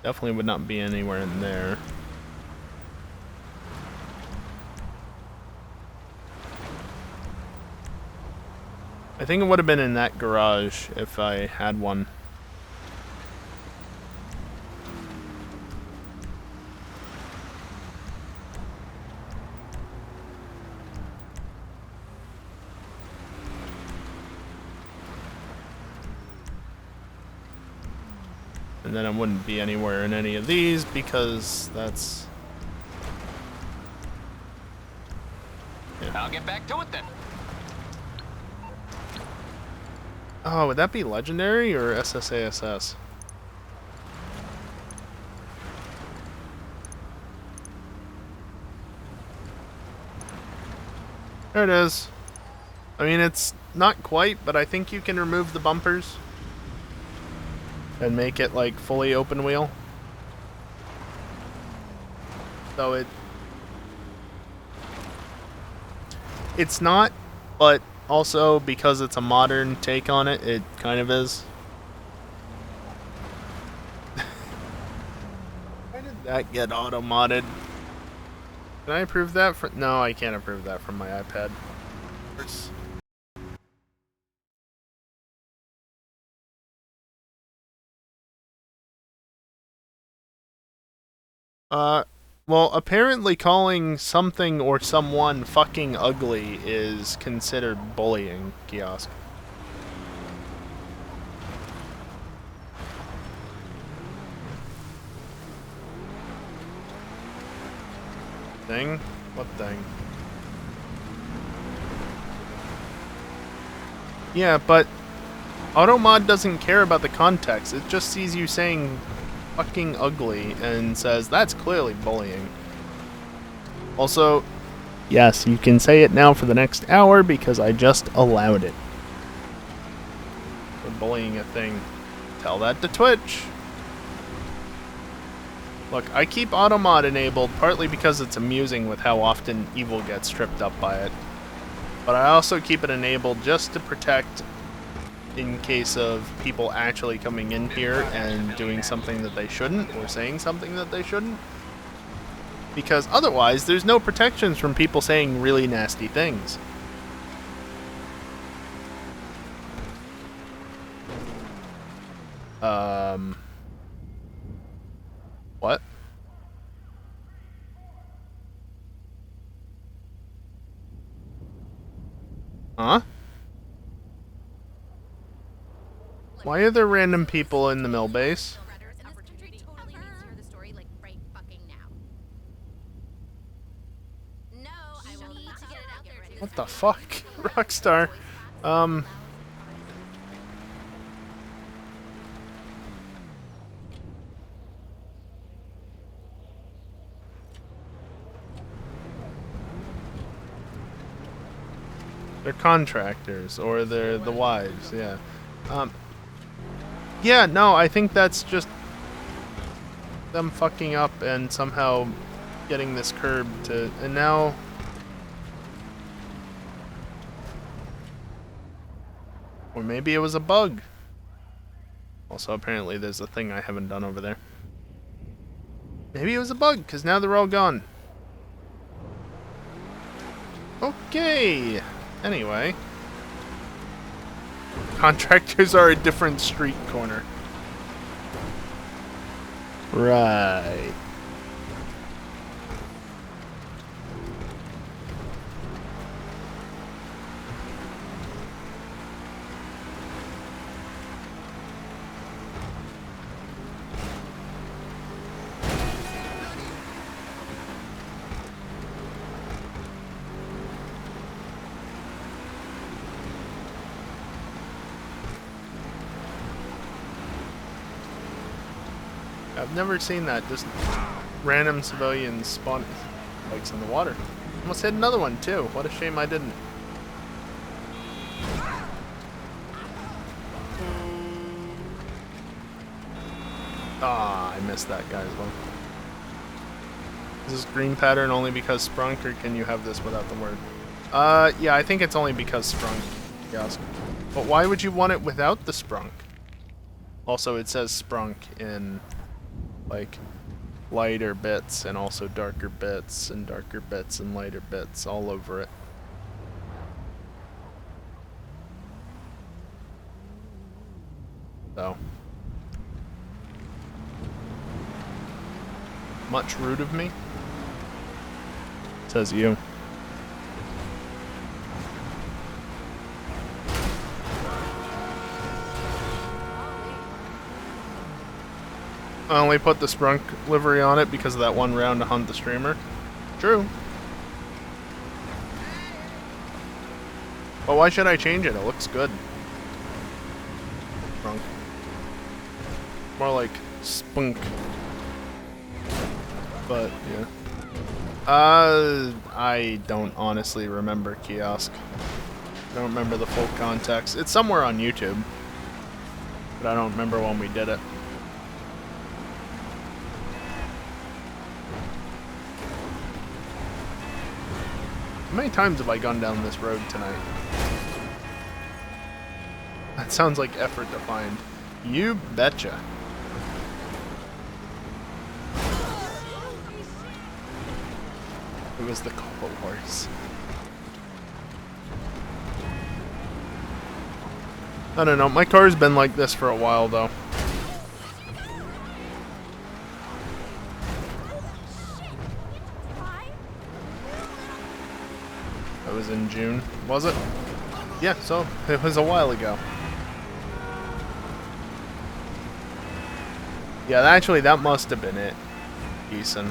Definitely would not be anywhere in there. I think it would have been in that garage if I had one. And then it wouldn't be anywhere in any of these because that's... I'll get back to it then. Oh, would that be legendary or SSASS? There it is. I mean, it's not quite, but I think you can remove the bumpers and make it like fully open wheel. So it's not, but also because it's a modern take on it, it kind of is. Why did that get auto modded? Can I approve that? No, I can't approve that from my iPad. Well, apparently calling something or someone fucking ugly is considered bullying, Kiosk. Thing? What thing? Yeah, but AutoMod doesn't care about the context. It just sees you saying fucking ugly and says that's clearly bullying. Also, yes, you can say it now for the next hour because I just allowed it. For bullying a thing. Tell that to Twitch. Look, I keep AutoMod enabled partly because it's amusing with how often evil gets tripped up by it. But I also keep it enabled just to protect in case of people actually coming in here and doing something that they shouldn't, or saying something that they shouldn't. Because otherwise, there's no protections from people saying really nasty things. What? Huh? Why are there random people in the mill base? What the fuck? Rockstar. They're contractors, or they're the wives, yeah. Yeah, no, I think that's just them fucking up and somehow getting this curb to... And now... Or maybe it was a bug. Also, apparently there's a thing I haven't done over there. Maybe it was a bug, because now they're all gone. Okay. Anyway. Contractors are a different street corner. Right. I've never seen that. Just random civilians spawn bikes in the water. Almost hit another one too. What a shame I didn't. Ah, I missed that guy as well. Is this green pattern only because sprunk, or can you have this without the word? Yeah, I think it's only because sprunk, yes. But why would you want it without the sprunk? Also, it says sprunk in, like, lighter bits and also darker bits and lighter bits all over it. So. Much rude of me? Says you. I only put the sprunk livery on it because of that one round to hunt the streamer. True. But why should I change it? It looks good. Sprunk. More like spunk. But, yeah. I don't honestly remember kiosk. I don't remember the full context. It's somewhere on YouTube. But I don't remember when we did it. How many times have I gone down this road tonight? That sounds like effort to find. You betcha. It was the Cold Horse. I don't know, my car's been like this for a while though. That was in June, was it? Yeah, so it was a while ago. Yeah, actually that must have been it, Eason.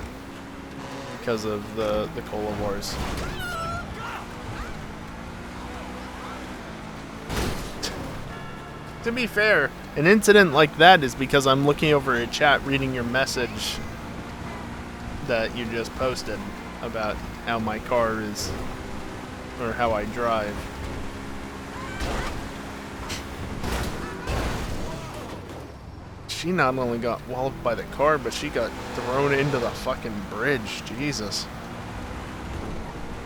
Because of the Cola Wars. To be fair, an incident like that is because I'm looking over a chat reading your message that you just posted about how my car is, or how I drive. She not only got walloped by the car, but she got thrown into the fucking bridge. Jesus.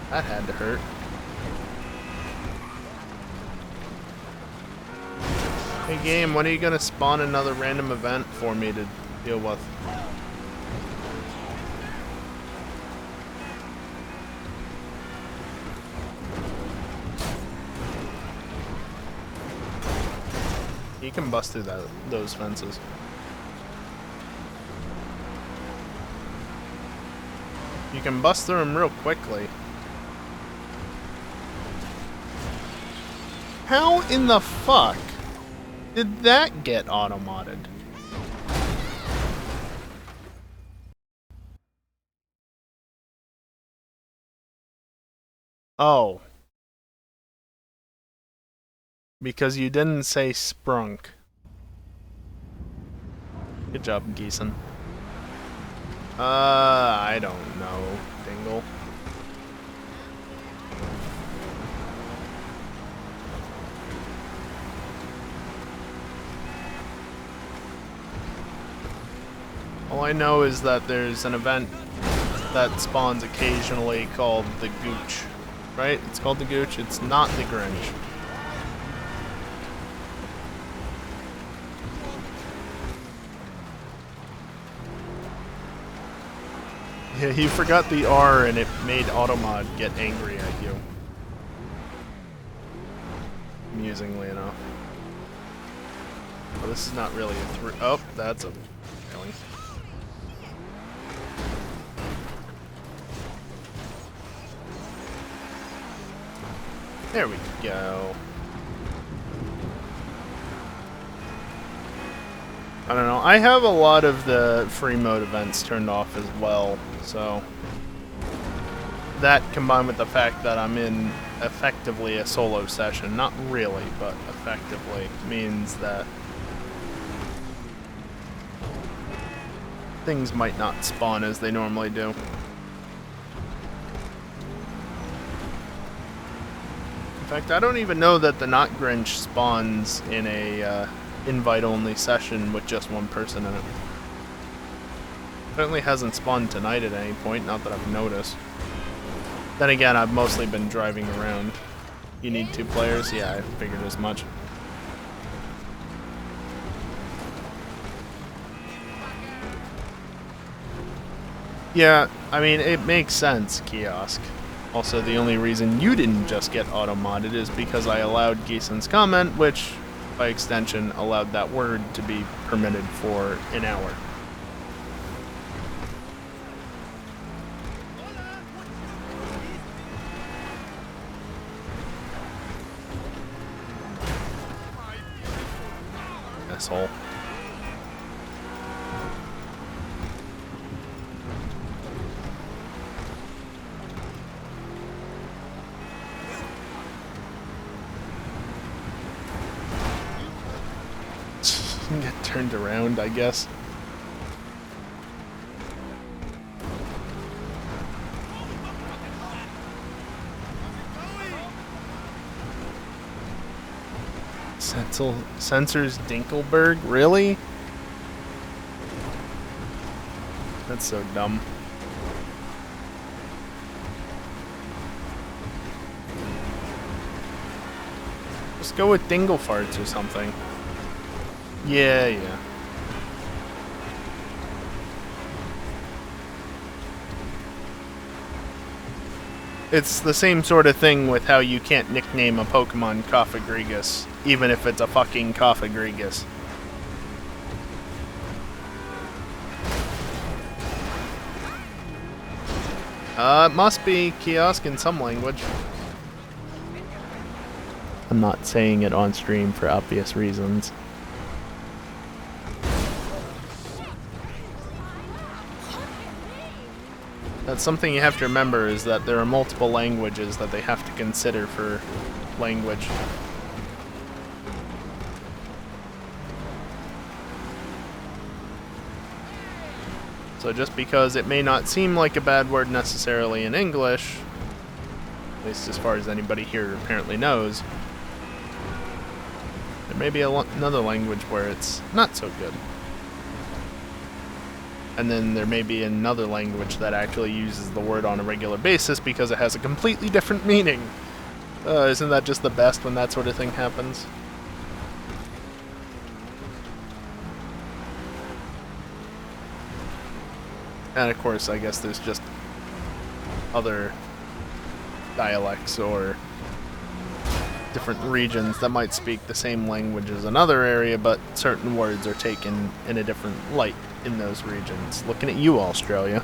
That had to hurt. Hey game, when are you gonna spawn another random event for me to deal with? You can bust through those fences. You can bust through them real quickly. How in the fuck did that get auto-modded? Oh. Because you didn't say sprunk. Good job, Geeson. I don't know, Dingle. All I know is that there's an event that spawns occasionally called the Gooch. Right? It's called the Gooch. It's not the Grinch. Yeah, you forgot the R and it made Automod get angry at you. amusingly enough. Oh, this is not really a through. Oh, that's a failing. There we go. I don't know. I have a lot of the free mode events turned off as well, so that combined with the fact that I'm in effectively a solo session, not really, but effectively, means that things might not spawn as they normally do. In fact, I don't even know that the Not Grinch spawns in a invite-only session with just one person in it. Apparently hasn't spawned tonight at any point, not that I've noticed. Then again, I've mostly been driving around. You need 2 players? Yeah, I figured as much. Yeah, I mean, it makes sense, Kiosk. Also, the only reason you didn't just get auto-modded is because I allowed Geeson's comment, which, by extension, allowed that word to be permitted for an hour. Asshole. Get turned around, I guess. Sensors Dinkelberg? Really? That's so dumb. Just go with Dinglefarts or something. Yeah. It's the same sort of thing with how you can't nickname a Pokemon Coffagrigus, even if it's a fucking Coffagrigus. It must be Kiosk in some language. I'm not saying it on stream for obvious reasons. That's something you have to remember, is that there are multiple languages that they have to consider for language. So just because it may not seem like a bad word necessarily in English, at least as far as anybody here apparently knows, there may be another language where it's not so good. And then there may be another language that actually uses the word on a regular basis because it has a completely different meaning. Isn't that just the best when that sort of thing happens? And of course, I guess there's just other dialects or different regions that might speak the same language as another area, but certain words are taken in a different light in those regions. Looking at you, Australia.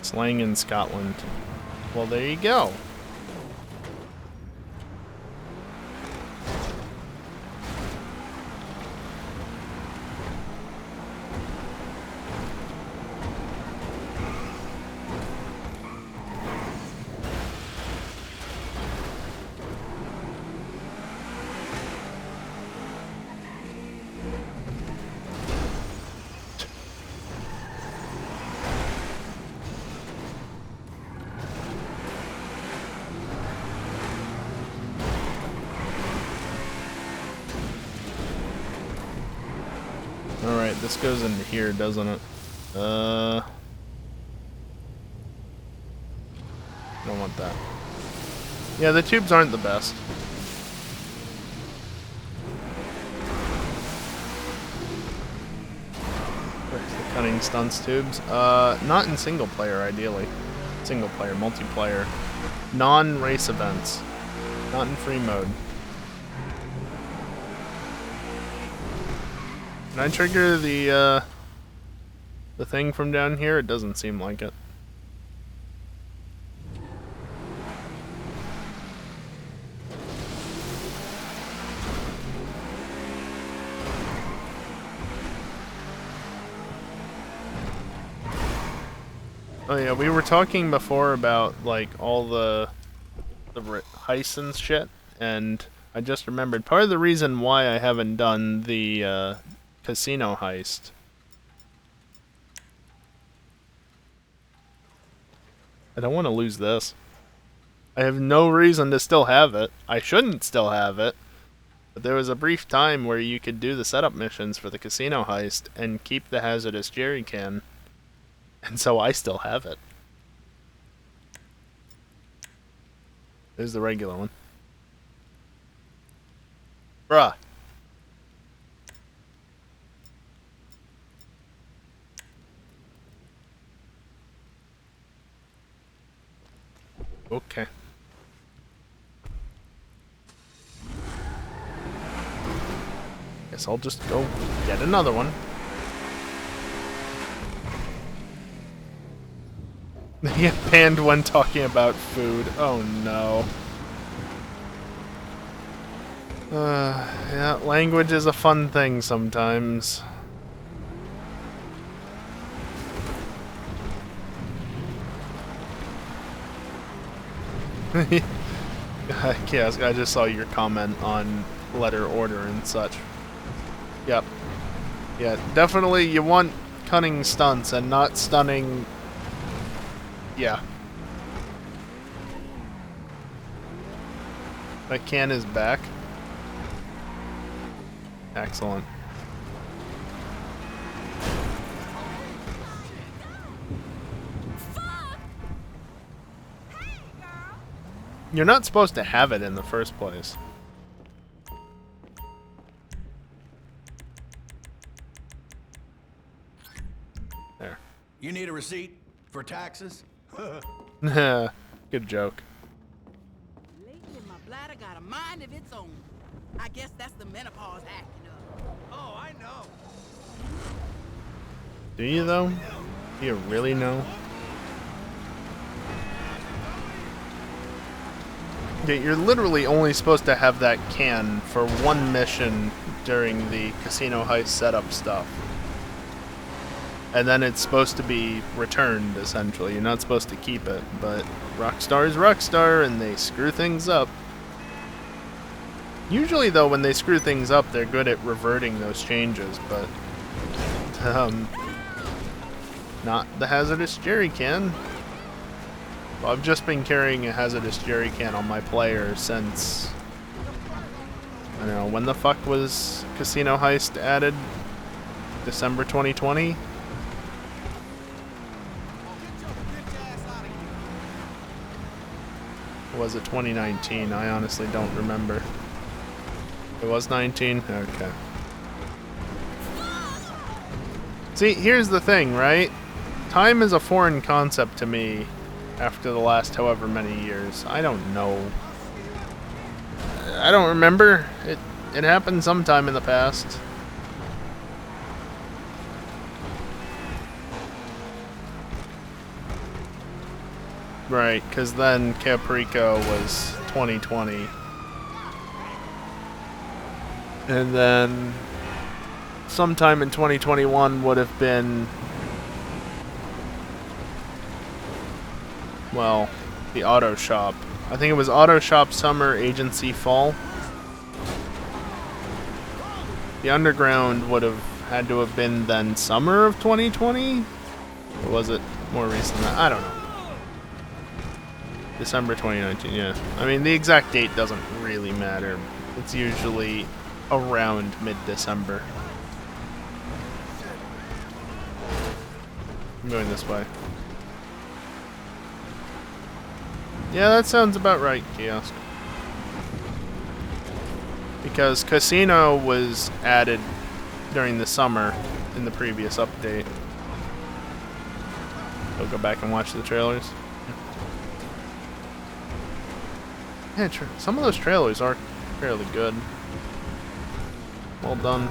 Slang in Scotland. Well, there you go. Alright, this goes into here, doesn't it? Don't want that. Yeah, the tubes aren't the best. Where's the cutting stunts tubes? Not in single player, ideally. Single player, multiplayer. Non-race events. Not in free mode. Can I trigger the thing from down here? It doesn't seem like it. Oh yeah, we were talking before about like all the heists and shit, and I just remembered part of the reason why I haven't done the casino heist. I don't want to lose this. I have no reason to still have it. I shouldn't still have it. But there was a brief time where you could do the setup missions for the casino heist and keep the hazardous jerry can. And so I still have it. There's the regular one. Bruh. Okay. Guess I'll just go get another one. They get panned when talking about food. Oh no. Yeah, language is a fun thing sometimes. Yes, I just saw your comment on letter order and such. Yep. Yeah, definitely you want cunning stunts and not stunning. Yeah. That can is back. Excellent. You're not supposed to have it in the first place. There. You need a receipt for taxes? Good joke. Lately, my bladder got a mind of its own. I guess that's the menopause acting up. Oh, I know. Do you though? Do you really know? Yeah, you're literally only supposed to have that can for one mission during the casino heist setup stuff. And then it's supposed to be returned, essentially. You're not supposed to keep it, but Rockstar is Rockstar, and they screw things up. Usually, though, when they screw things up, they're good at reverting those changes, but... not the hazardous jerry can. Well, I've just been carrying a hazardous jerry can on my player since... I don't know, when the fuck was Casino Heist added? December 2020? Or was it 2019? I honestly don't remember. It was 19? Okay. See, here's the thing, right? Time is a foreign concept to me after the last however many years. I don't know. I don't remember. It happened sometime in the past. Right, because then Caprico was 2020. And then sometime in 2021 would have been, well, the Auto Shop. I think it was Auto Shop Summer, Agency Fall. The Underground would have had to have been then summer of 2020? Or was it more recent than that? I don't know. December 2019, yeah. I mean, the exact date doesn't really matter. It's usually around mid-December. I'm going this way. Yeah, that sounds about right, Kiosk. Because Casino was added during the summer in the previous update. So go back and watch the trailers. Yeah, some of those trailers are fairly good. Well done.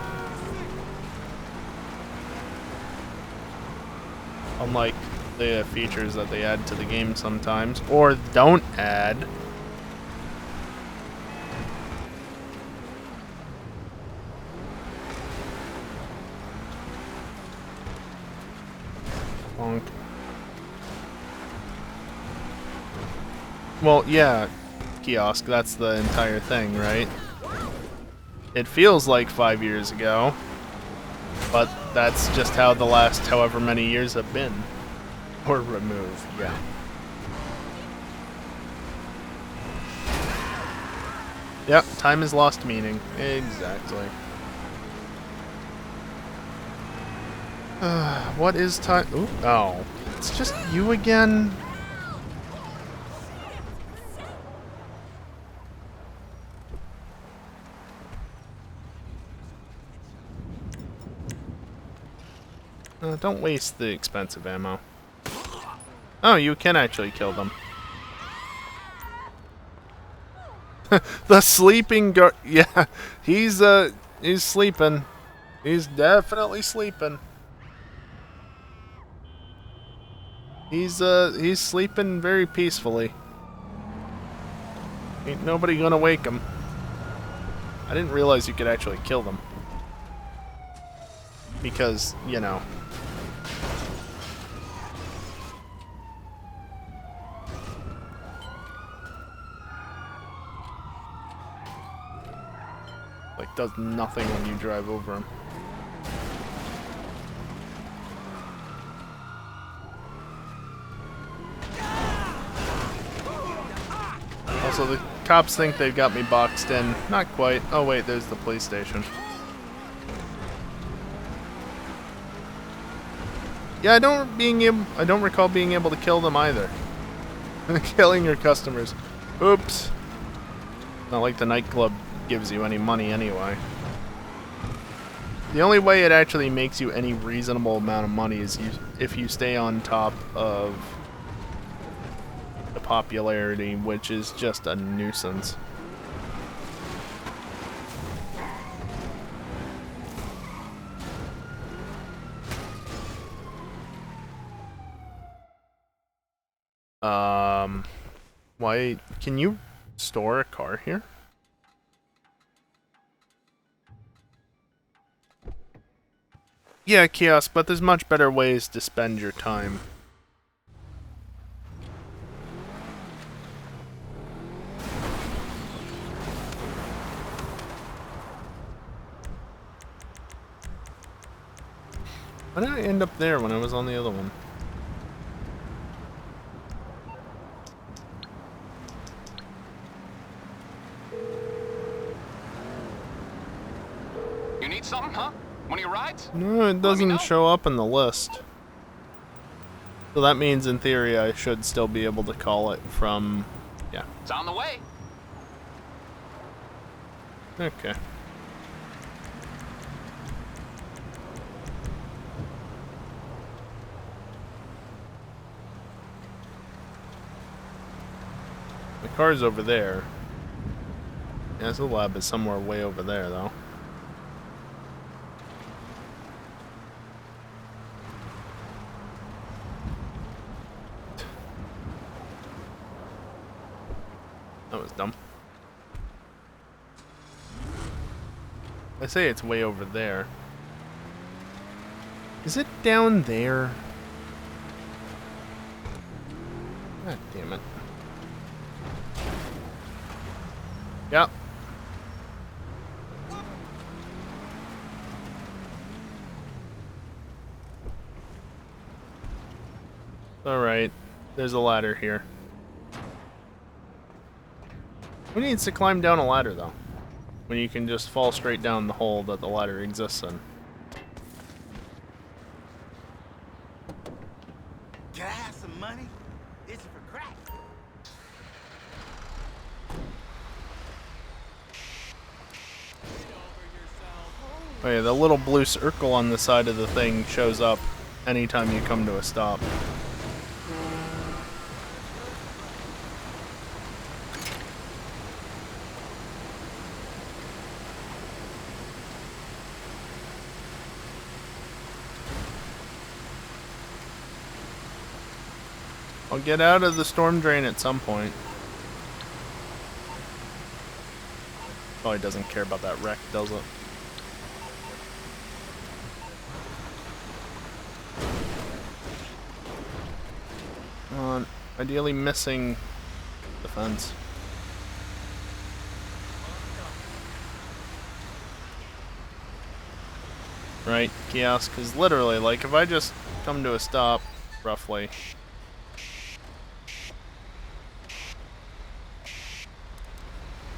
Unlike the features that they add to the game sometimes, or don't add. Bonk. Well, yeah, Kiosk, that's the entire thing, right? It feels like 5 years ago, but that's just how the last however many years have been. Or remove, yeah. Yep, time has lost meaning. Exactly. What is time? Ooh, oh, it's just you again? Don't waste the expensive ammo. Oh, you can actually kill them. The sleeping yeah, he's sleeping. He's definitely sleeping. He's sleeping very peacefully. Ain't nobody gonna wake him. I didn't realize you could actually kill them. Because, you know. Like, does nothing when you drive over him. Also, the cops think they've got me boxed in. Not quite. Oh wait, there's the police station. Yeah, I don't recall being able to kill them either. Killing your customers. Oops. Not like the nightclub gives you any money anyway. The only way it actually makes you any reasonable amount of money is if you stay on top of the popularity, which is just a nuisance. Why can you store a car here? Yeah, Kiosk, but there's much better ways to spend your time. Why did I end up there when I was on the other one? You need something, huh? One of your rides? No, it doesn't show up in the list. So that means, in theory, I should still be able to call it from... yeah. It's on the way. Okay. The car's over there. Yeah, the lab is somewhere way over there, though. That was dumb. I say it's way over there. Is it down there? God damn it. Yep. Alright. There's a ladder here. Who needs to climb down a ladder, though? When you can just fall straight down the hole that the ladder exists in. Oh yeah, the little blue circle on the side of the thing shows up anytime you come to a stop. I'll get out of the storm drain at some point. Probably doesn't care about that wreck, does it? Ideally missing the fence. Right, kiosk, because literally, like, if I just come to a stop, roughly.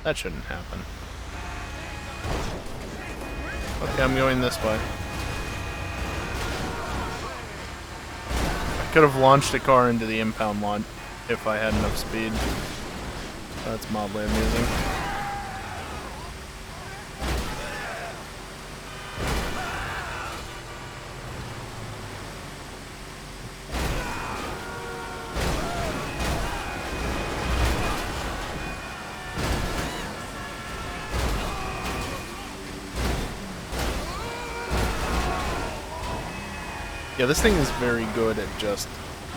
That shouldn't happen. Okay, I'm going this way. I could have launched a car into the impound lot if I had enough speed. That's mildly amusing. Yeah, this thing is very good at just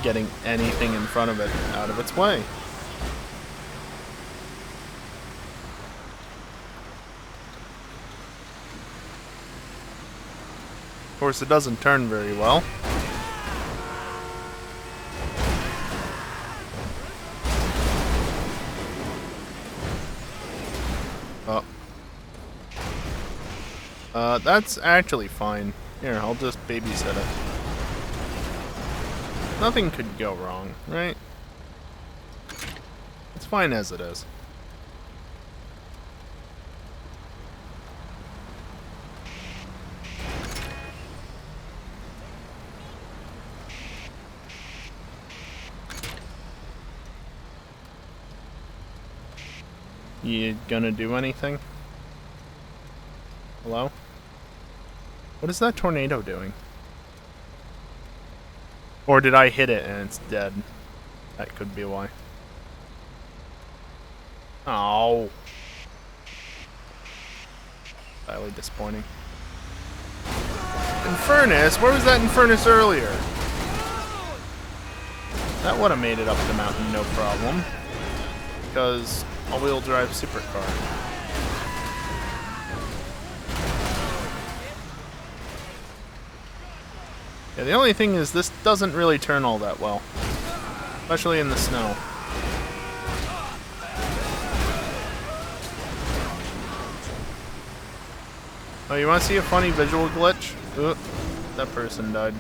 getting anything in front of it out of its way. Of course, it doesn't turn very well. That's actually fine. Here, I'll just babysit it. Nothing could go wrong, right? It's fine as it is. You gonna do anything? Hello? What is that tornado doing? Or did I hit it and it's dead? That could be why. Oh. Highly disappointing. Infernus? Where was that Infernus earlier? That would have made it up the mountain, no problem. Because all-wheel drive supercar. Yeah, the only thing is this doesn't really turn all that well. Especially in the snow. Oh, you want to see a funny visual glitch? Ooh, that person died.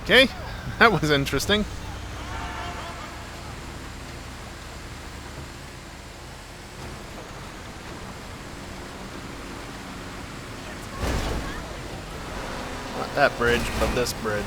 Okay, that was interesting. Not that bridge, but this bridge.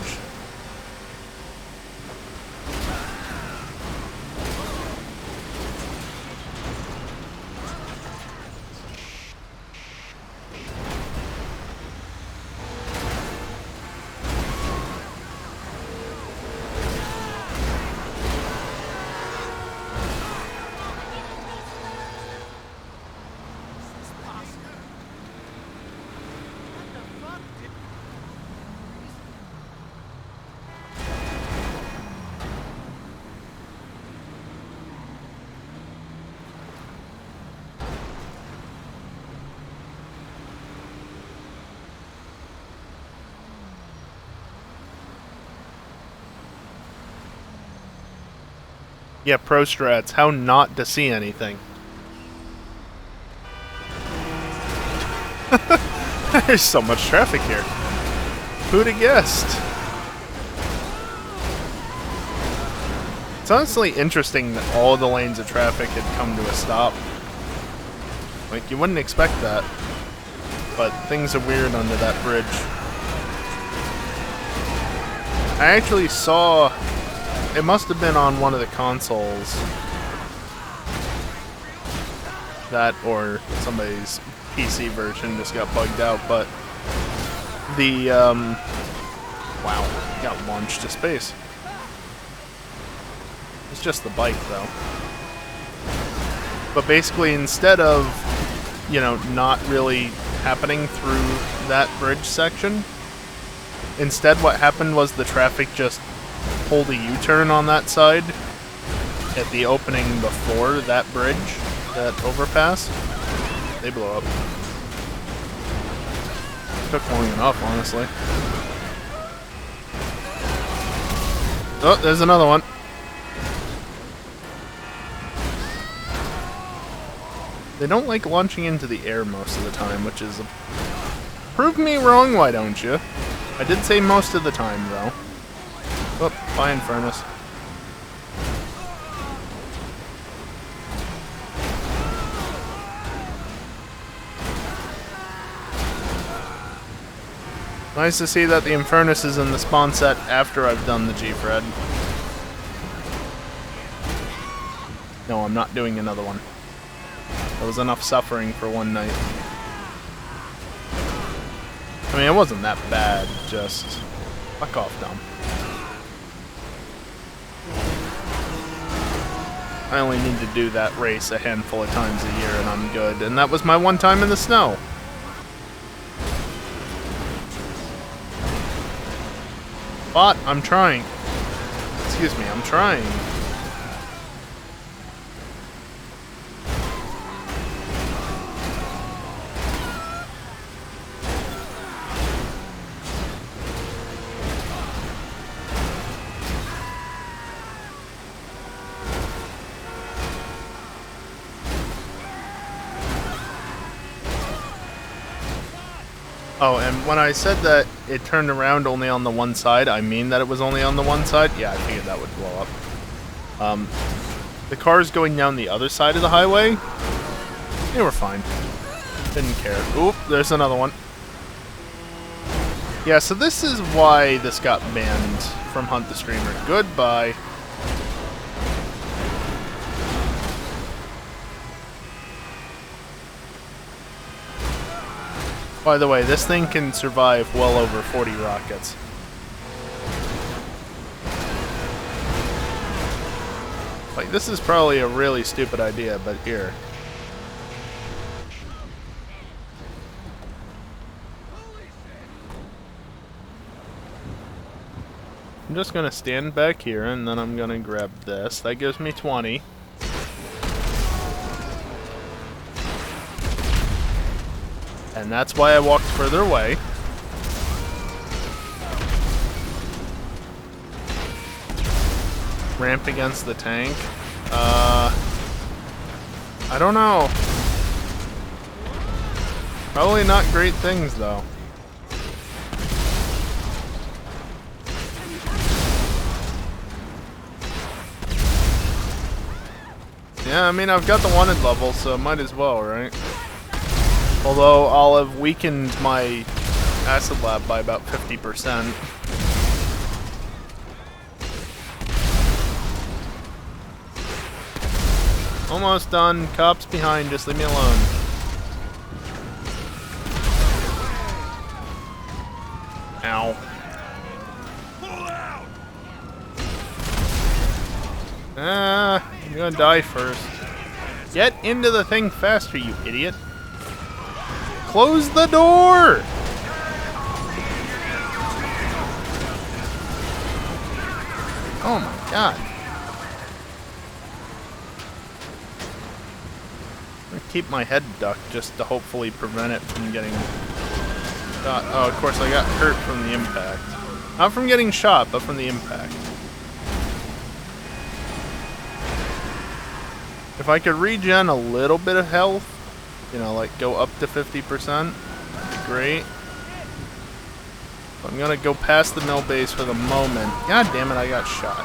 Yeah, pro strats. How not to see anything. There's so much traffic here. Who'd have guessed? It's honestly interesting that all the lanes of traffic had come to a stop. Like, you wouldn't expect that. But things are weird under that bridge. I actually saw... It must have been on one of the consoles. That or somebody's PC version just got bugged out, but the, wow, got launched to space. It's just the bike, though. But basically, instead of, you know, not really happening through that bridge section, instead what happened was the traffic just pulled a U-turn on that side at the opening before that bridge, that overpass. They blew up. Took long enough, honestly. Oh, there's another one. They don't like launching into the air most of the time, which is... Prove me wrong, why don't you? I did say most of the time, though. Oh, fine furnace. Nice to see that the Infernus is in the spawn set after I've done the G-Fred. No, I'm not doing another one. That was enough suffering for one night. I mean, it wasn't that bad, just... Fuck off, Dom. I only need to do that race a handful of times a year and I'm good. And that was my one time in the snow. But I'm trying. Excuse me, I'm trying. Oh, and when I said that it turned around only on the one side, I mean that it was only on the one side? Yeah, I figured that would blow up. The cars going down the other side of the highway, they were fine. Didn't care. Oop, there's another one. Yeah, so this is why this got banned from Hunt the Streamer. Goodbye. By the way, this thing can survive well over 40 rockets. Like, this is probably a really stupid idea, but here. I'm just gonna stand back here, and then I'm gonna grab this. That gives me 20. And that's why I walked further away. Ramp against the tank. I don't know. Probably not great things, though. Yeah, I mean, I've got the wanted level, so might as well, right? Although I'll have weakened my acid lab by about 50%. Almost done. Cops behind, just leave me alone. Ow. Ah, you're gonna die first. Get into the thing faster, you idiot. Close the door! Oh my god. I'm gonna keep my head ducked just to hopefully prevent it from getting shot. Oh, of course I got hurt from the impact. Not from getting shot, but from the impact. If I could regen a little bit of health, you know, like go up to 50%, that'd be great. I'm gonna go past the mill base for the moment. God damn it, I got shot.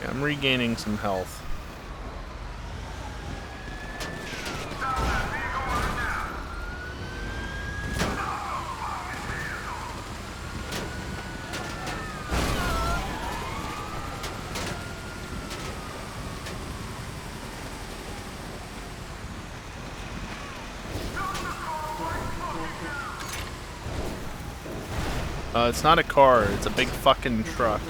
Yeah, I'm regaining some health. It's not a car, it's a big fucking truck.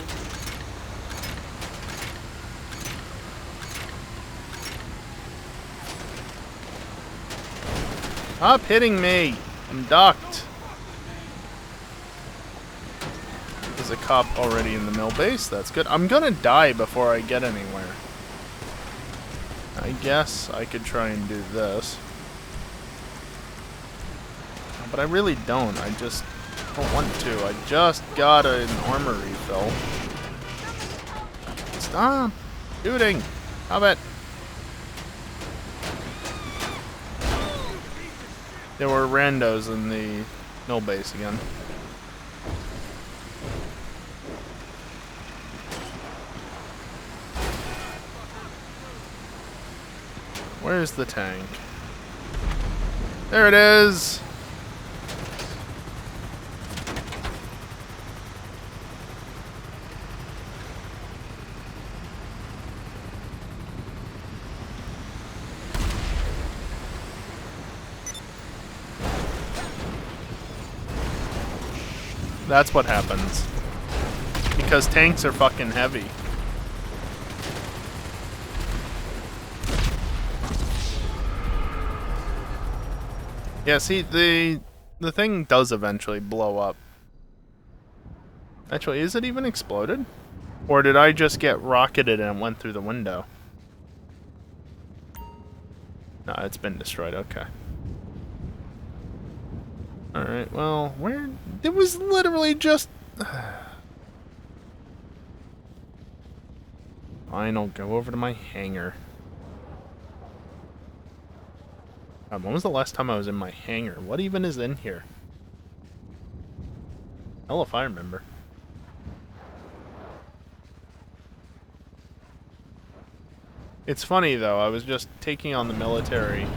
Stop hitting me! I'm docked. There's a cop already in the mill base, that's good. I'm gonna die before I get anywhere. I guess I could try and do this. But I really don't, I just don't want to. I just got an armor refill. Stop shooting! Stop it! There were randos in the mill base again. Where's the tank? There it is! That's what happens. Because tanks are fucking heavy. Yeah, see, the thing does eventually blow up. Actually, is it even exploded? Or did I just get rocketed and it went through the window? No, it's been destroyed, okay. Alright, well, where... It was literally just... Fine, I'll go over to my hangar. God, when was the last time I was in my hangar? What even is in here? Hell if I remember. It's funny though, I was just taking on the military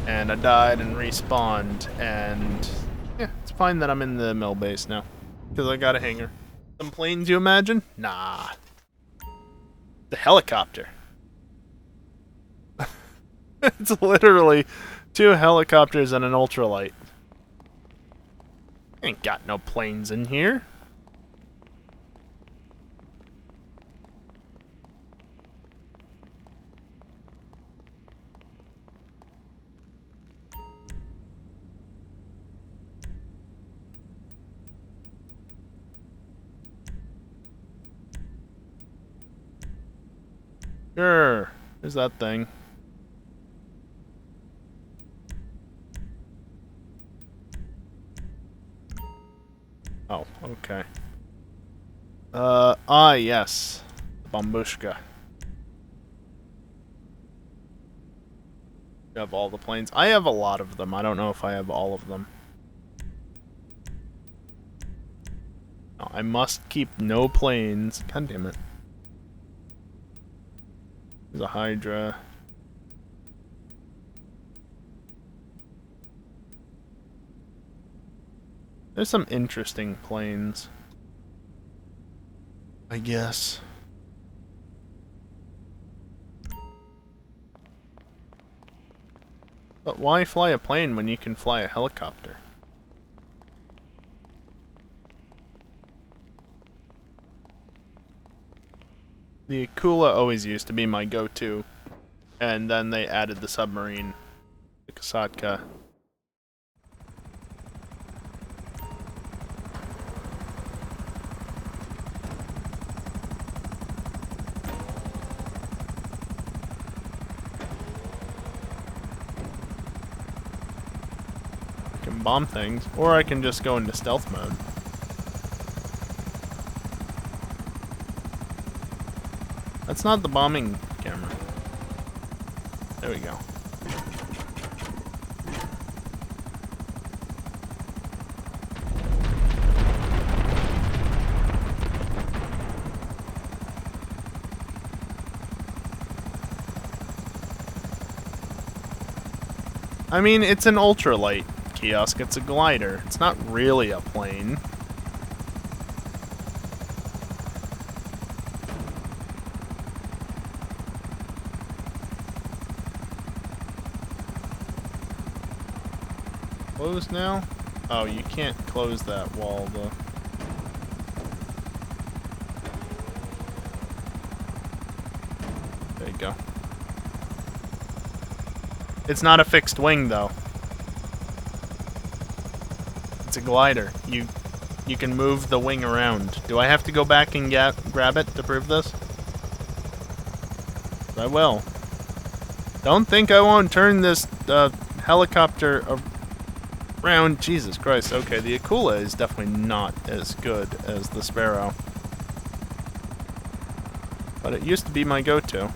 and I died and respawned, and yeah, it's fine that I'm in the mill base now. Because I got a hangar. Some planes, you imagine? Nah. The helicopter. It's literally 2 helicopters and an ultralight. Ain't got no planes in here. Sure. There's that thing. Oh, okay. Yes. Bambushka. You have all the planes. I have a lot of them. I don't know if I have all of them. No, I must keep no planes. God damn it. There's a Hydra. There's some interesting planes, I guess. But why fly a plane when you can fly a helicopter? The Akula always used to be my go-to, and then they added the submarine, the Kasatka. I can bomb things, or I can just go into stealth mode. That's not the bombing camera. There we go. I mean, it's an ultralight kiosk. It's a glider. It's not really a plane. Closed now? Oh, you can't close that wall, though. There you go. It's not a fixed wing, though. It's a glider. You can move the wing around. Do I have to go back and grab it to prove this? I will. Don't think I won't turn this helicopter around. Jesus Christ. Okay, the Akula is definitely not as good as the Sparrow. But it used to be my go-to.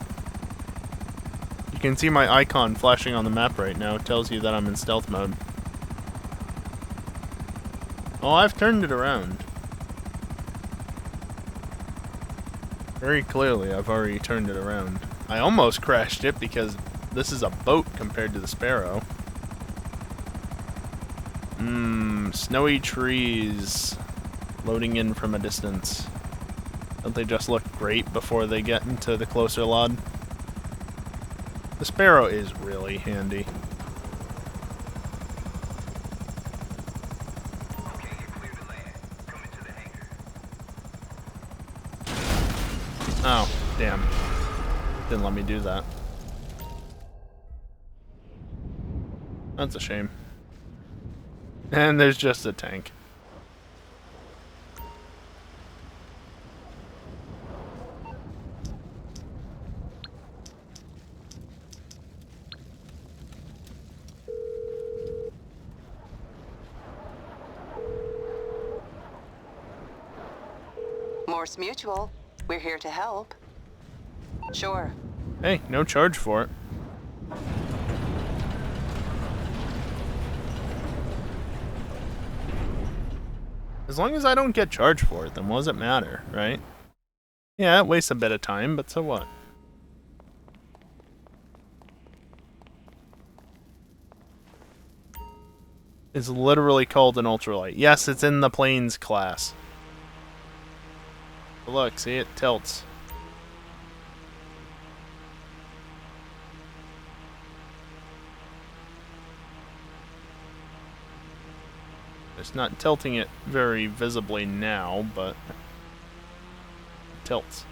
You can see my icon flashing on the map right now. It tells you that I'm in stealth mode. Oh, I've turned it around. Very clearly, I've already turned it around. I almost crashed it because this is a boat compared to the Sparrow. Snowy trees loading in from a distance. Don't they just look great before they get into the closer lot? The Sparrow is really handy. Okay, you're clear to land. Come into the hangar. Oh, damn. Didn't let me do that. That's a shame. And there's just a tank. Morse Mutual. We're here to help. Sure. Hey, no charge for it. As long as I don't get charged for it, then what does it matter, right? Yeah, it wastes a bit of time, but so what? It's literally called an ultralight. Yes, it's in the planes class. But look, see, it tilts. It's not tilting it very visibly now, but it tilts.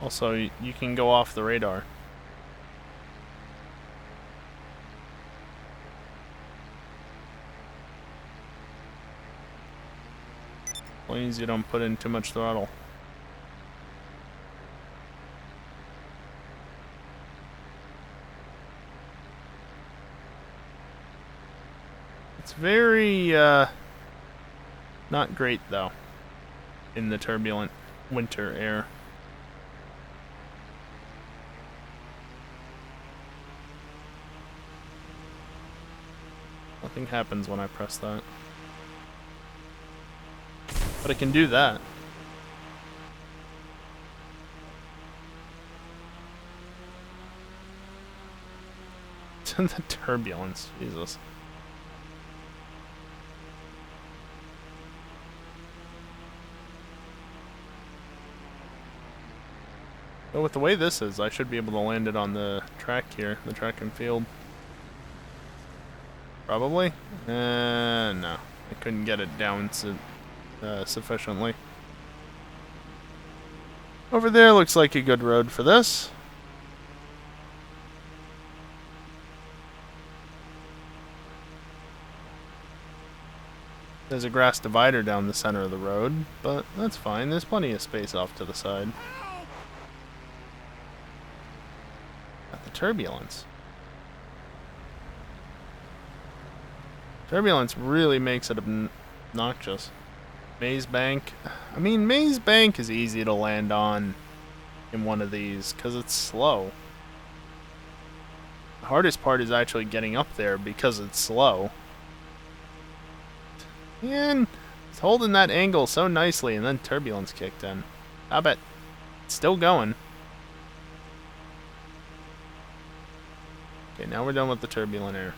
Also, you can go off the radar. As long as you don't put in too much throttle. It's very, not great, though, in the turbulent winter air. Nothing happens when I press that. But I can do that. The turbulence, Jesus. But with the way this is, I should be able to land it on the track here, the track and field. Probably? No. I couldn't get it down sufficiently. Over there looks like a good road for this. There's a grass divider down the center of the road, but that's fine. There's plenty of space off to the side. Got the turbulence. Turbulence really makes it obnoxious. Maze Bank. I mean, Maze Bank is easy to land on in one of these because it's slow. The hardest part is actually getting up there because it's slow. And it's holding that angle so nicely, and then turbulence kicked in. I bet it's still going. Okay, now we're done with the turbulent air.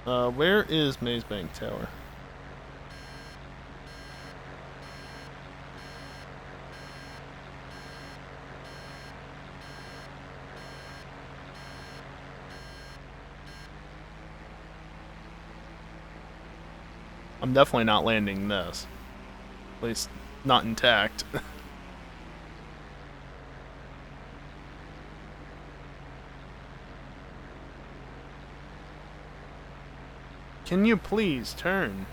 Where is Mazebank Tower? I'm definitely not landing this. At least, not intact. Can you please turn?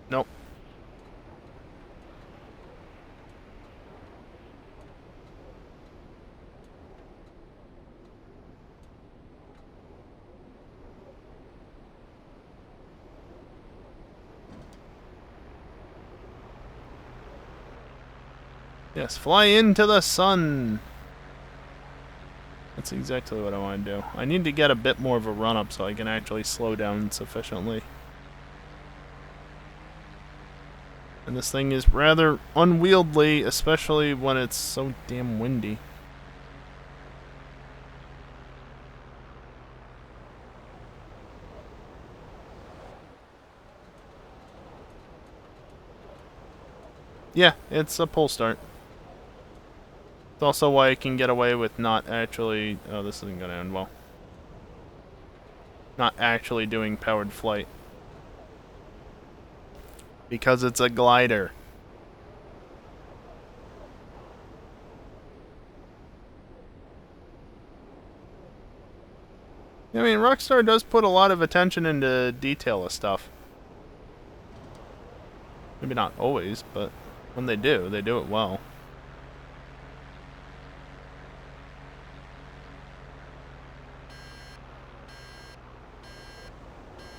Nope. Yes, fly into the sun. That's exactly what I want to do. I need to get a bit more of a run up so I can actually slow down sufficiently. And this thing is rather unwieldy, especially when it's so damn windy. Yeah, it's a pull start. It's also why I can get away with not actually... Oh, this isn't going to end well. Not actually doing powered flight. Because it's a glider. I mean, Rockstar does put a lot of attention into detail of stuff. Maybe not always, but when they do it well.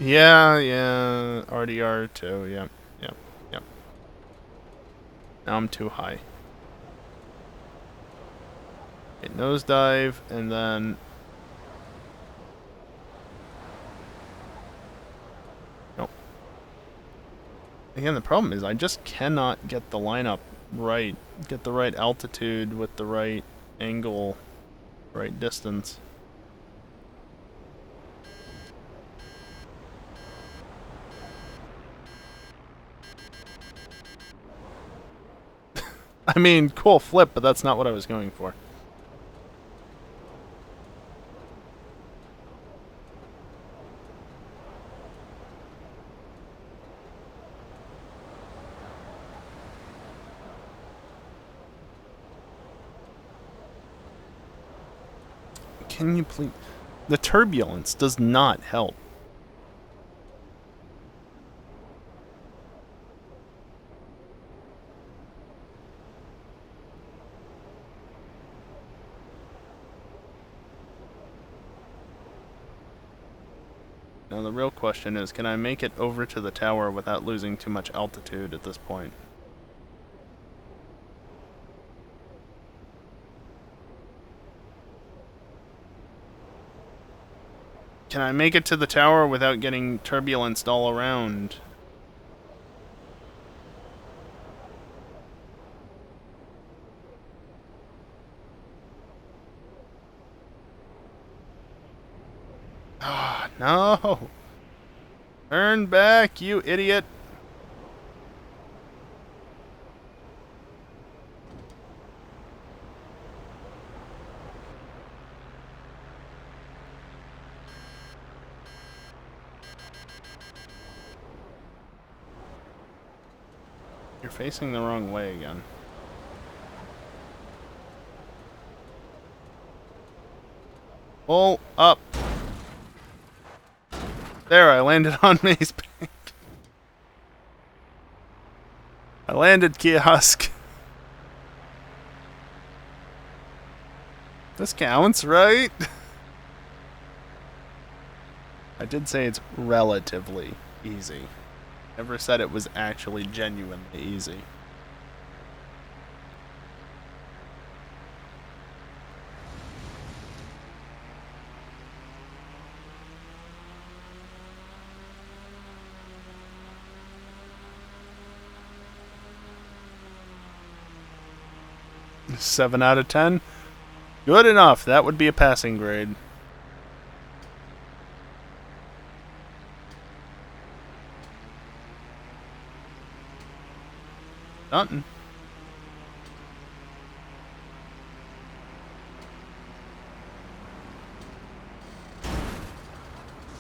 Yeah, RDR too, yep. Now I'm too high. Okay, nosedive, and then... Nope. Again, the problem is I just cannot get the lineup right. Get the right altitude with the right angle, right distance. I mean, cool flip, but that's not what I was going for. Can you please... The turbulence does not help. Now the real question is, can I make it over to the tower without losing too much altitude at this point? Can I make it to the tower without getting turbulenced all around? Ah, no! Turn back, you idiot! You're facing the wrong way again. Pull up. There, I landed on Mazebank. I landed, kiosk. This counts, right? I did say it's relatively easy. Never said it was actually genuinely easy. 7 out of 10. Good enough. That would be a passing grade. Nothing.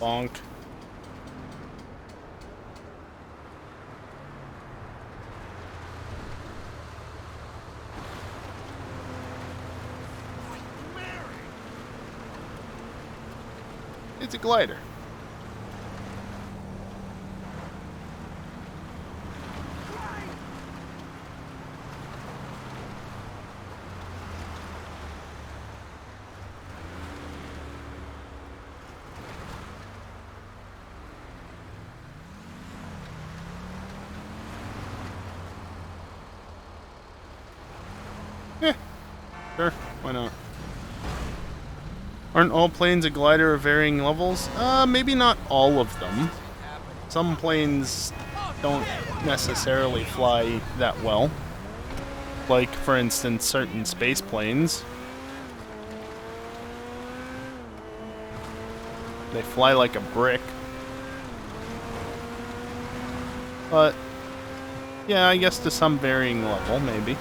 Bonk. It's a glider. Sure, why not? Aren't all planes a glider of varying levels? Maybe not all of them. Some planes don't necessarily fly that well. Like, for instance, certain space planes. They fly like a brick. But, yeah, I guess to some varying level, maybe.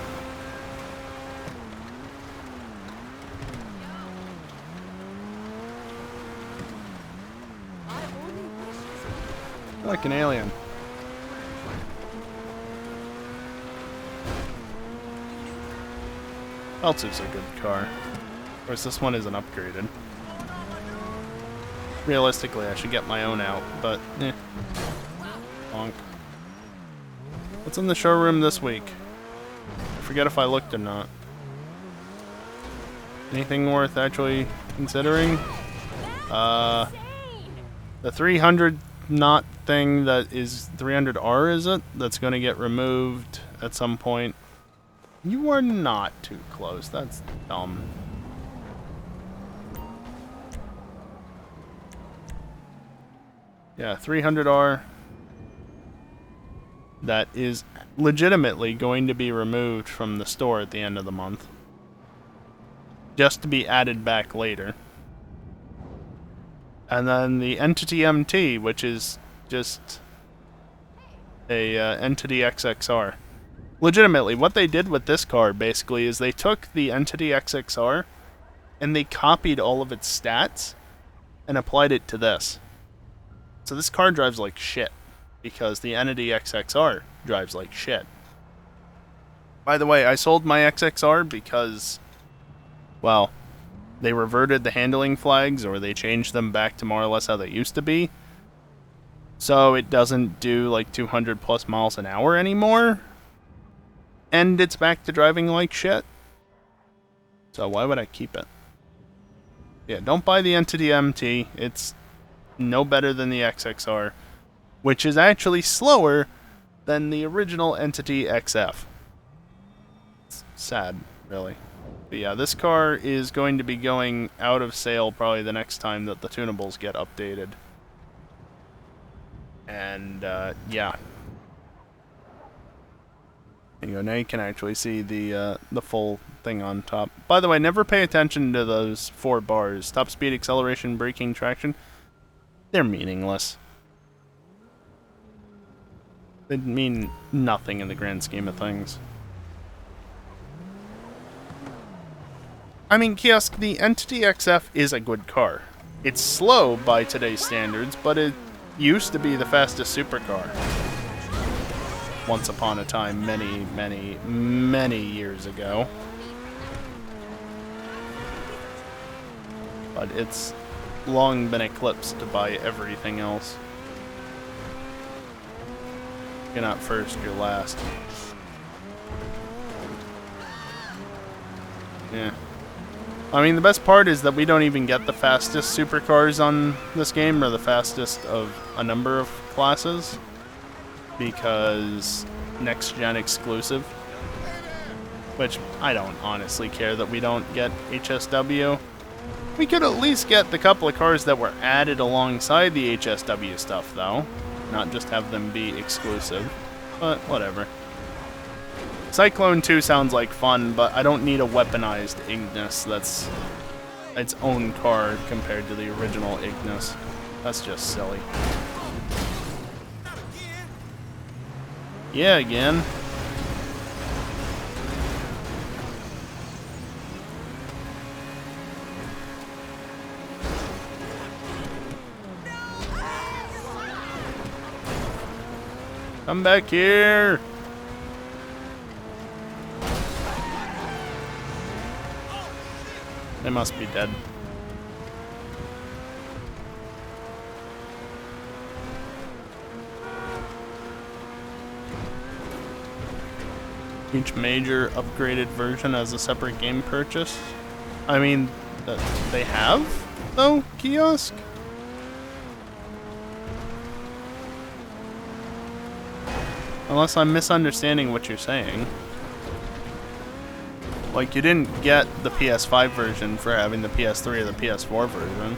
Like an alien. Beltzer's a good car. Of course, this one isn't upgraded. Realistically, I should get my own out, but eh. Bonk. What's in the showroom this week? I forget if I looked or not. Anything worth actually considering? The 300 knot thing that is 300R, is it? That's going to get removed at some point. You are not too close. That's dumb. Yeah, 300R. That is legitimately going to be removed from the store at the end of the month. Just to be added back later. And then the Entity MT, which is just a Entity XXR. Legitimately, what they did with this car, basically, is they took the Entity XXR and they copied all of its stats and applied it to this. So this car drives like shit, because the Entity XXR drives like shit. By the way, I sold my XXR because, well, they reverted the handling flags, or they changed them back to more or less how they used to be. So it doesn't do like 200 plus miles an hour anymore. And it's back to driving like shit. So why would I keep it? Yeah, don't buy the Entity MT. It's no better than the XXR, which is actually slower than the original Entity XF. It's sad, really. But yeah, this car is going to be going out of sale probably the next time that the tunables get updated. And, yeah. There you go, now you can actually see the full thing on top. By the way, never pay attention to those 4 bars. Top speed, acceleration, braking, traction. They're meaningless. They mean nothing in the grand scheme of things. I mean, Kiosk, the Entity XF is a good car. It's slow by today's standards, but it used to be the fastest supercar. Once upon a time, many, many, many years ago. But it's long been eclipsed by everything else. You're not first, you're last. Yeah. I mean, the best part is that we don't even get the fastest supercars on this game, or the fastest of a number of classes, because next-gen exclusive. Which, I don't honestly care that we don't get HSW. We could at least get the couple of cars that were added alongside the HSW stuff, though. Not just have them be exclusive. But, whatever. Cyclone 2 sounds like fun, but I don't need a weaponized Ignis that's its own car compared to the original Ignis. That's just silly. Yeah, again. Come back here! They must be dead. Each major upgraded version has a separate game purchase. I mean, they have, though, kiosk? Unless I'm misunderstanding what you're saying. Like, you didn't get the PS5 version for having the PS3 or the PS4 version.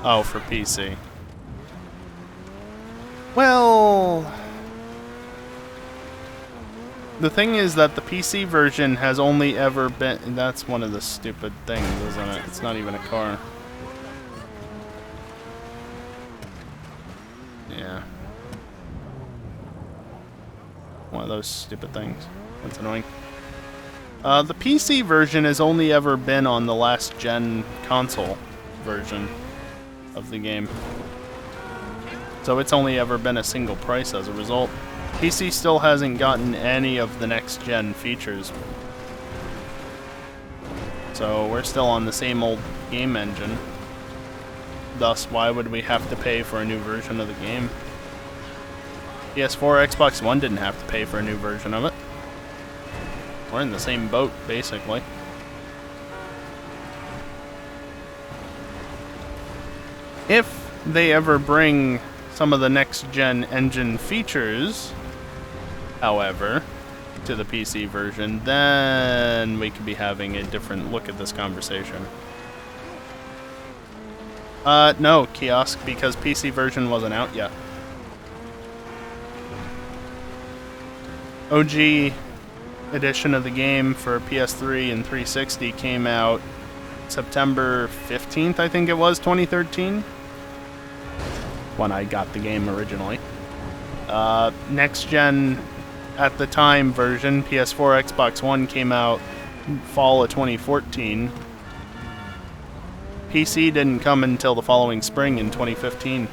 Oh, for PC. Well... The thing is that the PC version has only ever been... That's one of the stupid things, isn't it? It's not even a car. Yeah. One of those stupid things. That's annoying. The PC version has only ever been on the last gen console version of the game. So it's only ever been a single price as a result. PC still hasn't gotten any of the next gen features. So we're still on the same old game engine. Thus, why would we have to pay for a new version of the game? PS4, Xbox One didn't have to pay for a new version of it. We're in the same boat, basically. If they ever bring some of the next-gen engine features, however, to the PC version, then we could be having a different look at this conversation. No, kiosk, because PC version wasn't out yet. OG edition of the game for PS3 and 360 came out September 15th, I think it was, 2013. When I got the game originally. Next gen at the time version, PS4, Xbox One, came out fall of 2014. PC didn't come until the following spring in 2015.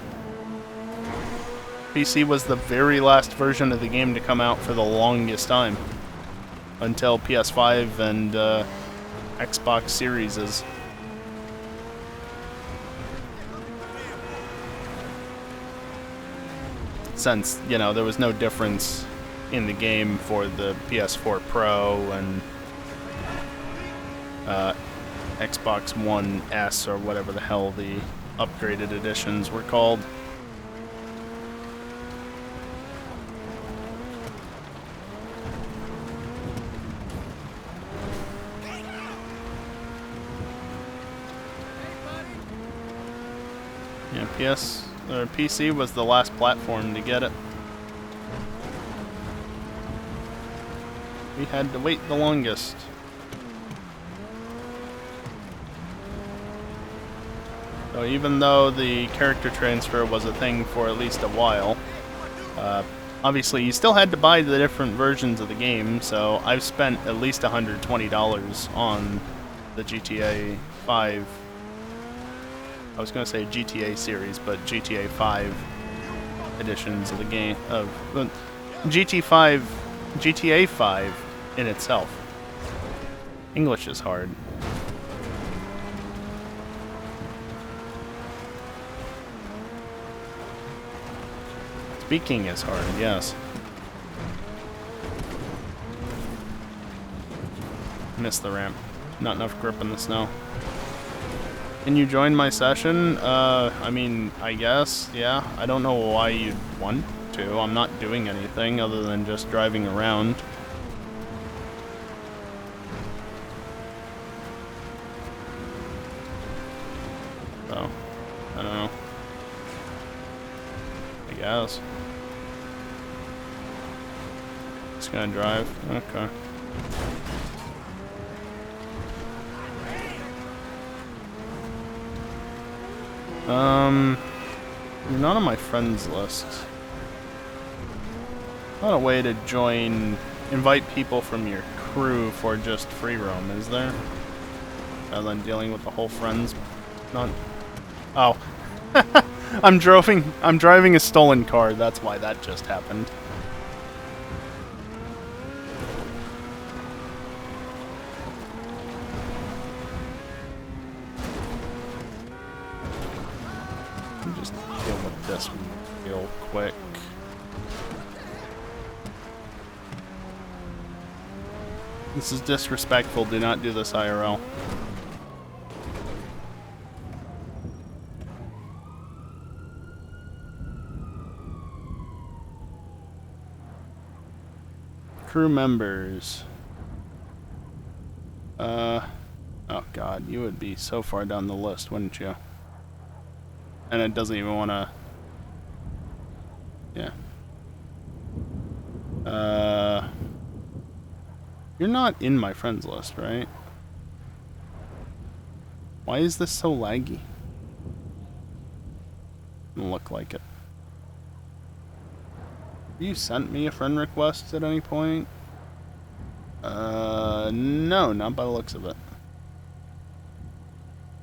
PC was the very last version of the game to come out for the longest time. Until PS5 and Xbox Series is. Since, you know, there was no difference in the game for the PS4 Pro and Xbox One S or whatever the hell the upgraded editions were called. Yeah, PC was the last platform to get it. We had to wait the longest. So even though the character transfer was a thing for at least a while, obviously you still had to buy the different versions of the game, so I've spent at least $120 on the GTA 5. I was going to say GTA series, but GTA 5 editions of the game. GTA 5 in itself. English is hard. Speaking is hard, yes. Missed the ramp. Not enough grip in the snow. Can you join my session? I mean, I guess, yeah. I don't know why you'd want to. I'm not doing anything other than just driving around. So, I don't know. I guess. Just gonna drive. Okay. You're not on my friends list. Not a way to join, invite people from your crew for just free roam, is there? Rather than dealing with the whole friends. Not. Oh. I'm driving a stolen car. That's why that just happened. Let me just deal with this real quick. This is disrespectful. Do not do this IRL. Crew members. Oh god, you would be so far down the list, wouldn't you? And it doesn't even want to... Yeah. You're not in my friends list, right? Why is this so laggy? Doesn't look like it. Have you sent me a friend request at any point? No, not by the looks of it.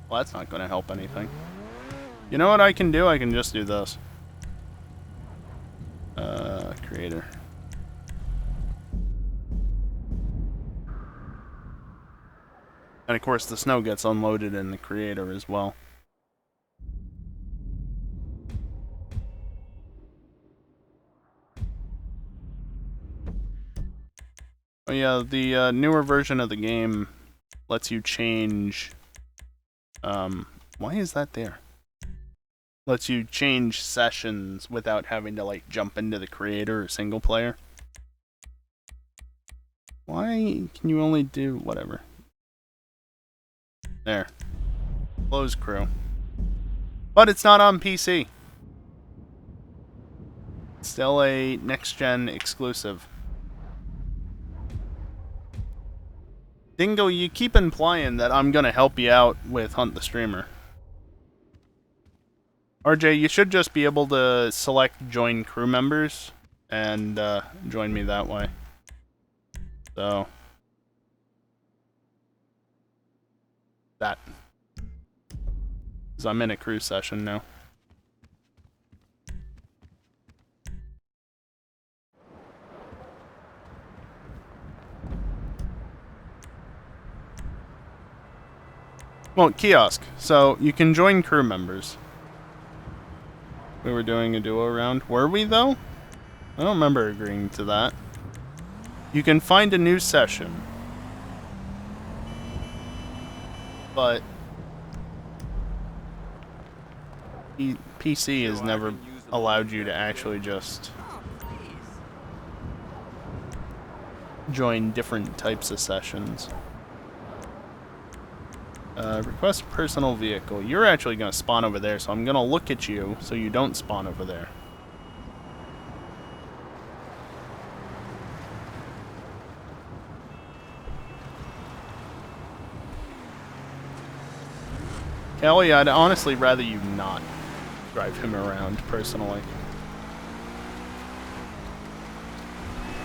Well, that's not going to help anything. You know what I can do? I can just do this. Creator. And of course the snow gets unloaded in the creator as well. Oh yeah, the newer version of the game lets you change... why is that there? Lets you change sessions without having to, like, jump into the creator or single player. Why can you only do... whatever. There. Close crew. But it's not on PC. It's still a next-gen exclusive. Dingo, you keep implying that I'm gonna help you out with Hunt the Streamer. RJ, you should just be able to select join crew members and join me that way. So that. Because I'm in a crew session now. Well, kiosk. So you can join crew members. We were doing a duo round. Were we, though? I don't remember agreeing to that. You can find a new session. But... PC has never allowed you to actually just... join different types of sessions. Request personal vehicle. You're actually going to spawn over there, so I'm going to look at you so you don't spawn over there. Kelly, I'd honestly rather you not drive him around, personally.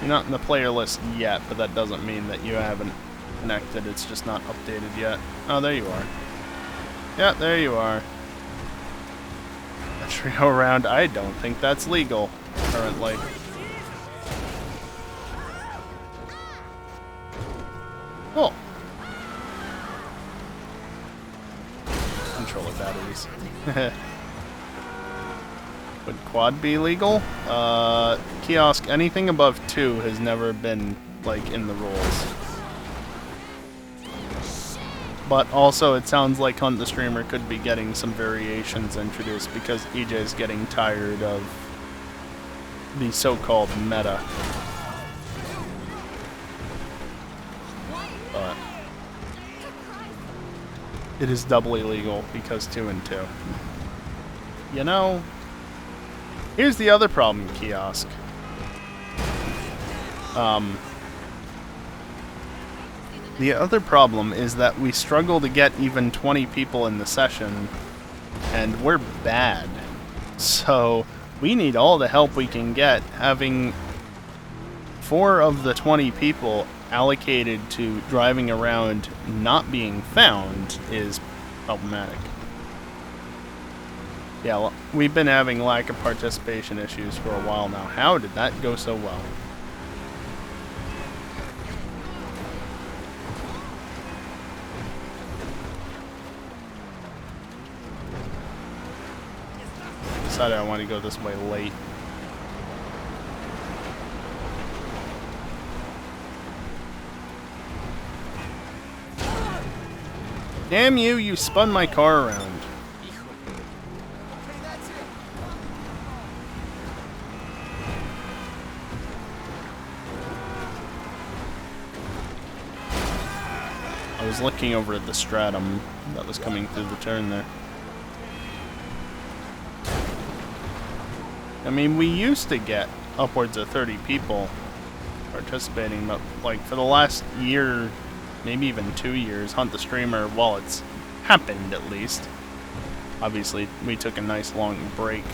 You're not in the player list yet, but that doesn't mean that you haven't connected. It's just not updated yet. Oh, there you are. Yeah, there you are. A trio round. I don't think that's legal currently. Cool. Controller batteries. Would quad be legal? Kiosk, anything above 2 has never been, like, in the rules. But also, it sounds like Hunt the Streamer could be getting some variations introduced because EJ's getting tired of the so-called meta. But it is doubly legal because 2 and 2. You know, here's the other problem, Kiosk. The other problem is that we struggle to get even 20 people in the session, and we're bad. So we need all the help we can get. Having 4 of the 20 people allocated to driving around not being found is problematic. Yeah, well, we've been having lack of participation issues for a while now. How did that go so well? Decided I want to go this way late. Damn you, you spun my car around. I was looking over at the stratum that was coming through the turn there. I mean, we used to get upwards of 30 people participating, but like for the last year, maybe even 2 years, Hunt the Streamer, well, it's happened at least. Obviously, we took a nice long break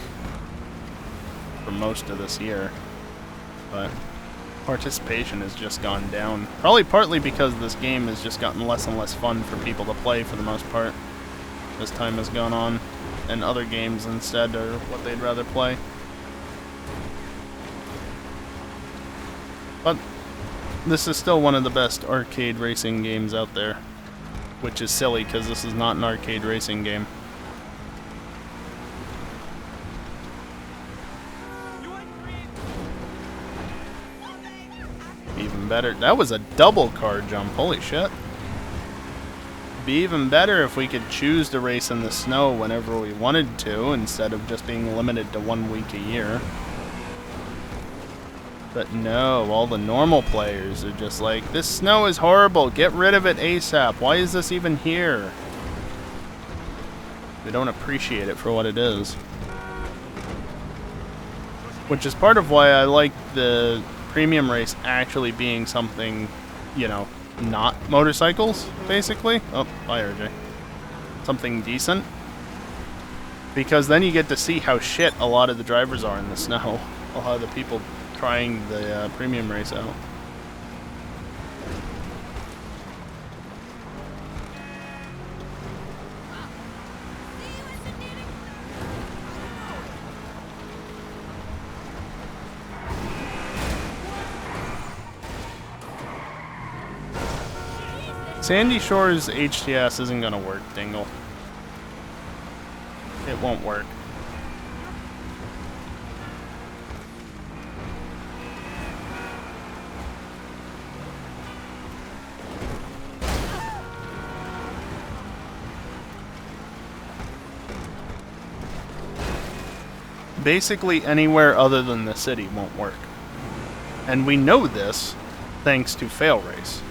for most of this year, but participation has just gone down. Probably partly because this game has just gotten less and less fun for people to play for the most part as time has gone on, and other games instead are what they'd rather play. But this is still one of the best arcade racing games out there, which is silly because this is not an arcade racing game. Even better. That was a double car jump. Holy shit. Be even better if we could choose to race in the snow whenever we wanted to instead of just being limited to 1 week a year. But no, all the normal players are just like, this snow is horrible, get rid of it ASAP, why is this even here? They don't appreciate it for what it is. Which is part of why I like the premium race actually being something, you know, not motorcycles, basically. Oh, bye RJ. Something decent. Because then you get to see how shit a lot of the drivers are in the snow. A lot of the people trying the premium race out. Sandy Shores HTS isn't gonna work, Dingle. It won't work. Basically anywhere other than the city won't work. And we know this thanks to Fail Race.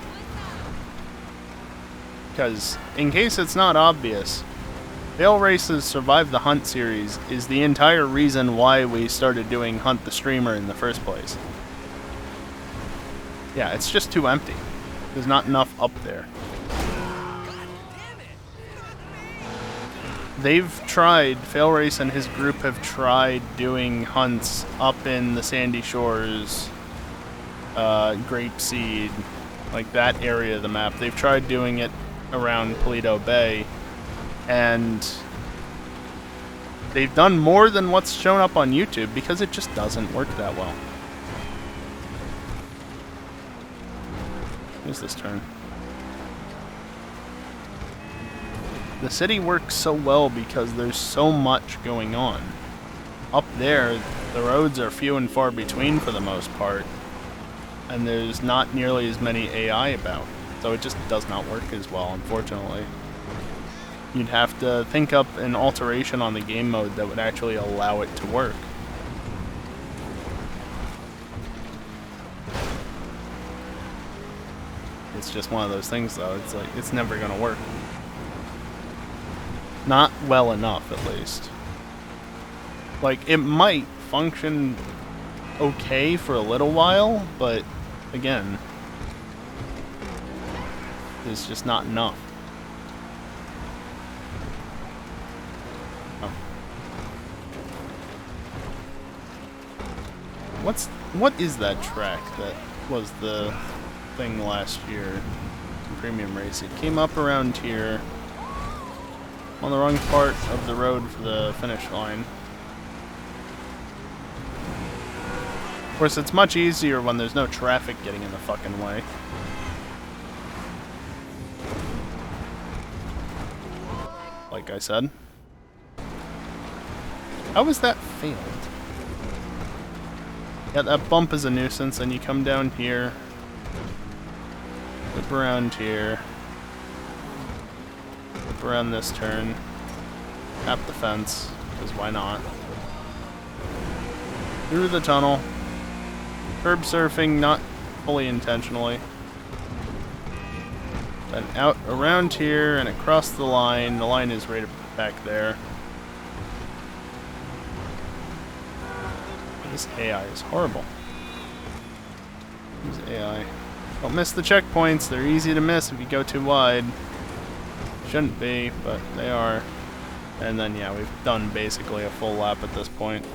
Because, in case it's not obvious, Fail Race's Survive the Hunt series is the entire reason why we started doing Hunt the Streamer in the first place. Yeah, it's just too empty. There's not enough up there. They've tried, Failrace and his group have tried doing hunts up in the Sandy Shores, Grapeseed, like that area of the map. They've tried doing it around Paleto Bay, and they've done more than what's shown up on YouTube because it just doesn't work that well. Here's this turn. The city works so well because there's so much going on. Up there, the roads are few and far between for the most part, and there's not nearly as many AI about, so it just does not work as well, unfortunately. You'd have to think up an alteration on the game mode that would actually allow it to work. It's just one of those things, though. It's like, it's never gonna work. Not well enough, at least. Like, it might function okay for a little while, but again, is just not enough. Oh. What is that track that was the thing last year in Premium Race? It came up around here. I'm on the wrong part of the road for the finish line. Of course, it's much easier when there's no traffic getting in the fucking way. Like I said. How was that failed? Yeah, that bump is a nuisance, and you come down here, whip around here, whip around this turn, tap the fence, because why not? Through the tunnel, curb surfing, not fully intentionally, then out around here and across the line. The line is right back there. This AI is horrible. This AI. Don't miss the checkpoints. They're easy to miss if you go too wide. Shouldn't be, but they are. And then, yeah, we've done basically a full lap at this point.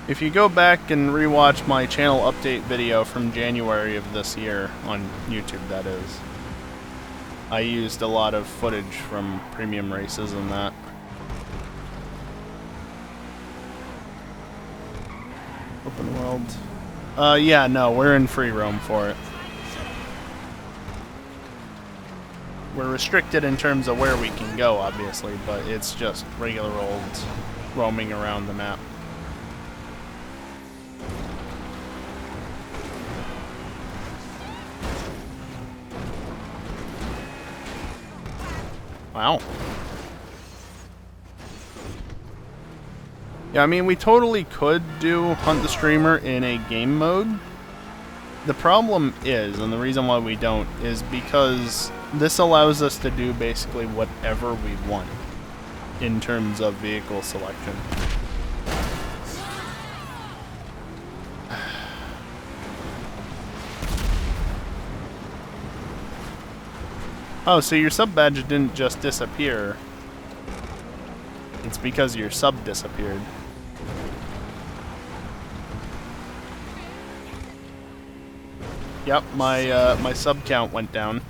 If you go back and rewatch my channel update video from January of this year, on YouTube that is, I used a lot of footage from Premium Races and that. Open world. Yeah, no, we're in free roam for it. We're restricted in terms of where we can go, obviously, but it's just regular old roaming around the map. Wow. Yeah, I mean, we totally could do Hunt the Streamer in a game mode. The problem is, and the reason why we don't, is because this allows us to do basically whatever we want in terms of vehicle selection. Oh, so your sub badge didn't just disappear. It's because your sub disappeared. Yep, my sub count went down.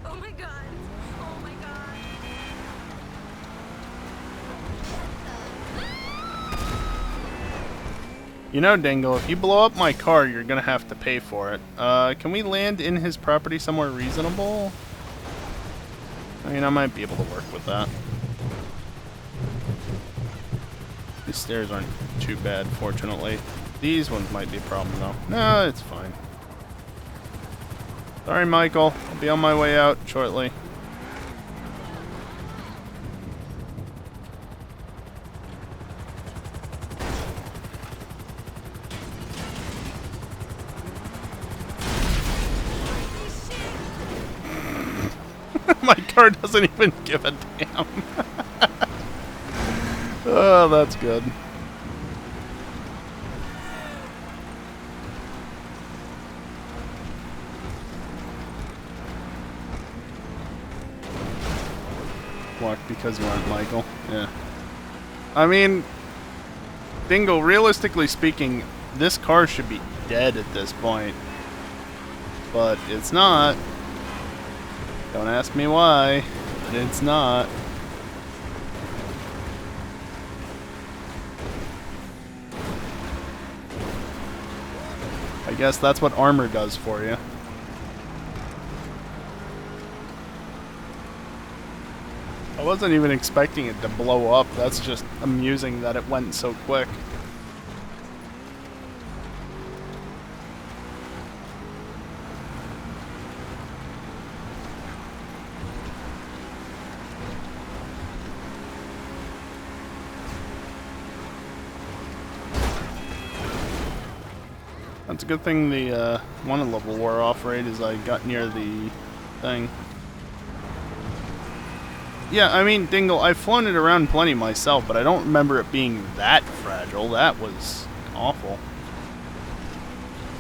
Oh my god. Oh my god. You know, Dingle, if you blow up my car, you're gonna have to pay for it. Can we land in his property somewhere reasonable? I mean, I might be able to work with that. These stairs aren't too bad, fortunately. These ones might be a problem, though. No, it's fine. Sorry, Michael. I'll be on my way out shortly. My car doesn't even give a damn. Oh, that's good. Walk because you aren't Michael. Yeah. I mean, Dingle, realistically speaking, this car should be dead at this point. But it's not. Don't ask me why, but it's not. I guess that's what armor does for you. I wasn't even expecting it to blow up. That's just amusing that it went so quick. it's a good thing the one level wore off right as I got near the thing. Yeah, I mean, Dingle, I've flown it around plenty myself, but I don't remember it being that fragile. That was awful.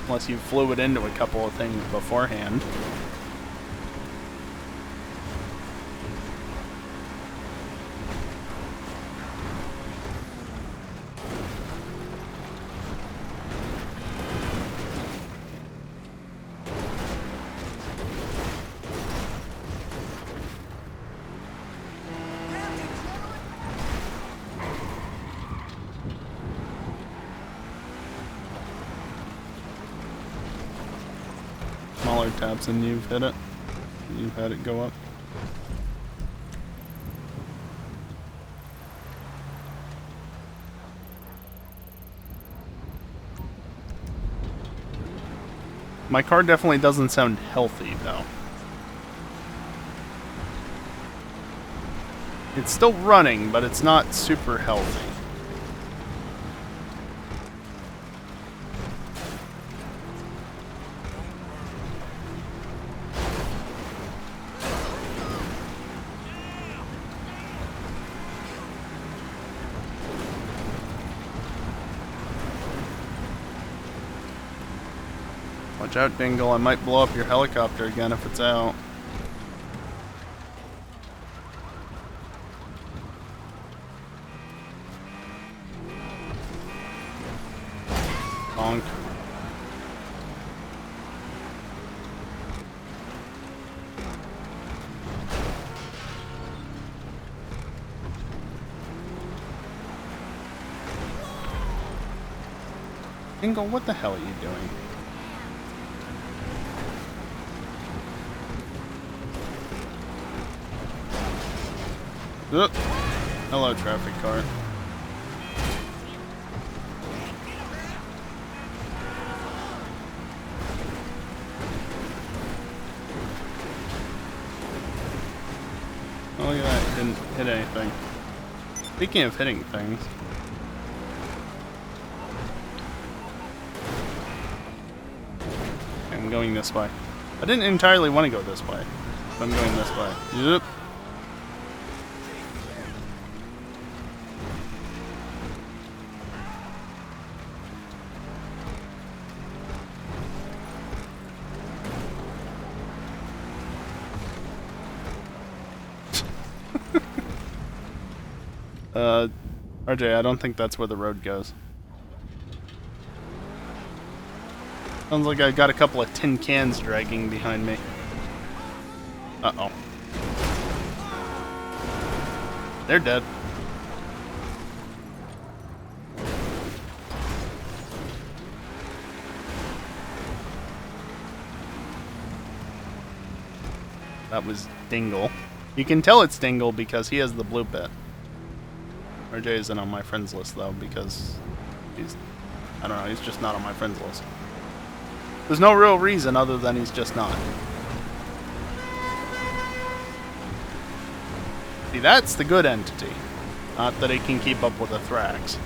Unless you flew it into a couple of things beforehand. Smaller taps and you've hit it. You've had it go up. My car definitely doesn't sound healthy, though. It's still running, but it's not super healthy. Watch out, Dingle. I might blow up your helicopter again if it's out. Bonk. Dingle, what the hell are you doing? Oop. Hello, traffic car. Oh, look at that. Didn't hit anything. Speaking of hitting things. I'm going this way. I didn't entirely want to go this way. But I'm going this way. Yep. RJ, I don't think that's where the road goes. Sounds like I got a couple of tin cans dragging behind me. Uh-oh. They're dead. That was Dingle. You can tell it's Dingle because he has the blue bit. RJ isn't on my friends list though because he's, I don't know, he's just not on my friends list. There's no real reason other than he's just not. See, that's the good entity. Not that it can keep up with the Thrax.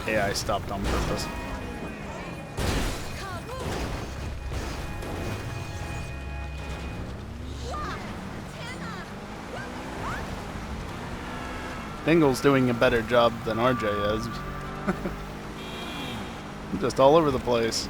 Yeah, I stopped on purpose. Dingle's doing a better job than RJ is. Just all over the place.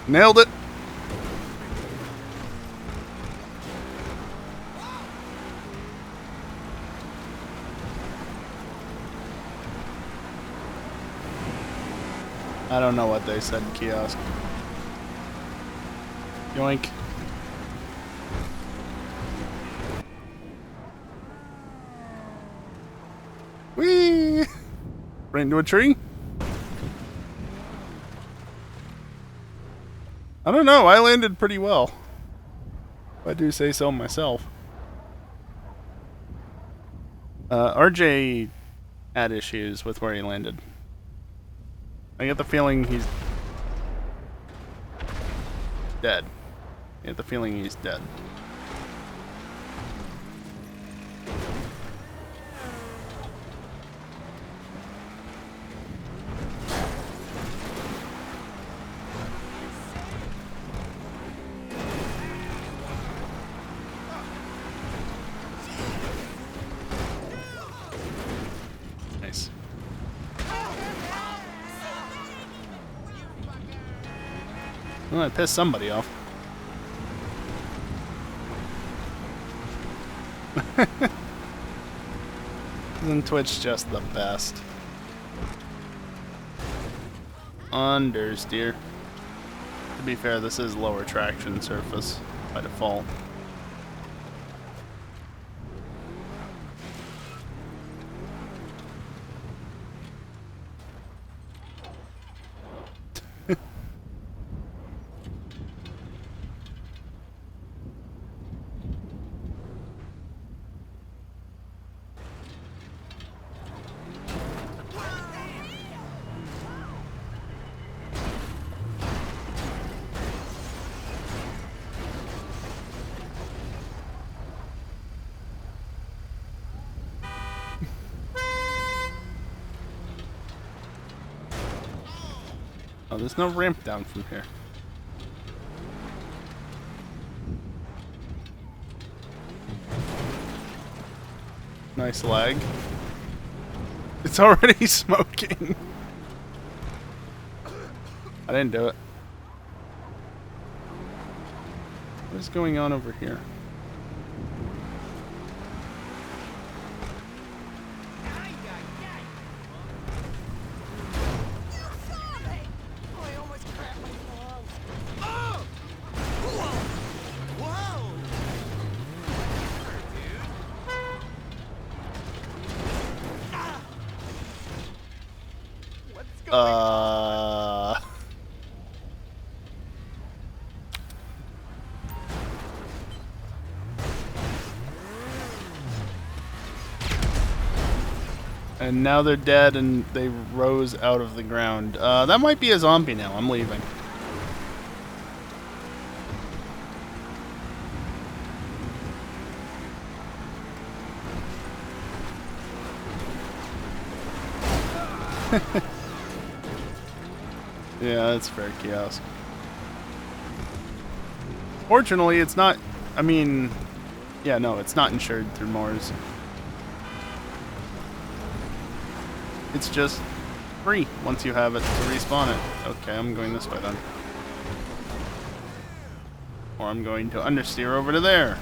Nailed it. I don't know what they said in kiosk. Yoink. Whee! Right into a tree? I don't know, I landed pretty well. If I do say so myself. RJ had issues with where he landed. I get the feeling he's dead. I get the feeling he's dead. Nice. Well, I pissed somebody off. Isn't Twitch just the best? Understeer. To be fair, this is lower traction surface by default. Oh, there's no ramp down from here. Nice lag. It's already smoking. I didn't do it. What is going on over here? And now they're dead and they rose out of the ground. That might be a zombie now. I'm leaving. Yeah, that's fair, kiosk. Fortunately, it's not... I mean... Yeah, no, it's not insured through Mars. It's just free once you have it to respawn it. Okay, I'm going this way then. Or I'm going to understeer over to there.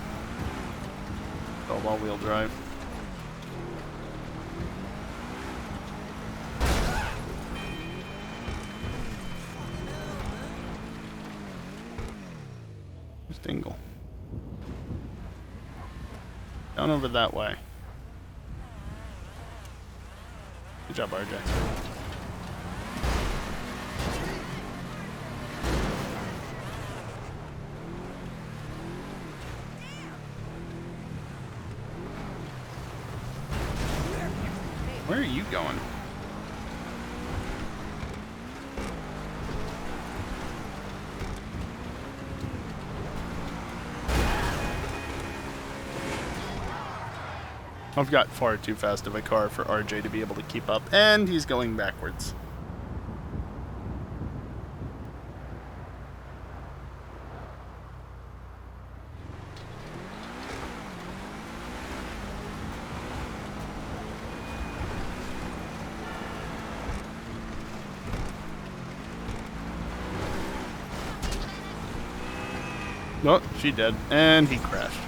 All all-wheel drive. Where's Dingle? Down over that way. Good job, RJ. Where are you going? I've got far too fast of a car for RJ to be able to keep up, and he's going backwards. Oh, she did, and he crashed.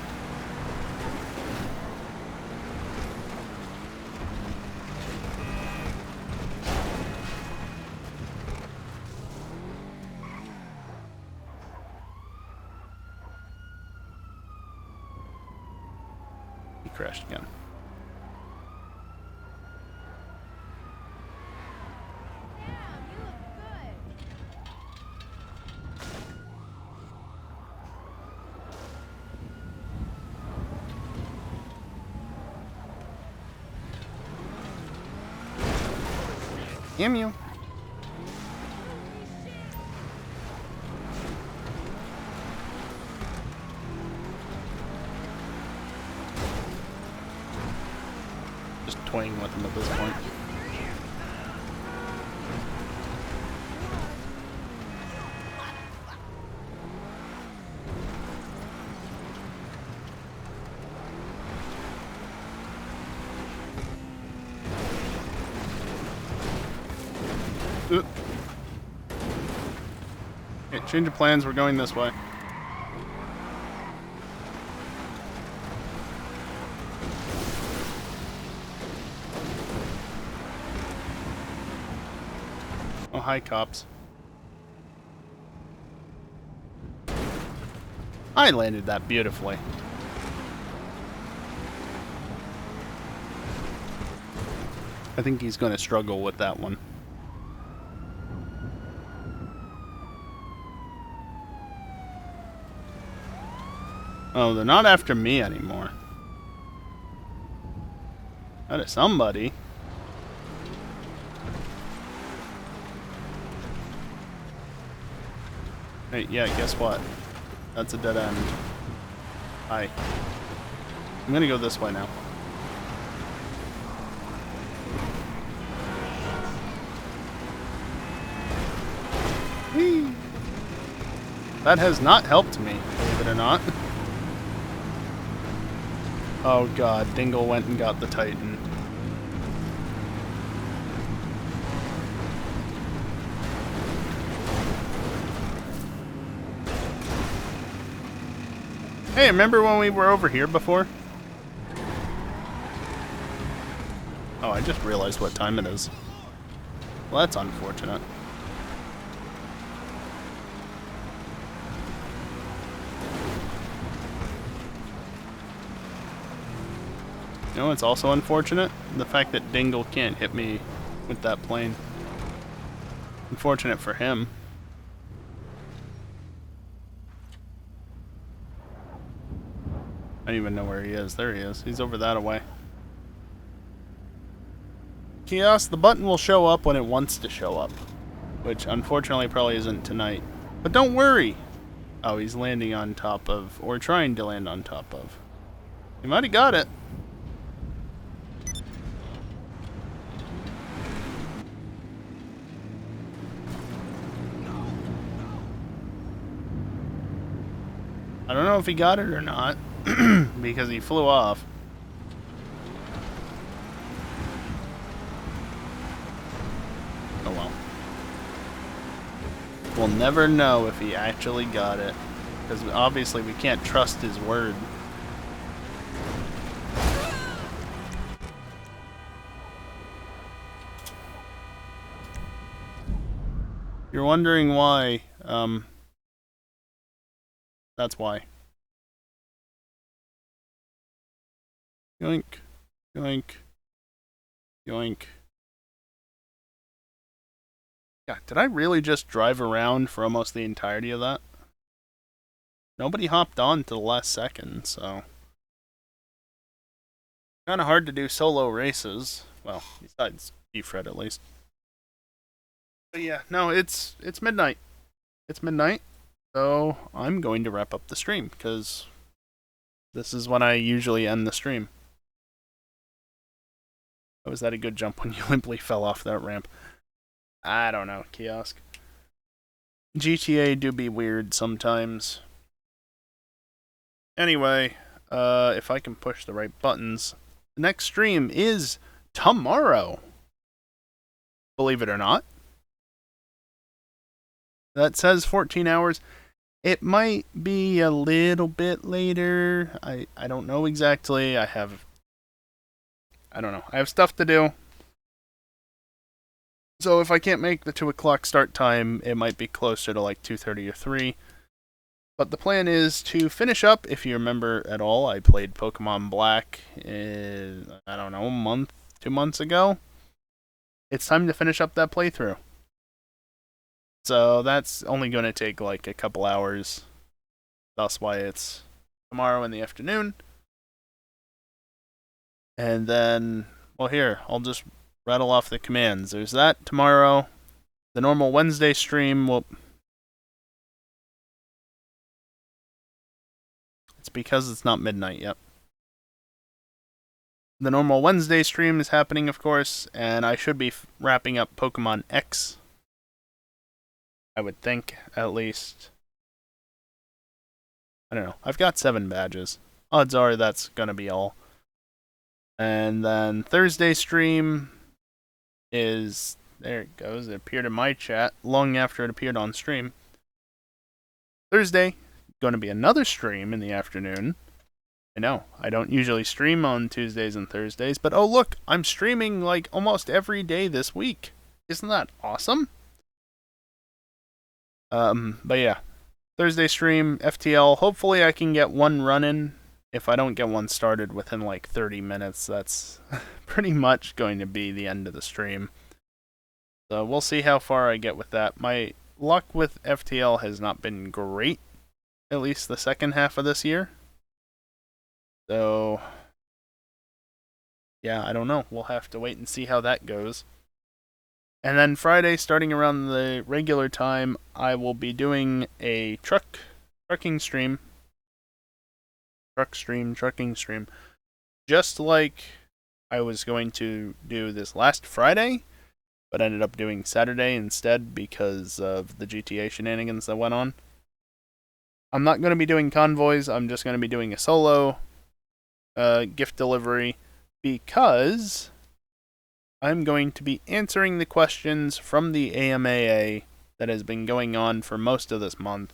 crashed again. Damn you. Just toying with him at this point. Okay, change of plans, we're going this way. Oh, hi, cops. I landed that beautifully. I think he's going to struggle with that one. Oh, they're not after me anymore. That is somebody. Hey, yeah, guess what? That's a dead end. Hi. I'm gonna go this way now. Whee! That has not helped me, believe it or not. Oh god, Dingle went and got the Titan. Hey, remember when we were over here before? Oh, I just realized what time it is. Well, that's unfortunate. You know, it's also unfortunate? The fact that Dingle can't hit me with that plane. Unfortunate for him. I don't even know where he is. There he is. He's over that away. Kiosk, the button will show up when it wants to show up. Which, unfortunately, probably isn't tonight. But don't worry! Oh, he's landing on top of, or trying to land on top of. He might have got it. I don't know if he got it or not, because he flew off. Oh well. We'll never know if he actually got it, because obviously we can't trust his word. You're wondering why, that's why. Yoink, yoink, yoink. Yeah, did I really just drive around for almost the entirety of that? Nobody hopped on to the last second, so... Kinda hard to do solo races. Well, besides Defred at least. But yeah, no, it's midnight. It's midnight. So I'm going to wrap up the stream, because this is when I usually end the stream. Oh, was that a good jump when you limply fell off that ramp? I don't know, Kiosk. GTA do be weird sometimes. Anyway, if I can push the right buttons, the next stream is tomorrow. Believe it or not. That says 14 hours. It might be a little bit later. I don't know exactly. I don't know. I have stuff to do. So if I can't make the 2 o'clock start time, it might be closer to like 2:30 or 3. But the plan is to finish up. If you remember at all, I played Pokemon Black, I don't know, a month, 2 months ago. It's time to finish up that playthrough. So that's only going to take like a couple hours. That's why it's tomorrow in the afternoon. And then, well, here, I'll just rattle off the commands. There's that tomorrow. The normal Wednesday stream will... It's because it's not midnight yet. The normal Wednesday stream is happening, of course, and I should be wrapping up Pokemon X. I would think, at least. I don't know. I've got 7 badges. Odds are that's gonna be all. And then Thursday stream is... There it goes. It appeared in my chat long after it appeared on stream. Thursday, going to be another stream in the afternoon. I know, I don't usually stream on Tuesdays and Thursdays, but oh look, I'm streaming like almost every day this week. Isn't that awesome? But yeah, Thursday stream, FTL. Hopefully I can get one running. If I don't get one started within like 30 minutes, that's pretty much going to be the end of the stream. So we'll see how far I get with that. My luck with FTL has not been great, at least the second half of this year. So, yeah, I don't know. We'll have to wait and see how that goes. And then Friday, starting around the regular time, I will be doing a trucking stream. Trucking stream. Just like I was going to do this last Friday, but ended up doing Saturday instead because of the GTA shenanigans that went on. I'm not going to be doing convoys. I'm just going to be doing a solo gift delivery because I'm going to be answering the questions from the AMAA that has been going on for most of this month.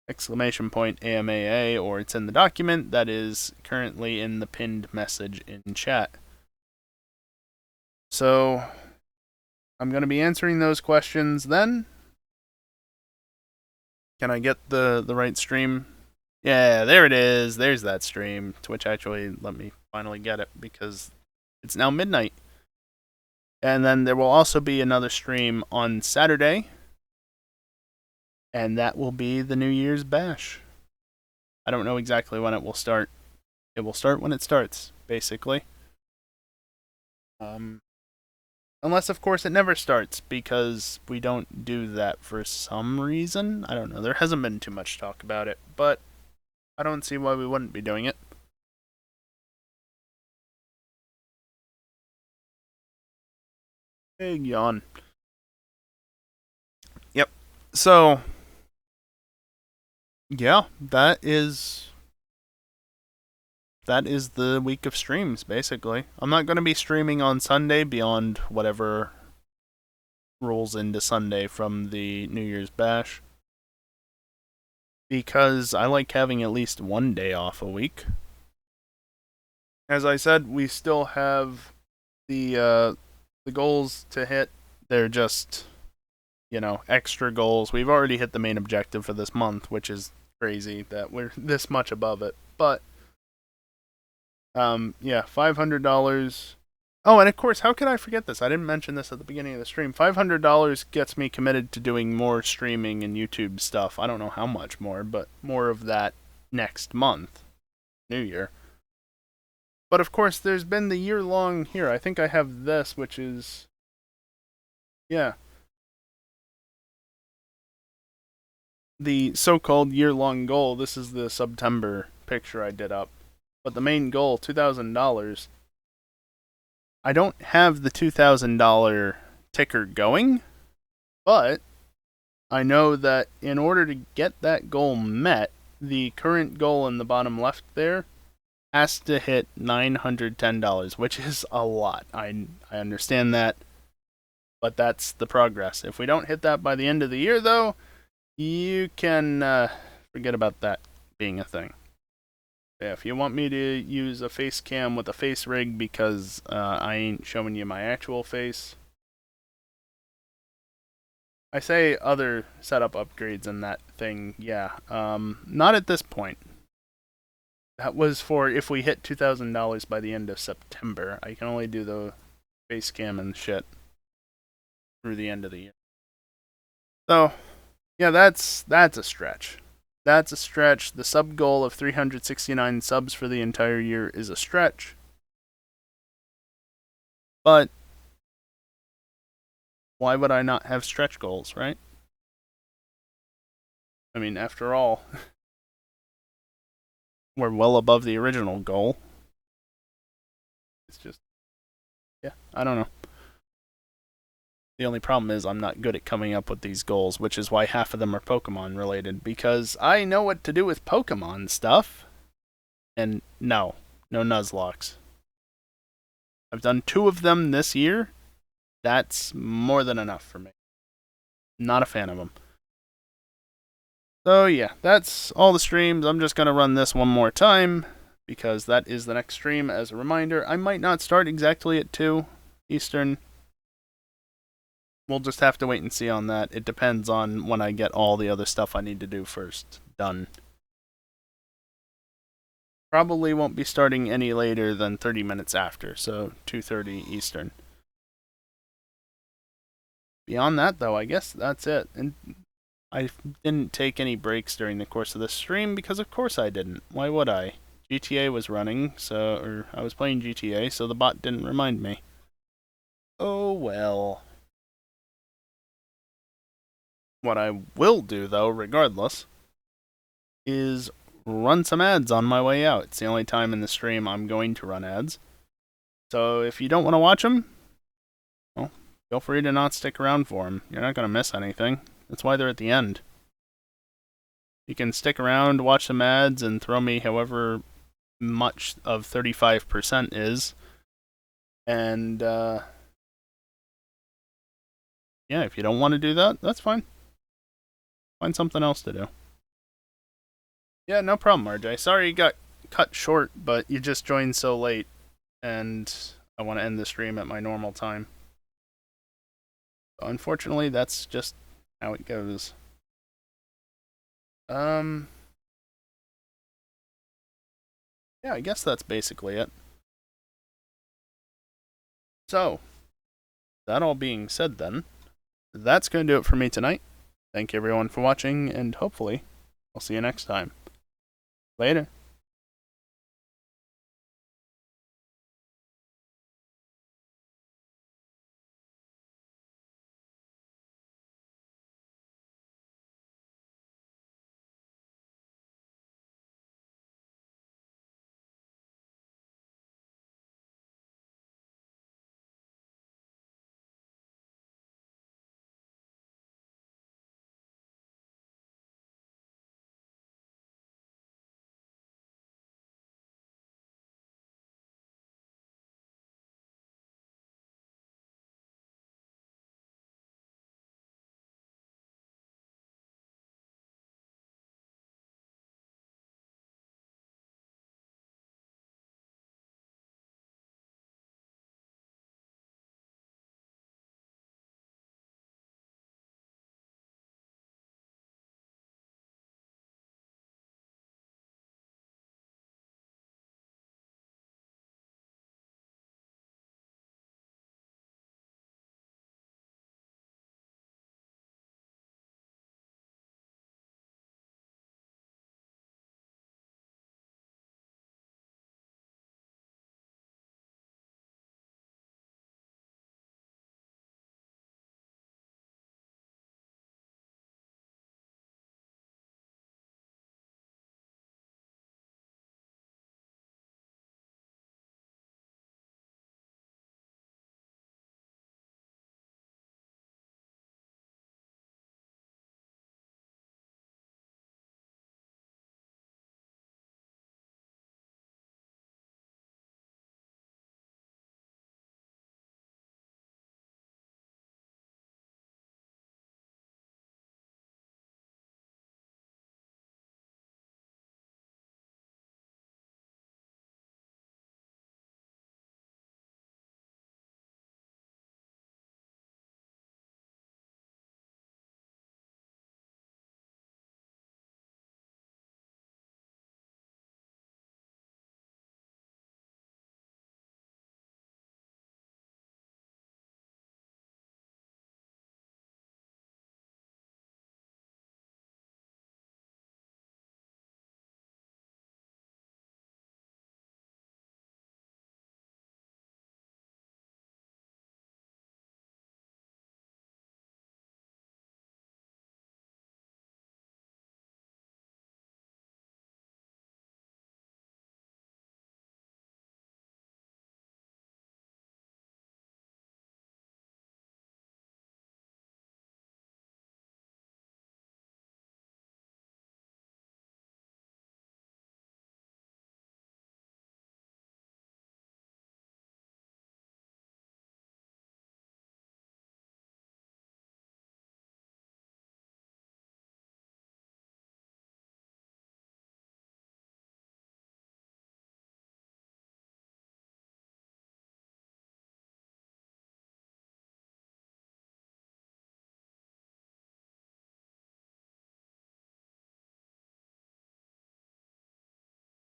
Exclamation point AMAA, or it's in the document that is currently in the pinned message in chat. So I'm going to be answering those questions then. Can I get the right stream? Yeah, there it is. There's that stream. Twitch actually let me finally get it because it's now midnight. And then there will also be another stream on Saturday. And that will be the New Year's Bash. I don't know exactly when it will start. It will start when it starts, basically. Unless, of course, it never starts, because we don't do that for some reason. I don't know. There hasn't been too much talk about it, but I don't see why we wouldn't be doing it. Big yawn. Yep. So, yeah, that is the week of streams, basically. I'm not going to be streaming on Sunday beyond whatever rolls into Sunday from the New Year's Bash, because I like having at least one day off a week. As I said, we still have the goals to hit. They're just, extra goals. We've already hit the main objective for this month, which is crazy that we're this much above it. But yeah, $500. Oh, and of course, how could I forget this? I didn't mention this at the beginning of the stream. $500 gets me committed to doing more streaming and YouTube stuff. I don't know how much more, but more of that next month, New Year. But of course, there's been the year-long here. I think I have this, which is, yeah, the so-called year-long goal. This is the September picture I did up. But the main goal, $2,000. I don't have the $2,000 ticker going, but I know that in order to get that goal met, the current goal in the bottom left there has to hit $910, which is a lot. I understand that, but that's the progress. If we don't hit that by the end of the year, though, you can forget about that being a thing. Yeah, if you want me to use a face cam with a face rig because I ain't showing you my actual face, I say other setup upgrades and that thing, yeah. Not at this point. That was for if we hit $2,000 by the end of September. I can only do the base cam and shit through the end of the year. So, yeah, that's a stretch. That's a stretch. The sub goal of 369 subs for the entire year is a stretch. But why would I not have stretch goals, right? I mean, after all, we're well above the original goal. It's just, yeah, I don't know. The only problem is I'm not good at coming up with these goals, which is why half of them are Pokemon related, because I know what to do with Pokemon stuff. And no Nuzlocks. I've done 2 of them this year. That's more than enough for me. Not a fan of them. So yeah, that's all the streams. I'm just going to run this one more time, because that is the next stream. As a reminder, I might not start exactly at 2 Eastern. We'll just have to wait and see on that. It depends on when I get all the other stuff I need to do first done. Probably won't be starting any later than 30 minutes after, so 2:30 Eastern. Beyond that, though, I guess that's it. And I didn't take any breaks during the course of the stream, because of course I didn't. Why would I? GTA was running, or I was playing GTA, so the bot didn't remind me. Oh well. What I will do, though, regardless, is run some ads on my way out. It's the only time in the stream I'm going to run ads. So if you don't want to watch them, well, feel free to not stick around for them. You're not going to miss anything. That's why they're at the end. You can stick around, watch some ads, and throw me however much of 35% is. And, yeah, if you don't want to do that, that's fine. Find something else to do. Yeah, no problem, RJ. Sorry you got cut short, but you just joined so late, and I want to end the stream at my normal time. Unfortunately, that's just how it goes. Yeah, I guess that's basically it. So, that all being said then, that's going to do it for me tonight. Thank you everyone for watching, and hopefully, I'll see you next time. Later.